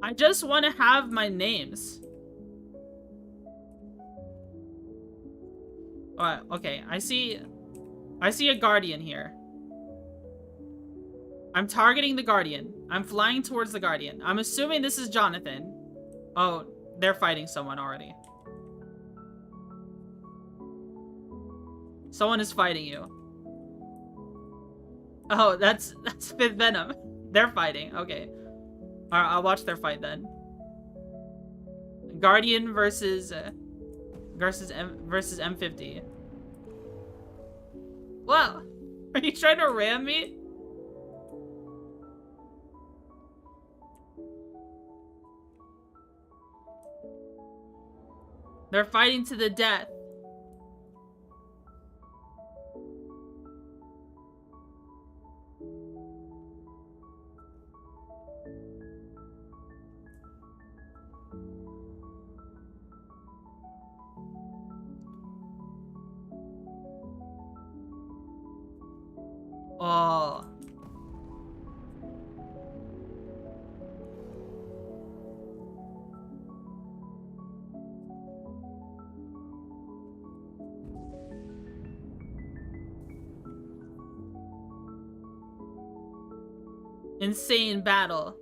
S1: I just want to have my names. Alright, okay. I see a Guardian here. I'm targeting the Guardian. I'm flying towards the Guardian. I'm assuming this is Jonathan. Oh, they're fighting someone already. Someone is fighting you. Oh, that's Fifth Venom. They're fighting. Okay. Alright, I'll watch their fight then. Guardian versus M50. Whoa! Are you trying to ram me? They're fighting to the death. Oh. Insane battle.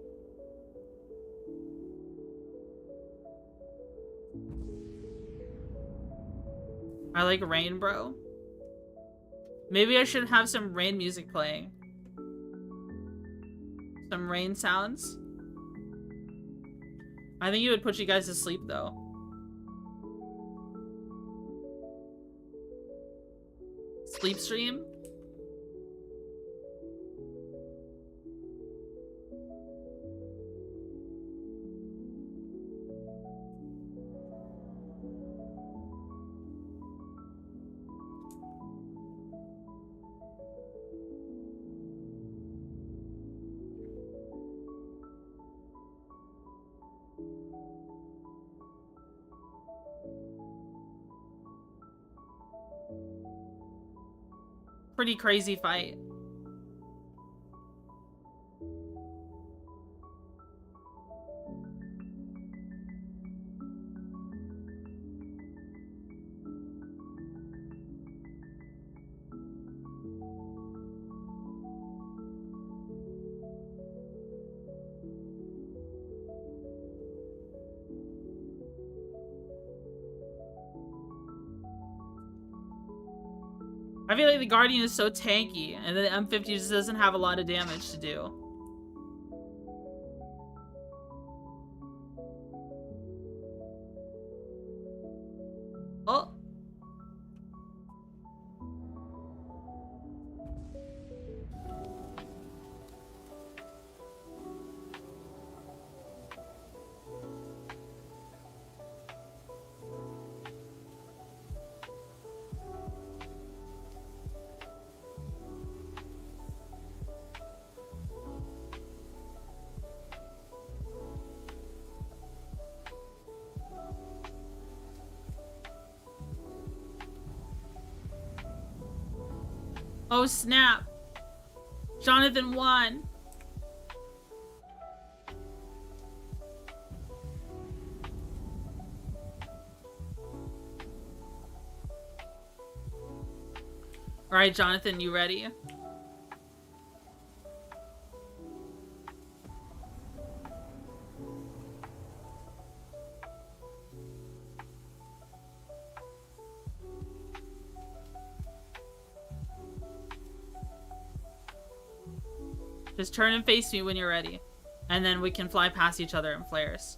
S1: I like rain, bro. Maybe I should have some rain music playing. Some rain sounds. I think you would put you guys to sleep, though. Sleep stream? Pretty crazy fight. I feel like the Guardian is so tanky, and the M50 just doesn't have a lot of damage to do. Oh. Oh snap! Jonathan won! Alright, Jonathan, you ready? Just turn and face me when you're ready. And then we can fly past each other in flares.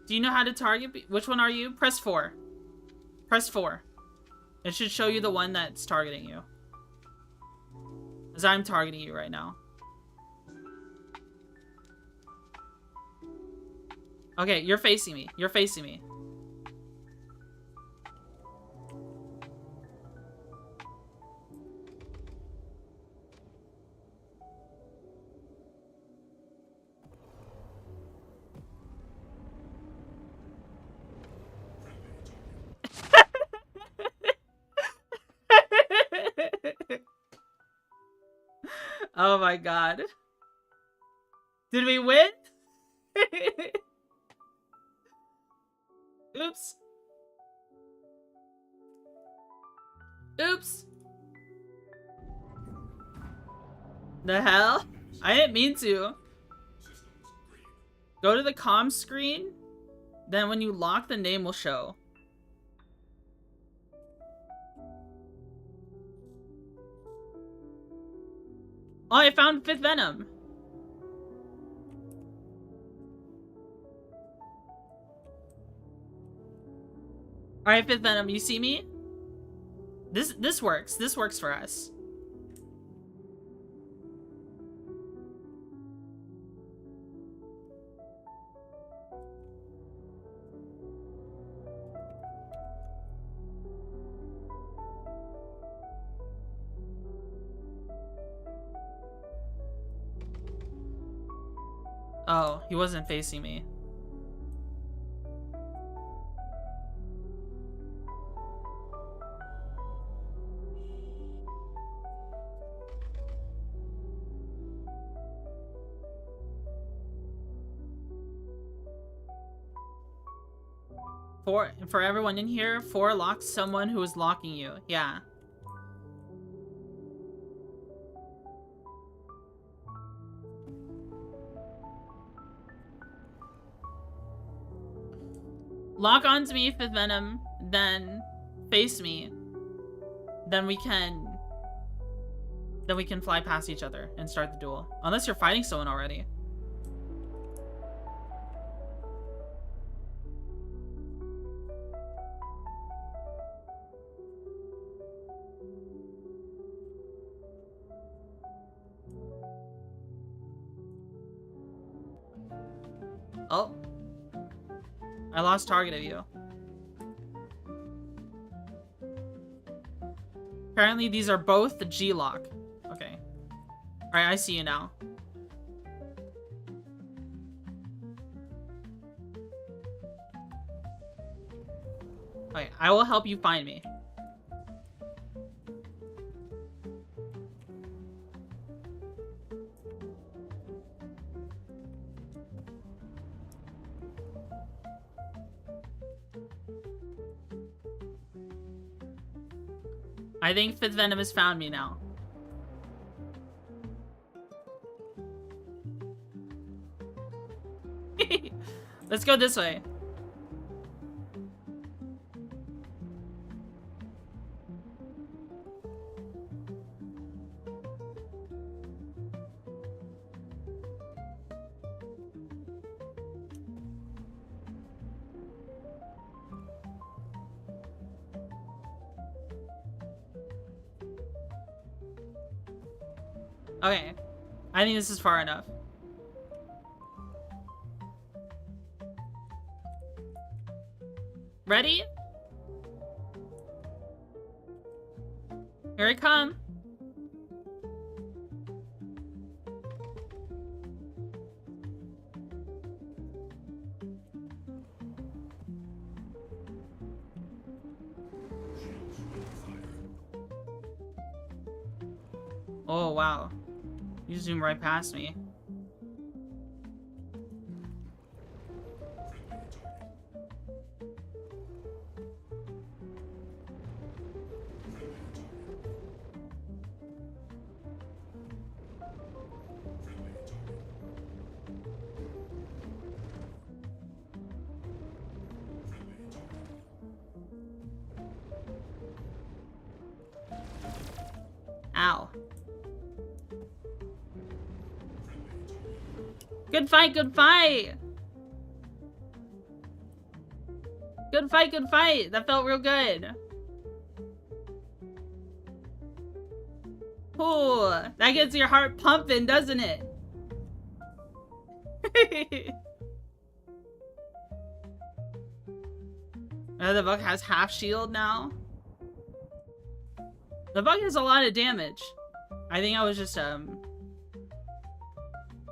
S1: Do you know how to target? Which one are you? Press 4. Press 4. It should show you the one that's targeting you. As I'm targeting you right now. Okay, you're facing me. You're facing me. Oh my god. Did we win? Oops. Oops. The hell? I didn't mean to. Go to the comm screen. Then when you lock, the name will show. Oh, I found 5th Venom. Alright, 5th Venom, you see me? This works. This works for us. Oh, he wasn't facing me. For everyone in here, 4 locks someone who is locking you. Yeah. Lock onto me, 5th Venom, then face me. Then we can fly past each other and start the duel. Unless you're fighting someone already. Oh. I lost target of you. Apparently these are both the G-lock. Okay. Alright, I see you now. Okay, I will help you find me. I think 5th Venom has found me now. Let's go this way. Okay. I think this is far enough. Ready? Here I come. Oh, wow. You zoom right past me. Ow. Good fight, good fight! Good fight, good fight! That felt real good. Ooh, that gets your heart pumping, doesn't it? The bug has half shield now. The bug has a lot of damage. I think I was just,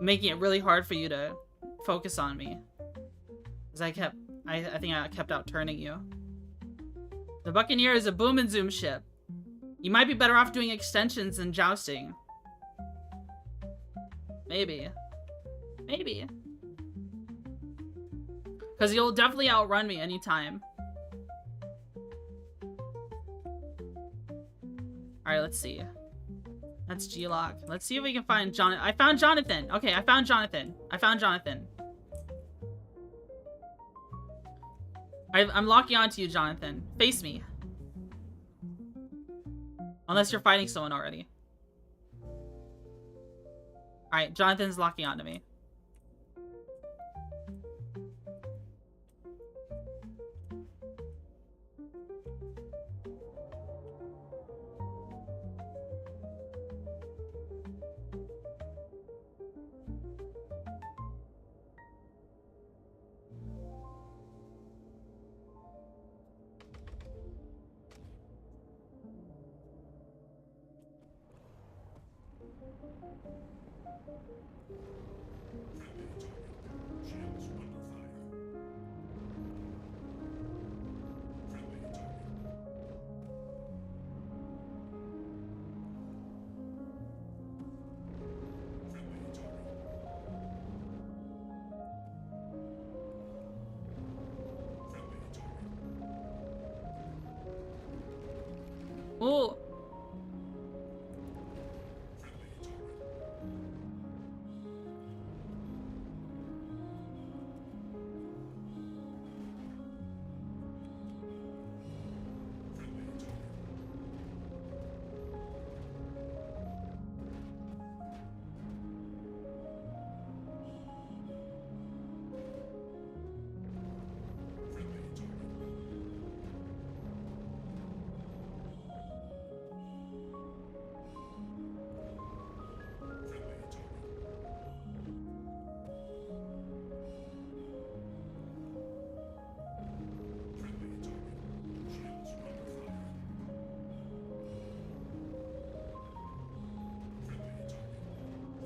S1: making it really hard for you to focus on me. Because I think I kept out turning you. The Buccaneer is a boom and zoom ship. You might be better off doing extensions than jousting. Maybe. Maybe. Because you'll definitely outrun me anytime. Alright, let's see. That's G-Lock. Let's see if we can find Jonathan. I found Jonathan. Okay, I found Jonathan. I found Jonathan. I'm locking onto you, Jonathan. Face me. Unless you're fighting someone already. Alright, Jonathan's locking onto me. Ooh.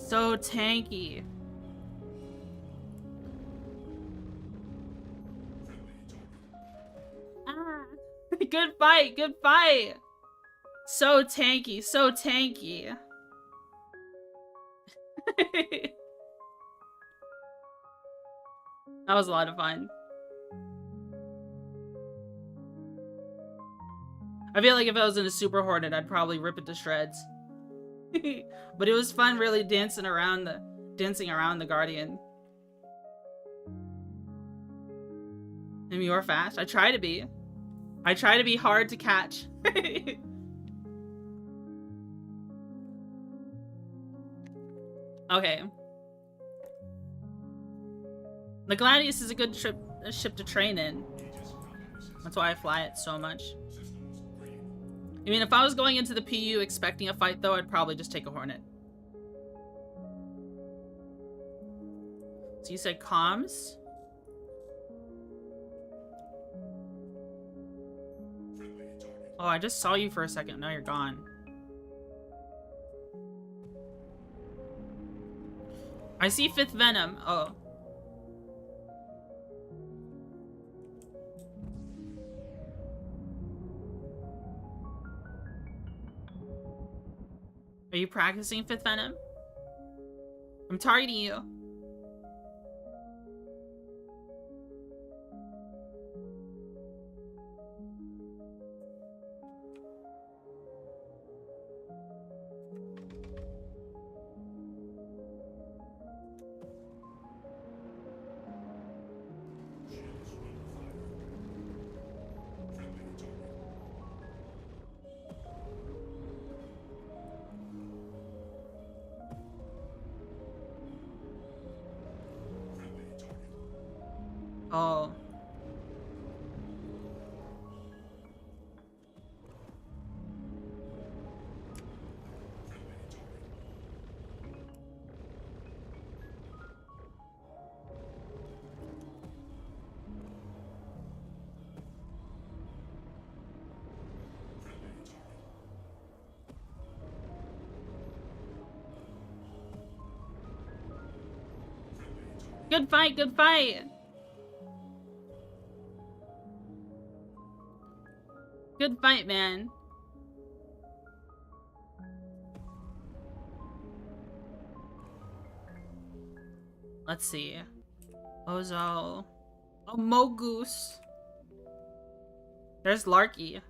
S1: So tanky. Ah. Good fight, good fight. So tanky, so tanky. That was a lot of fun. I feel like if I was in a Super Hornet, I'd probably rip it to shreds. But it was fun really dancing around the Guardian. And you're fast. I try to be. I try to be hard to catch. Okay. The Gladius is a good ship to train in. That's why I fly it so much. I mean, if I was going into the PU expecting a fight, though, I'd probably just take a Hornet. So you said comms? Oh, I just saw you for a second. Now you're gone. I see 5th Venom. Oh. Are you practicing 5th Venom? I'm targeting you. Oh. Good fight, good fight. Good fight, man. Let's see. Ozo. Oh, Mogoose. There's Larky.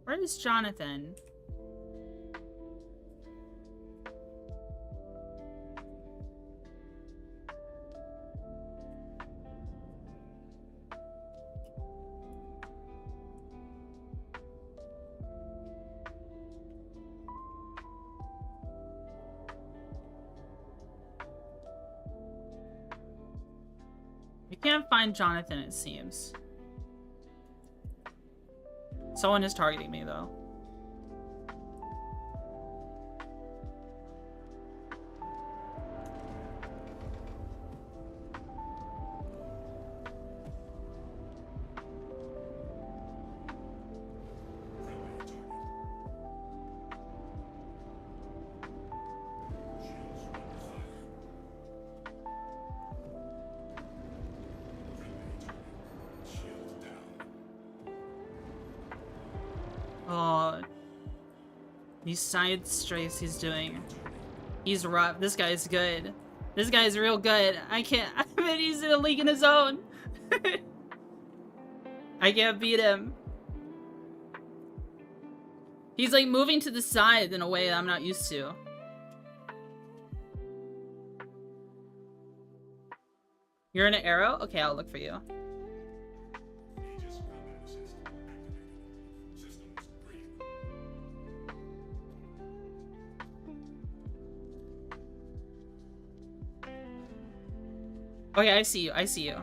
S1: Where is Jonathan? I can't find Jonathan, it seems. Someone is targeting me, though. Oh, these side strays he's doing. He's rough. This guy's good. This guy's real good. I can't. I mean, he's in a league in his own. I can't beat him. He's like moving to the side in a way I'm not used to. You're in an arrow? Okay, I'll look for you. Okay, I see you. I see you.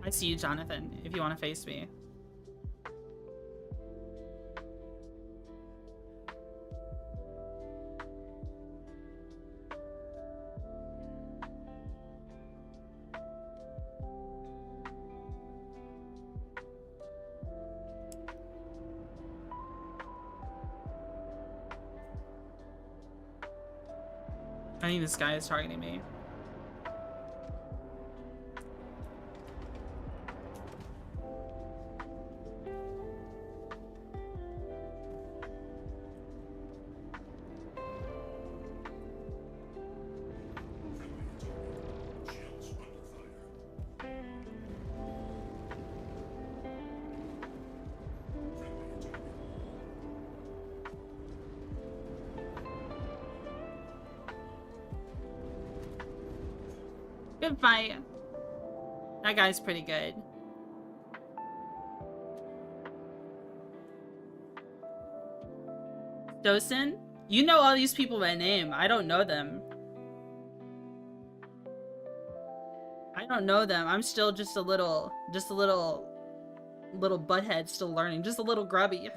S1: I see you, Jonathan, if you want to face me. I think this guy is targeting me. Good fight. That guy's pretty good. Dosen? You know all these people by name. I don't know them. I don't know them. I'm still just a little butthead still learning. Just a little grubby.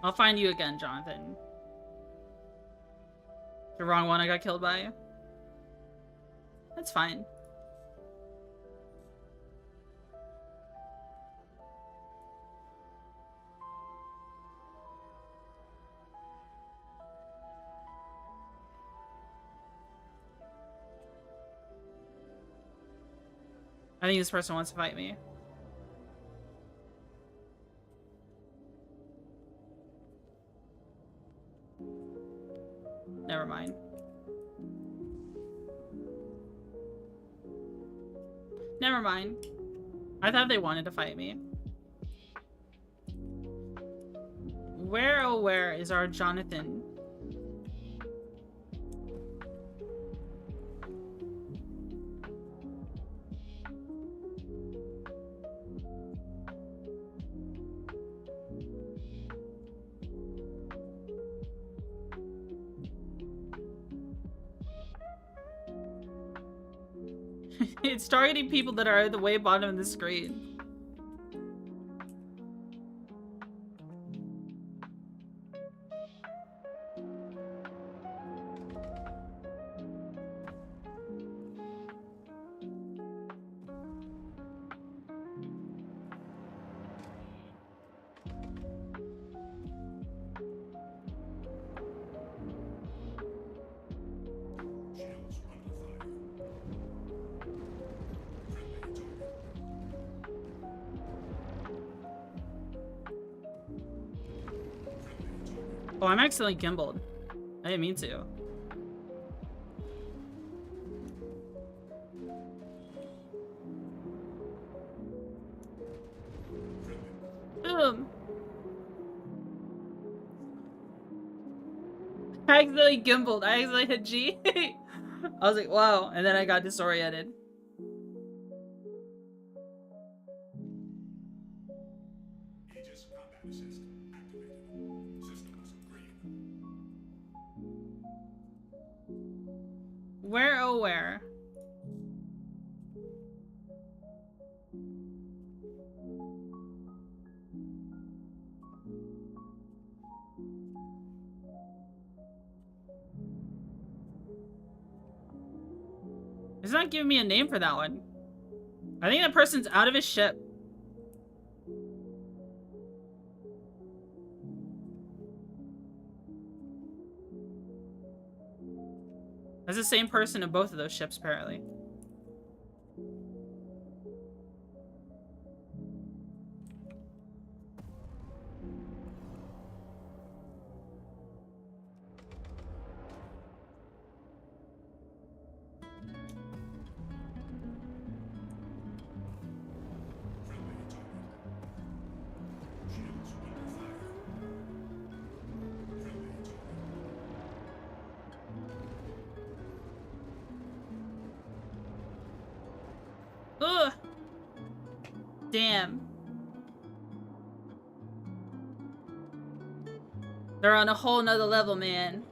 S1: I'll find you again, Jonathan. The wrong one I got killed by. That's fine. I think this person wants to fight me. Never mind. Never mind. I thought they wanted to fight me. Where, oh where is our Jonathan? It's targeting people that are at the way bottom of the screen. Oh, I'm accidentally gimbaled. I didn't mean to. Boom. I accidentally gimbaled. I accidentally hit G. I was like, wow. And then I got disoriented. Where, oh where? It's not giving me a name for that one. I think that person's out of his ship. That's the same person in both of those ships, apparently. Ugh! Damn. They're on a whole nother level, man.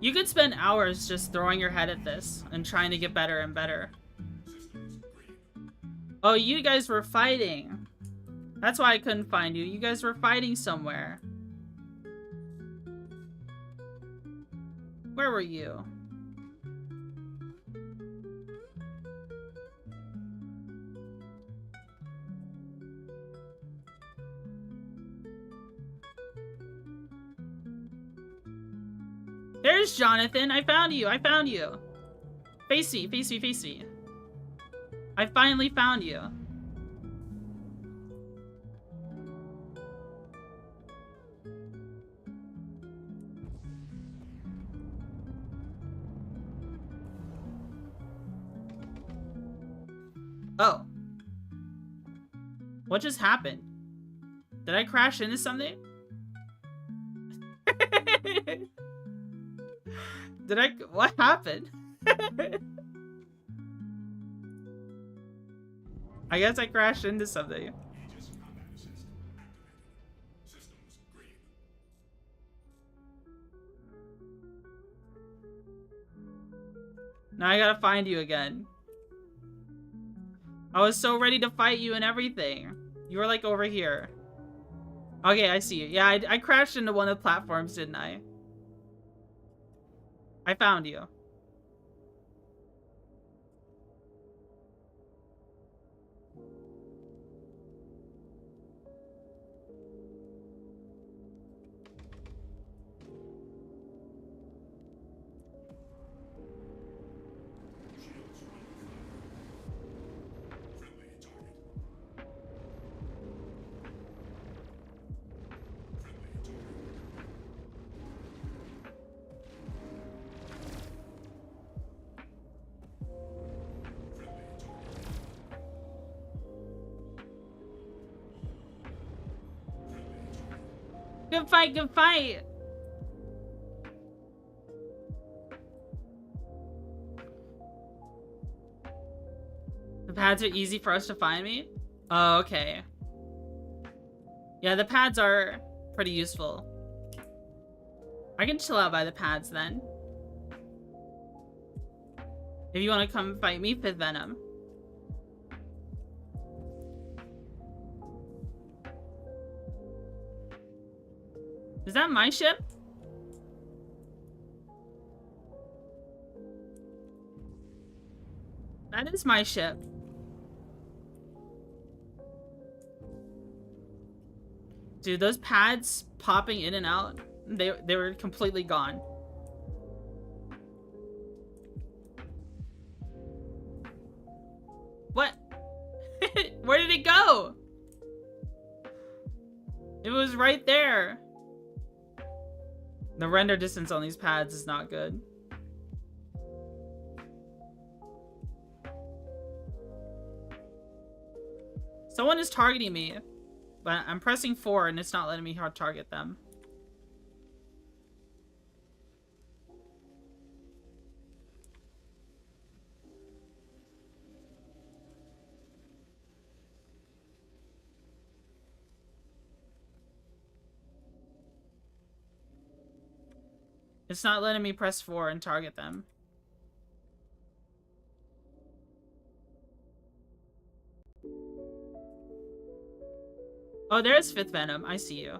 S1: You could spend hours just throwing your head at this and trying to get better and better. Oh, you guys were fighting. That's why I couldn't find you. You guys were fighting somewhere. Where were you? There's Jonathan. I found you. I found you. Facey, facey, facey. I finally found you. Oh. What just happened? Did I crash into something? What happened? I guess I crashed into something. Now I gotta find you again. I was so ready to fight you and everything. You were like over here. Okay, I see you. Yeah, I crashed into one of the platforms, didn't I? I found you. Good fight, good fight! The pads are easy for us to find me? Oh, okay. Yeah, the pads are pretty useful. I can chill out by the pads then. If you want to come fight me, Fifth Venom. Is that my ship? That is my ship. Dude, those pads popping in and out, they were completely gone. What? Where did it go? It was right there. The render distance on these pads is not good. Someone is targeting me, but I'm pressing 4 and it's not letting me hard target them. It's not letting me press 4 and target them. Oh, there's 5th Venom. I see you.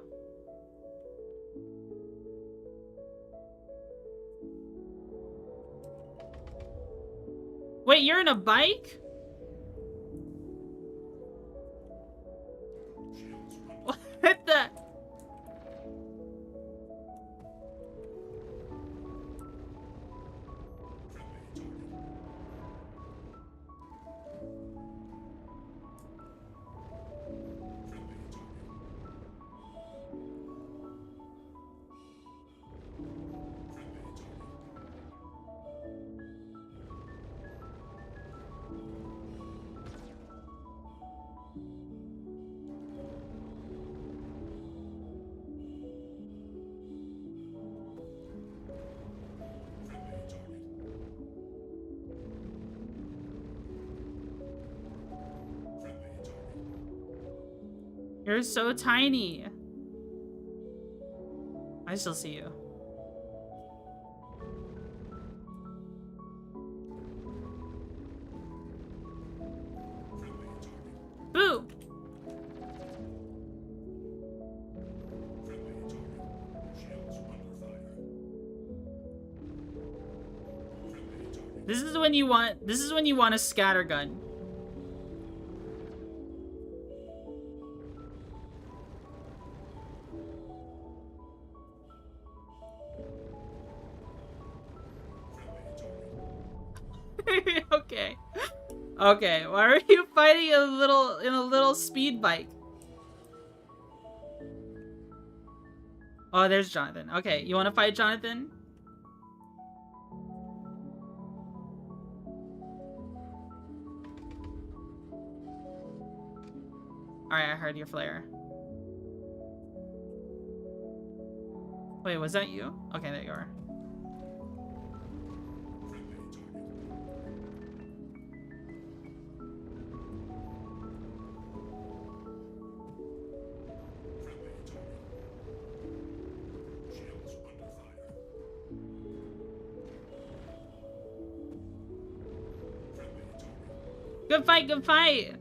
S1: Wait, you're in a bike? What the? You're so tiny. I still see you. Boo! This is when you want a scattergun. Okay. Okay, why are you fighting in a little speed bike? Oh, there's Jonathan. Okay, you want to fight Jonathan? Alright, I heard your flare. Wait, was that you? Okay, there you are. Good fight, good fight!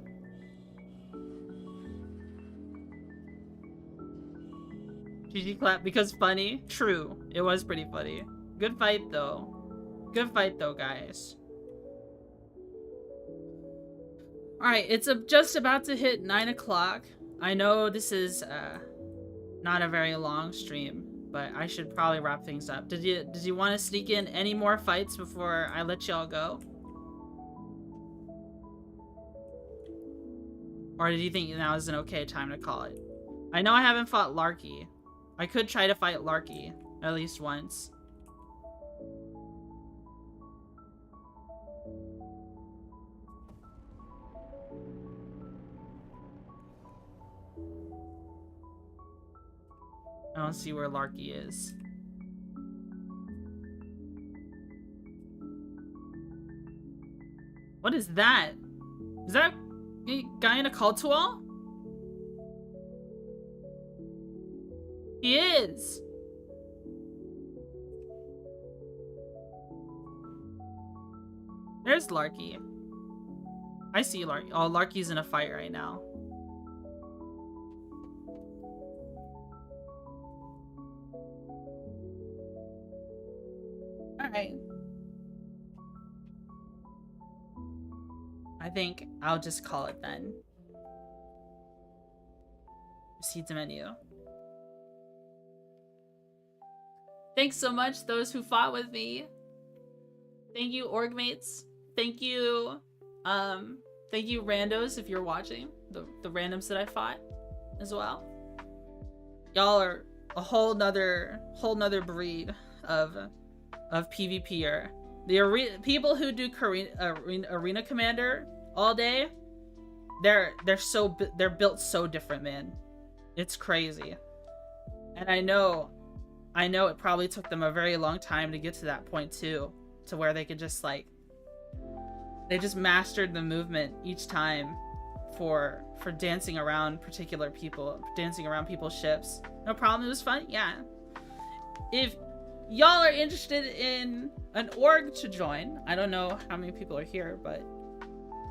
S1: GG clap because funny? True. It was pretty funny. Good fight though. Good fight though, guys. Alright, it's just about to hit 9 o'clock. I know this is not a very long stream, but I should probably wrap things up. Did you want to sneak in any more fights before I let y'all go? Or did you think now is an okay time to call it? I know I haven't fought Larky. I could try to fight Larky at least once. I don't see where Larky is. What is that? Is that a guy in a cult wall? He is! There's Larky. I see Larky. Oh, Larky's in a fight right now. Alright. I think I'll just call it then. Proceed to menu. Thanks so much, those who fought with me. Thank you, org mates. Thank you, randos if you're watching. The randoms that I fought as well. Y'all are a whole nother breed of PvPer. The people who do arena commander all day, they're built so different, man. It's crazy. And I know it probably took them a very long time to get to that point too, to where they could just like, they just mastered the movement each time for dancing around dancing around people's ships. No problem, it was fun. Yeah. y'all are interested in an org to join, I don't know how many people are here, but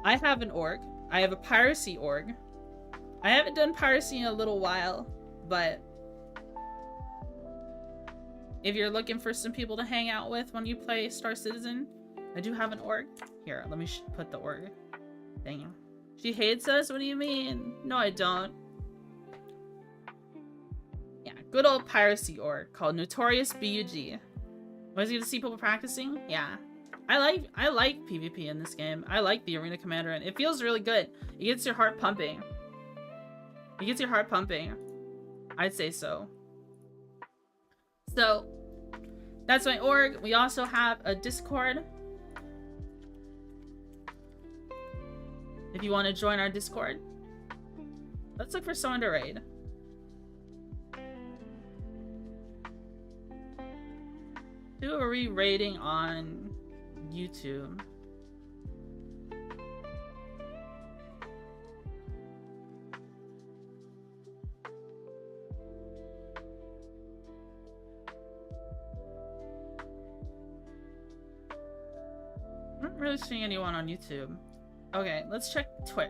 S1: I have an org. I have a piracy org. I haven't done piracy in a little while, but if you're looking for some people to hang out with when you play Star Citizen, I do have an org. Here, let me put the org. Dang you. She hates us? What do you mean? No, I don't. Yeah, good old piracy org called Notorious BUG. Was you to see people practicing? Yeah. I like PvP in this game. I like the arena commander, and it feels really good. It gets your heart pumping. It gets your heart pumping. I'd say so. So, that's my org. We also have a Discord. If you want to join our Discord. Let's look for someone to raid. Who are we raiding on YouTube? I'm not really seeing anyone on YouTube. Okay, let's check Twitch.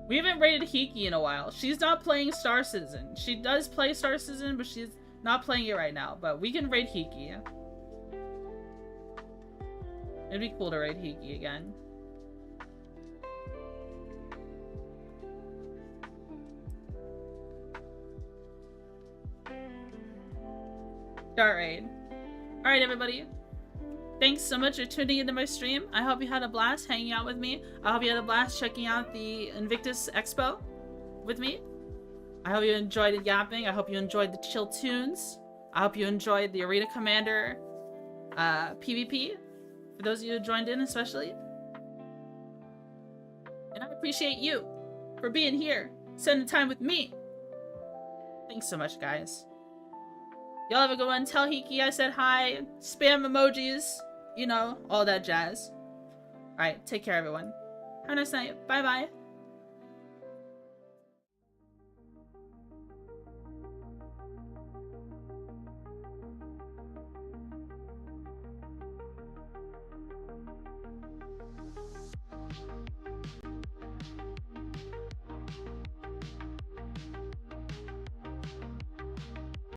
S1: We haven't raided Hiki in a while. She's not playing Star Citizen. She does play Star Citizen, but she's not playing it right now. But we can raid Hiki. It'd be cool to raid Hiki again. Start raid. Alright, everybody. Thanks so much for tuning into my stream. I hope you had a blast hanging out with me. I hope you had a blast checking out the Invictus Expo with me. I hope you enjoyed the yapping. I hope you enjoyed the chill tunes. I hope you enjoyed the Arena Commander PvP. For those of you who joined in especially. And I appreciate you for being here, spending time with me. Thanks so much, guys. Y'all have a good one. Tell Hiki I said hi. Spam emojis. You know, all that jazz. Alright, take care, everyone. Have a nice night. Bye-bye.